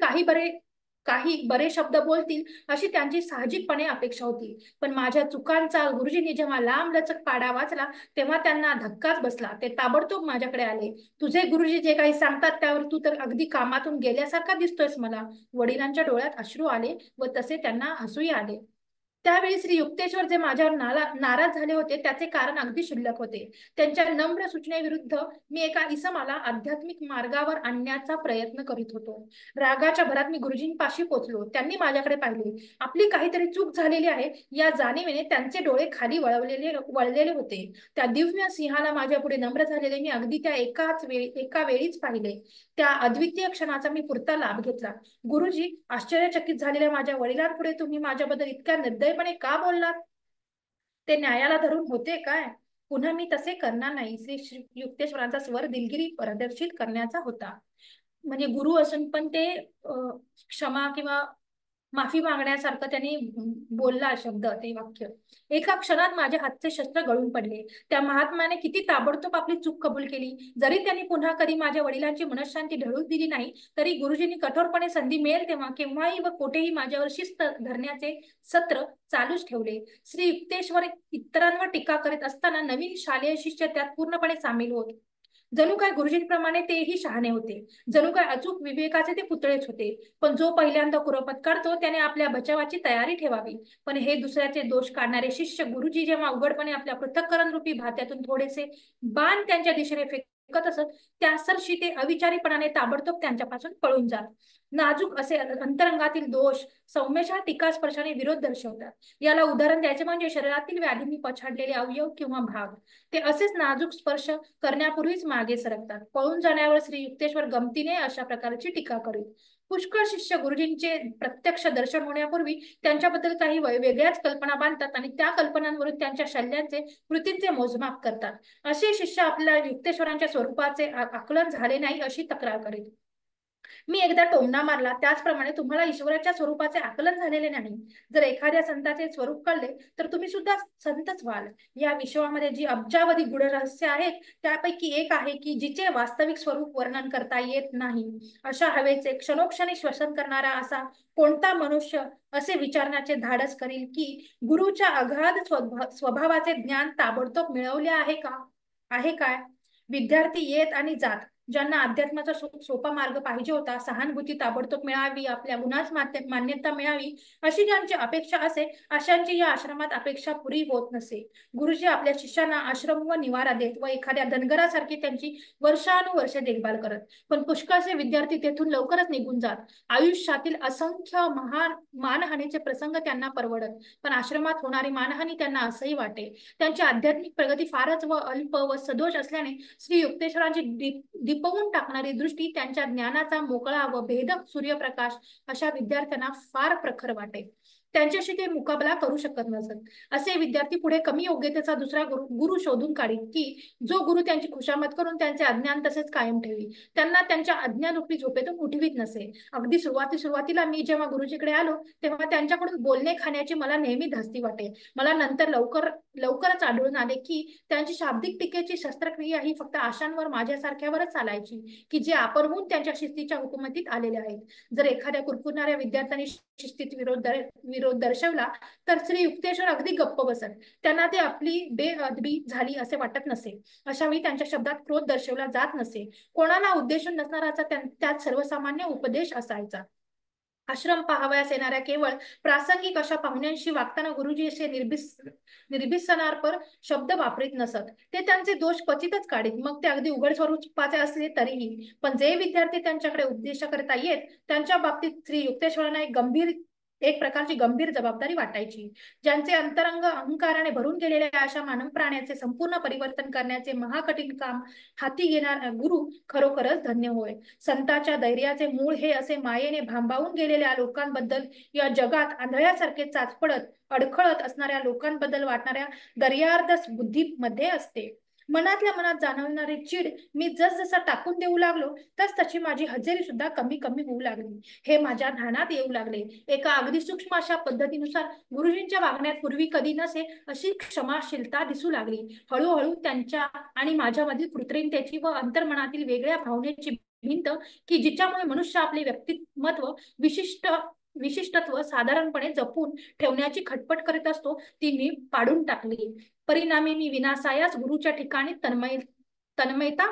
काही बरे शब्द बोलतील अशी त्यांची साहजिकपणे अपेक्षा होती, पण माझ्या चुकांचा गुरुजींनी जेव्हा लांब लचक पाडा वाचला तेव्हा त्यांना धक्काच बसला. ते ताबडतोब माझ्याकडे आले. तुझे गुरुजी जे काही सांगतात त्यावर तू तर अगदी कामातून गेल्यासारखा दिसतोयस मला. वडिलांच्या डोळ्यात अश्रू आले व तसे त्यांना हसूही आले. त्यावेळी श्री युक्तेश्वर जे माझ्यावर नाराज झाले होते त्याचे कारण अगदी क्षुल्लक होते. त्यांच्या नम्र सूचनेविरुद्ध मी एका इसमाला आध्यात्मिक मार्गावर आणण्याचा प्रयत्न करीत होतो. रागाच्या भरात मी गुरुजींपाशी पोचलो. त्यांनी माझ्याकडे पाहिले. आपली काहीतरी चूक झालेली आहे या जाणीवेने त्यांचे डोळे खाली वळलेले होते. त्या दिव्य सिंहाला माझ्या पुढे नम्र झालेले मी अगदी त्या एका वेळीच पाहिले. त्या अद्वितीय क्षणाचा मी पुरता लाभ घेतला. गुरुजी, आश्चर्यचकित झालेल्या माझ्या वडिलांपुढे तुम्ही माझ्याबद्दल इतक्या निर्दयपणे का बोललात? ते न्यायाला धरून होते काय? पुन्हा मी तसे करणार नाही. श्री युक्तेश्वरांचा स्वर दिलगिरी प्रदर्शित करण्याचा होता. म्हणजे गुरु असून पण ते क्षमा किंवा माफी मागण्यासारखं त्यांनी बोलला शब्द, ते वाक्य. एका क्षणात माझ्या हातचे शस्त्र गळून पडले. त्या महात्म्याने किती ताबडतोब आपली चूक कबूल केली. जरी त्यांनी पुन्हा कधी माझ्या वडिलांची मनःशांती ढळून दिली नाही तरी गुरुजींनी कठोरपणे संधी मिळेल तेव्हा केव्हाही व कोठेही माझ्यावर शिस्त धरण्याचे सत्र चालूच ठेवले. श्री युक्तेश्वर इतरांवर टीका करीत असताना नवीन शालेय शिष्य त्यात पूर्णपणे सामील होत. जणू काय गुरुजींप्रमाणे तेही शहाणे होते. जणू काय अचूक विवेकाचे ते पुतळेच होते. पण जो पहिल्यांदा कुरपत काढतो त्याने आपल्या बचावाची तयारी ठेवावी. पण हे दुसऱ्याचे दोष काढणारे शिष्य गुरुजी जेव्हा उघडपणे आपल्या पृथक्करण रूपी भात्यातून थोडेसे बाण त्यांच्या दिशेने फेकत असत त्यासरशी ते अविचारीपणाने ताबडतोब त्यांच्यापासून पळून जात. नाजूक असे अंतरंगातील दोष सौम्यशा टीका स्पर्शाने विरोध दर्शवतात. याला उदाहरण द्यायचे म्हणजे शरीरातील व्याधींनी पछाडलेले अवयव किंवा भाग. ते असेच नाजूक स्पर्श करण्यापूर्वीच मागे सरकतात. पळून जाण्यावर श्री युक्तेश्वर गमतीने अशा प्रकारची टीका करीत. पुष्कळ शिष्य गुरुजींचे प्रत्यक्ष दर्शन होण्यापूर्वी त्यांच्याबद्दल काही वेगळ्याच कल्पना बांधतात आणि त्या कल्पनांवरून त्यांच्या शल्यांचे, कृतींचे मोजमाप करतात. असे शिष्य आपल्या युक्तेश्वरांच्या स्वरूपाचे आकलन झाले नाही अशी तक्रार करीत. मी एकदा टोमणा मारला, त्याचप्रमाणे तुम्हाला ईश्वराच्या स्वरूपाचे आकलन झालेले नाही. जर एखाद्या संताचे स्वरूप कळले तर तुम्ही सुद्धा संतच व्हाल. या विश्वामध्ये जी अब्जावधी गूढ रहस्य आहेत त्यापैकी एक आहे की जिचे वास्तविक स्वरूप वर्णन करता येत नाही. अशा हवेचे क्षणोक्षणी श्वसन करणारा असा कोणता मनुष्य असे विचारण्याचे धाडस करील की गुरुच्या अगाध स्वभावाचे ज्ञान ताबडतोब मिळवले आहे का? आहे काय? विद्यार्थी येत आणि जात, ज्यांना अध्यात्माचा सोपा मार्ग पाहिजे होता, सहानुभूती ताबडतोब मिळावी, आपल्या गुणास मान्यता मिळावी अशी ज्यांची अपेक्षा असे, अशांची या आश्रमात अपेक्षा पुरी होत नसे. गुरुजी आपल्या शिष्यांना आश्रम व निवारा देत व एखाद्या धनगरासारखी त्यांची वर्षानुवर्षे देखभाल करत. पण पुष्कळचे विद्यार्थी तेथून लवकरच निघून जात. आयुष्यातील असंख्य महान मानहानीचे प्रसंग त्यांना परवडत, पण आश्रमात होणारी मानहानी त्यांना असंही वाटे. त्यांची आध्यात्मिक प्रगती फारच व अल्प व सदोष असल्याने श्री युक्तेश्वरांची दिपवून टाकणारी दृष्टी, त्यांच्या ज्ञानाचा मोकळा व भेदक सूर्यप्रकाश अशा विद्यार्थ्यांना फार प्रखर वाटे. त्यांच्याशी ते मुकाबला करू शकत नसत. असे विद्यार्थी पुढे कमी योग्यतेचा दुसरा गुरु शोधून काढीत की जो गुरु त्यांची खुशामत करून त्यांचे अज्ञान तसेच कायम ठेवी, त्यांना त्यांच्या अज्ञानरूपी झोपेतून उठवीत नसे. अगदी सुरुवातीला मी जेव्हा गुरुजीकडे आलो तेव्हा त्यांच्याकडून बोलणे खाण्याची मला नेहमी धास्ती वाटे. मला नंतर लवकरच आढळून आले की त्यांची शाब्दिक टीकेची शस्त्रक्रिया ही फक्त आशांवर माझ्यासारख्यावरच चालायची की जे आपणहून त्यांच्या शिस्तीच्या हुकुमतीत आलेले आहेत. जर एखाद्या कुरकुरणाऱ्या विद्यार्थ्यांनी शिस्तीत विरोध दर्शवला तर श्री युक्तेश्वर अगदी गप्प बसत. त्यांना ते आपली बेअदबी झाली असे वाटत नसे. अशावेळी त्यांच्या शब्दात क्रोध दर्शवला जात नसे. कोणाला उद्देशून नसणाराचा त्यात सर्वसामान्य उपदेश असायचा. आश्रम पाहावयास येणाऱ्या केवळ प्रासंगिक अशा पाहुण्यांशी वागताना गुरुजी असे निर्भिसनार्पर शब्द वापरीत नसत. ते त्यांचे दोष क्वचितच काढीत, मग ते अगदी उघड स्वरूपाचे असले तरीही. पण जे विद्यार्थी त्यांच्याकडे उपदेश करता येत त्यांच्या बाबतीत श्री युक्तेश्वरांना एक प्रकारची गंभीर जबाबदारी वाटायची. ज्यांचे अंतरंग अहंकाराने भरून गेलेल्या अशा मानव प्राण्याचे संपूर्ण परिवर्तन करण्याचे महाकठीण काम हाती घेणारा गुरु खरोखरच धन्य होय. संतांच्या धैर्याचे मूळ हे असे मायेने भांबावून गेलेल्या लोकांबद्दल, या जगात आंधळ्यासारखे चाचपडत अडखळत असणाऱ्या लोकांबद्दल वाटणाऱ्या दर्यार्ध बुद्धीमध्ये असते. मनातल्या मनात जाणवणारी चीड मी जसजसा टाकून देऊ लागलो तशी माझी हजेरी सुद्धा कमी कमी होऊ लागली. हे माझ्या ध्यानात येऊ लागले. एका अगदी सूक्ष्म अशा पद्धतीनुसार गुरुजींच्या वागण्यात पूर्वी कधी नसे अशी क्षमाशीलता दिसू लागली. हळूहळू त्यांच्या आणि माझ्यामधील कृत्रिमतेची व अंतर्मनातील वेगळ्या भावनेची भिंत की जिच्यामुळे मनुष्य आपले व्यक्तिमत्व विशिष्टत्व साधारणपणे जपून ठेवण्याची खटपट करीत असतो ती मी पाडून टाकली. परिणामी मी विनासायास गुरुच्या ठिकाणी तन्मयता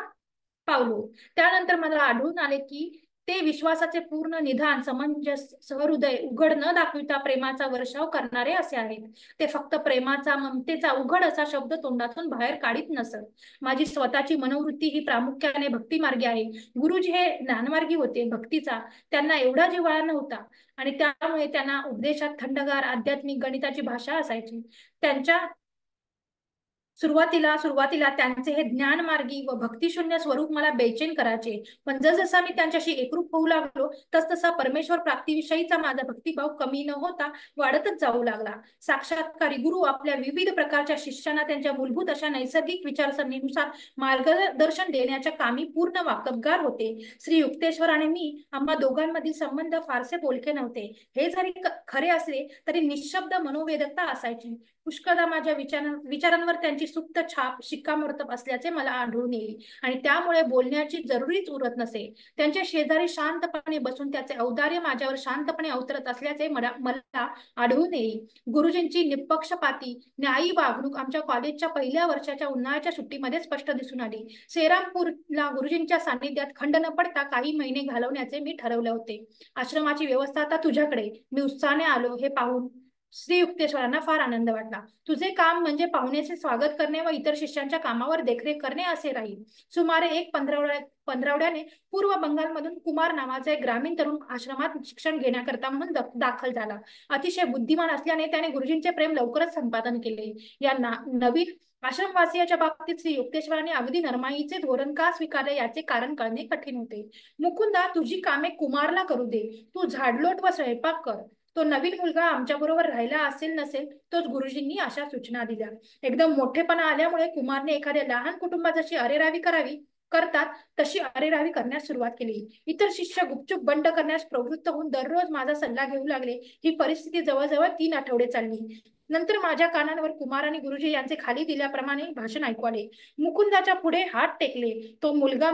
पावलो. त्यानंतर मला आढळून आले की ते विश्वासाचे पूर्ण निधान समंजस सहृदय उघड न दाखविता प्रेमाचा वर्षाव करणारे असे आहेत. ते फक्त प्रेमाचा ममतेचा उघड असा शब्द तोंडातून बाहेर काढीत नसत. माझी स्वतःची मनोवृत्ती ही प्रामुख्याने भक्तिमार्गी आहे. गुरुजी हे ज्ञानमार्गी होते. भक्तीचा त्यांना एवढा जिव्हाळा नव्हता आणि त्यामुळे त्यांना उपदेशात थंडगार आध्यात्मिक गणिताची भाषा असायची. त्यांच्या सुरुवातीला त्यांचे हे ज्ञानमार्गी व भक्तिशून्य स्वरूप मला बेचैन करायचे. पण जसजसा मी त्यांच्याशी एकरूप होऊ लागलो तसतसा परमेश्वर प्राप्तीविषयीचा माझा भक्तिभाव कमी न होता वाढतच जाऊ लागला. साक्षात्कारी गुरु आपल्या विविध प्रकारच्या शिष्यांना त्यांच्या मूलभूत अशा नैसर्गिक विचारसरणीनुसार मार्गदर्शन देण्याच्या कामी पूर्ण वाकबगार होते. श्री युक्तेश्वर आणि मी आम्हा दोघांमधील संबंध फारसे बोलके नव्हते. हे जरी खरे असले तरी निशब्द मनोवेदकता असायची. पुष्कळदा माझ्या विचारांवर त्यांची सुप्त छाप शिक्कामोर्तब असल्याचे मला आढळून येईल आणि त्यामुळे बोलण्याची जरुरीच उरत नसे. त्यांच्या शेजारी शांतपणे बसून त्याचे औदार्य माझ्यावर शांतपणे अवतरत असल्याचे मला आढळून येईल. गुरुजींची निपक्षपाती न्यायी वागणूक आमच्या कॉलेजच्या पहिल्या वर्षाच्या उन्हाळ्याच्या सुट्टीमध्ये स्पष्ट दिसून आली. श्रीरामपूरला गुरुजींच्या सान्निध्यात खंड न पडता काही महिने घालवण्याचे मी ठरवले होते. आश्रमाची व्यवस्था आता तुझ्याकडे. मी उत्साहाने आलो हे पाहून श्री युक्तेश्वरांना फार आनंद वाटला. तुझे काम म्हणजे पाहुण्याचे स्वागत करणे व इतर शिष्यांच्या कामावर देखरेख करणे असे राहील. सुमारे एक पंधरवड्याने पूर्व बंगालमधून कुमार नावाचा एक ग्रामीण तरुण आश्रमात शिक्षण घेण्याकरता म्हणून दाखल झाला. अतिशय बुद्धिमान असल्याने त्याने गुरुजींचे प्रेम लवकरच संपादन केले. या नवीन आश्रमवासियाच्या बाबतीत श्री युक्तेश्वरांनी अगदी नरमाईचे धोरण का स्वीकारले याचे कारण कळणे कठीण होते. मुकुंदा, तुझी कामे कुमारला करू दे. तू झाडलोट व स्वयंपाक कर. तो नवीन मुलगा आमच्या बरोबर राहिला असेल नसेल तोच गुरुजींनी अशा सूचना दिल्या. एकदम मोठेपणा आल्यामुळे कुमारने एखाद्या लहान कुटुंबात जशी अरेरावी करतात तशी अरेरावी करण्यास सुरुवात केली. इतर शिष्य गुपचूप बंड करण्यास प्रवृत्त होऊन दररोज माझा सल्ला घेऊ लागले. ही परिस्थिती जवळजवळ 3 आठवडे चालली. नंतर माझ्या कानांवर कुमार आणि गुरुजी यांचे खाली दिल्याप्रमाणे भाषण ऐकू आले. मुकुंदाच्या पुढे हात टेकले. तो मुलगा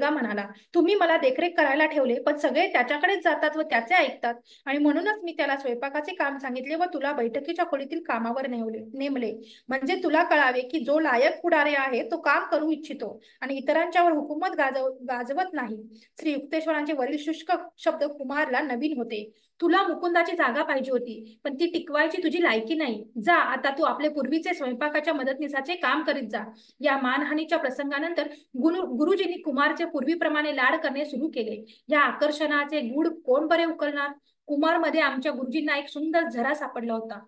म्हणाला, तुम्ही मला देखरेख करायला ठेवले पण सगळे त्याच्याकडेच जातात व त्याचे ऐकतात आणि म्हणूनच मी त्याला स्वयंपाकाचे काम सांगितले व तुला बैठकीच्या खोलीतील कामावर नेमले. म्हणजे तुला कळावे की जो लायक पुढारी आहे तो काम करू इच्छितो आणि इतरांच्यावर हुकूमत गाजवत नाही. श्री युक्तेश्वरांचे वरील शुष्क शब्द कुमारला नवीन होते. तुला मुकुंदाची जागा पाहिजे होती पण ती टिकवायची तुझी लायकी नाही. जा, आता तू आपले पूर्वीचे स्वयंपाकाच्या मदतनीसाचे काम करीत जा. या मानहानीच्या प्रसंगानंतर गुरुजींनी कुमारचे पूर्वीप्रमाणे लाड करणे सुरू केले. या आकर्षणाचे गूढ कोण बरे उकलणार? कुमारमध्ये आमच्या गुरुजींना एक सुंदर झरा सापडला होता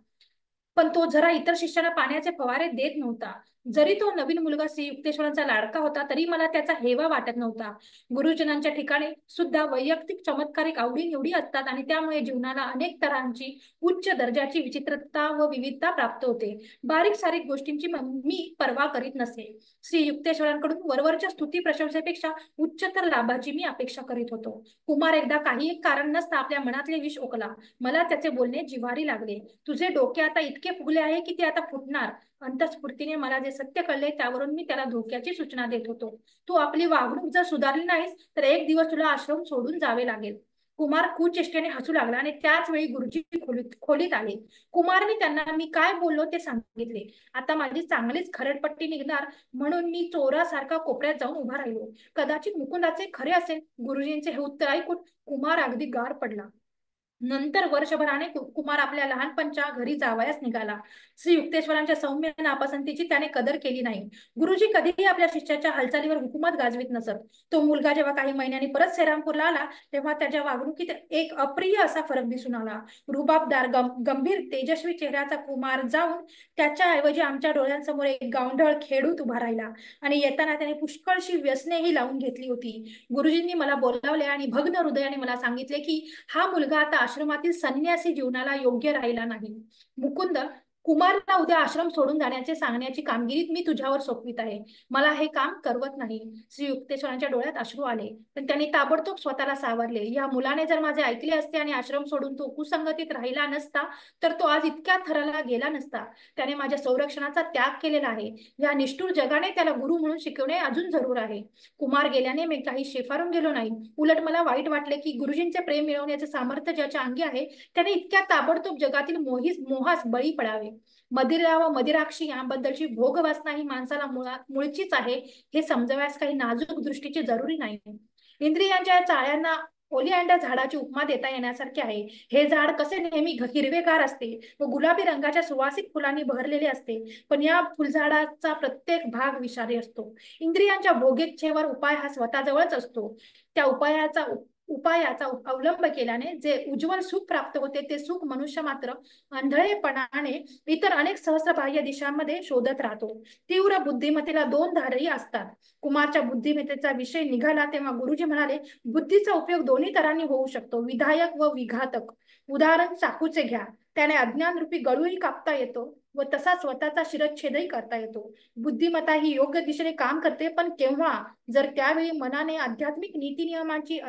पण तो झरा इतर शिष्यांना पाण्याचे फवारे देत नव्हता. जरी तो नवीन मुलगा श्री युक्तेश्वरांचा लाडका होता तरी मला त्याचा हेवा वाटत नव्हता. गुरुजनांच्या ठिकाणी सुद्धा वैयक्तिक चमत्कारिक आवडीनिवडी असतात आणि त्यामुळे जीवनाला अनेक तऱ्हांची उच्च दर्जाची विचित्रता व विविधता प्राप्त होते. बारीक सारीक गोष्टींची मी पर्वा करीत नसे. श्री युक्तेश्वरांकडून वरवरच्या स्तुती प्रशंसेपेक्षा उच्चतर लाभाची मी अपेक्षा करीत होतो. कुमार एकदा काही एक कारण नसता आपल्या मनातले विष ओकला. मला त्याचे बोलणे जिव्हारी लागले. तुझे डोके आता इतके फुगले आहे की ते आता फुटणार. अंतस्फूर्तीने मला जे सत्य कळले त्यावरून मी त्याला धोक्याची सूचना देत होतो. तू आपली वागणूक जर सुधारली नाहीस तर एक दिवस तुला आश्रम सोडून जावे लागेल. कुमार कुचेष्टेने हसू लागला आणि त्याच वेळी गुरुजी खोलीत आले. कुमारने त्यांना मी काय बोललो ते सांगितले. आता माझी चांगलीच खरडपट्टी निघणार म्हणून मी चोरासारखा कोपऱ्यात जाऊन उभा राहिलो. कदाचित मुकुंदाचे खरे असेल. गुरुजींचे हे उत्तर ऐकून कुमार अगदी गार पडला. नंतर वर्षभराने कुमार आपल्या लहानपणच्या घरी जावयास निघाला. श्री युक्तेश्वरांच्या सौम्य नापसंतीची त्याने कदर केली नाही. गुरुजी कधीही आपल्या शिष्याच्या हालचालीवर हुकूमत गाजवीत नसत. तो मुलगा जेव्हा काही महिन्यांनी परत सेरामपूरला आला तेव्हा त्याच्या वागणुकीत एक अप्रिय असा फरक दिसून आला. रुबाबदार गंभीर तेजस्वी चेहऱ्याचा कुमार जाऊन त्याच्या ऐवजी आमच्या डोळ्यांसमोर एक गावंढळ खेडूत उभा राहिला आणि येताना त्याने पुष्कळशी व्यसनेही लावून घेतली होती. गुरुजींनी मला बोलावले आणि भग्न हृदयाने मला सांगितले की हा मुलगा आता आश्रमातील संन्यासी जीवनाला योग्य राहिला नाही. मुकुंद, कुमारला उद्या आश्रम सोडून जाण्याचे सांगण्याची कामगिरी मी तुझ्यावर सोपवित आहे. मला हे काम करवत नाही. श्री युक्तेश्वरांच्या डोळ्यात अश्रू आले पण त्यांनी ताबडतोब स्वतःला सावरले. या मुलाने जर माझे ऐकले असते आणि आश्रम सोडून तो कुसंगतीत राहिला नसता तर तो आज इतक्या थराला गेला नसता. त्याने माझ्या संरक्षणाचा त्याग केलेला आहे. या निष्ठुर जगाने त्याला गुरु म्हणून शिकवणे अजून जरूर आहे. कुमार गेल्याने मी काही शेफारून गेलो नाही. उलट मला वाईट वाटले की गुरुजींचे प्रेम मिळवण्याचे सामर्थ्य ज्याच्या अंगी आहे त्याने इतक्या ताबडतोब जगातील मोहास बळी पडावे. मदिरा व मदिराक्षी याबद्दलची भोगवासना ही माणसाला मुळचीच आहे हे समजण्यास काही नाजूक दृष्टीची जरुरी नाही. इंद्रियांच्या चाळ्यांना ओलियांडर झाडाची उपमा देता येण्यासारखे आहे. हे झाड कसे नेहमी हिरवेगार असते व गुलाबी रंगाच्या सुवासिक फुलांनी बहरलेले असते पण या फुलझाडाचा प्रत्येक भाग विषारी असतो. इंद्रियांच्या भोगेच्छेवर उपाय हा स्वतःजवळच असतो. त्या उपायाचा अवलंब केल्याने जे उज्ज्वल सुख प्राप्त होते ते सुख मनुष्य मात्र आंधळेपणाने इतर अनेक सहस्रबाह्य दिशांमध्ये शोधत राहतो. तीव्र बुद्धिमत्तेला दोन धारही असतात. कुमारच्या बुद्धिमत्तेचा विषय निघाला तेव्हा गुरुजी म्हणाले, बुद्धीचा उपयोग दोन्ही तऱ्हांनी होऊ शकतो, विधायक व विघातक. उदाहरण चाकूचे घ्या. त्याने अज्ञान रूपी गळूही कापता येतो व तसा स्वतःचा शिरच्छेदही करता येतो. बुद्धिमत्ता ही योग्य दिशेने काम करते पण केव्हा, जर त्यावेळी मनाने आध्यात्मिक नीती नियमांची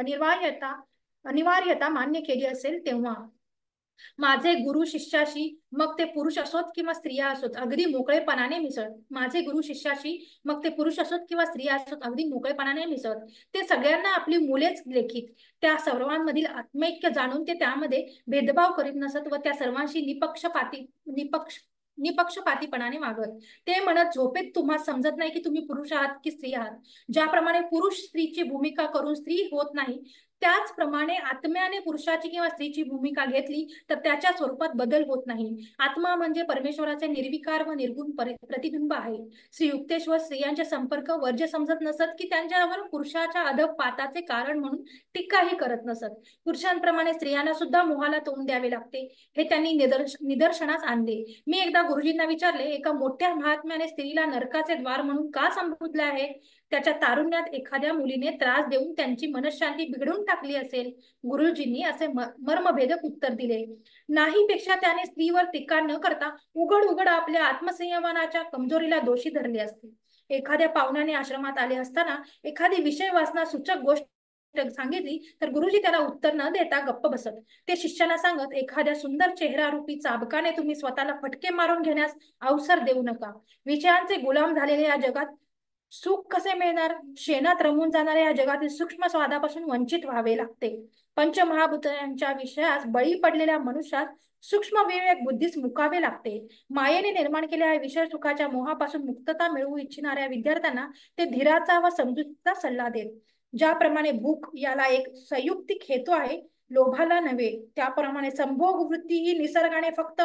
अनिवार्यता मान्य केली असेल तेव्हा. माझे गुरु शिष्याशी, मग ते पुरुष असोत किंवा स्त्रिया असोत, अगदी मोकळेपणाने मिसळत. माझे गुरु शिष्याशी, मग ते पुरुष असोत किंवा स्त्रिया असोत, अगदी मोकळेपणाने मिसळत. ते सगळ्यांना आपली मुलेच लेखीत. त्या सर्वांमधील आत्मैक्य जाणून ते त्यामध्ये भेदभाव करीत नसत व त्या सर्वांशी निपक्षपातीपणाने वागत. ते म्हणत, झोपेत तुम्हाला समजत नाही की तुम्ही पुरुष आहात की स्त्री आहात. ज्याप्रमाणे पुरुष स्त्रीची भूमिका करून स्त्री होत नाही त्याचप्रमाणे आत्म्याने पुरुषाची किंवा स्त्रीची भूमिका घेतली तर त्याच्या स्वरूपात बदल होत नाही. आत्मा म्हणजे परमेश्वराचे निर्विकार व निर्गुण प्रतिबिंब आहे. श्री युक्तेश्वर स्त्रियांचे संपर्क वर्ज्य समजत नसत की त्यांच्यावर पुरुषाच्या अधपाताचे कारण म्हणून टीकाही करत नसत. पुरुषांप्रमाणे स्त्रियांना सुद्धा मोहाला तोंड द्यावे लागते हे त्यांनी निदर्शनास आणले. मी एकदा गुरुजींना विचारले, एका मोठ्या महात्म्याने स्त्रीला नरकाचे द्वार म्हणून का संबोधले आहे? त्याच्या तारुण्यात एखाद्या मुलीने त्रास देऊन त्यांची मनशांती बिघडून टाकली असेल. गुरुजींनी असे मर्मभेदक उत्तर दिले, नाही, पेक्षा त्याने स्त्रीवर टीका न करता उघड उघड आपल्या आत्मसंयमनाच्या कमजोरीला दोषी धरले असते. एखाद्या पाहुण्याने आश्रमात आले असताना एखादी विषय वासना सूचक गोष्ट सांगितली तर गुरुजी त्याला उत्तर न देता गप्प बसत. ते शिष्याला सांगत, एखाद्या सुंदर चेहरारूपी चाबकाने तुम्ही स्वतःला फटके मारून घेण्यास अवसर देऊ नका. विषयांचे गुलाम झालेले या जगात सुख कसे मिळणार? शेणात रमून जाणाऱ्या या जगातील सूक्ष्म स्वादापासून वंचित व्हावे लागते. पंचमहाभूतांच्या विषयास बळी पडलेल्या मनुष्यास सूक्ष्म विवेक बुद्धीस मुकावे लागते. मायेने निर्माण केलेल्या विषय सुखाच्या मोहापासून मुक्तता मिळवू इच्छिणाऱ्या विद्यार्थ्यांना ते धीराचा व समजुतीचा सल्ला देत. ज्याप्रमाणे भूक याला एक संयुक्तिक हेतू आहे, लोभाला नव्हे. त्याप्रमाणे संभोग वृत्ती ही निसर्गाने फक्त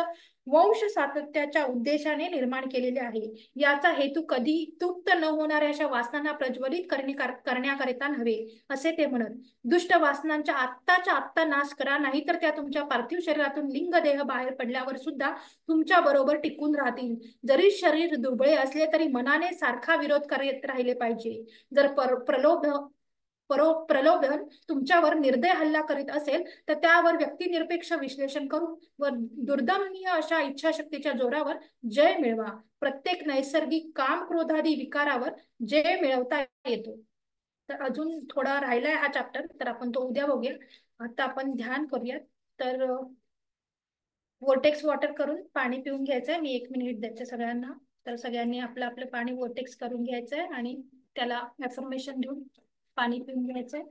वंश सातत्याच्या उद्देशाने निर्माण केलेली आहे. याचा हेतू कधी तृप्त न होणाऱ्या अशा वासनांना प्रज्वलित करण्याकरिता नव्हे, असे ते म्हणत. दुष्ट वासनांच्या आत्ताच्या आत्ता नाश करा, नाहीतर त्या तुमच्या पार्थिव शरीरातून लिंग देह बाहेर पडल्यावर सुद्धा तुमच्या बरोबर टिकून राहतील. जरी शरीर दुर्बळे असले तरी मनाने सारखा विरोध करत राहिले पाहिजे. जर प्रलोभन तुमच्यावर निर्दय हल्ला करीत असेल तर त्यावर व्यक्तिनिरपेक्ष विश्लेषण करून व दुर्दमनीय अशा इच्छाशक्तीच्या जोरावर जय मिळवा. प्रत्येक नैसर्गिक काम क्रोधादी विकारावर जय मिळवता येतो. तर अजून थोडा राहिलाय हा चॅप्टर, तर आपण तो उद्या बघूया. आता आपण ध्यान करूयात. तर वोटेक्स वॉटर करून पाणी पिऊन घ्यायचंय. मी 1 मिनिट द्यायचे सगळ्यांना. तर सगळ्यांनी आपलं आपलं पाणी वोटेक्स करून घ्यायचंय आणि त्याला अफर्मेशन देऊन पाणी पिऊन घ्यायचंय.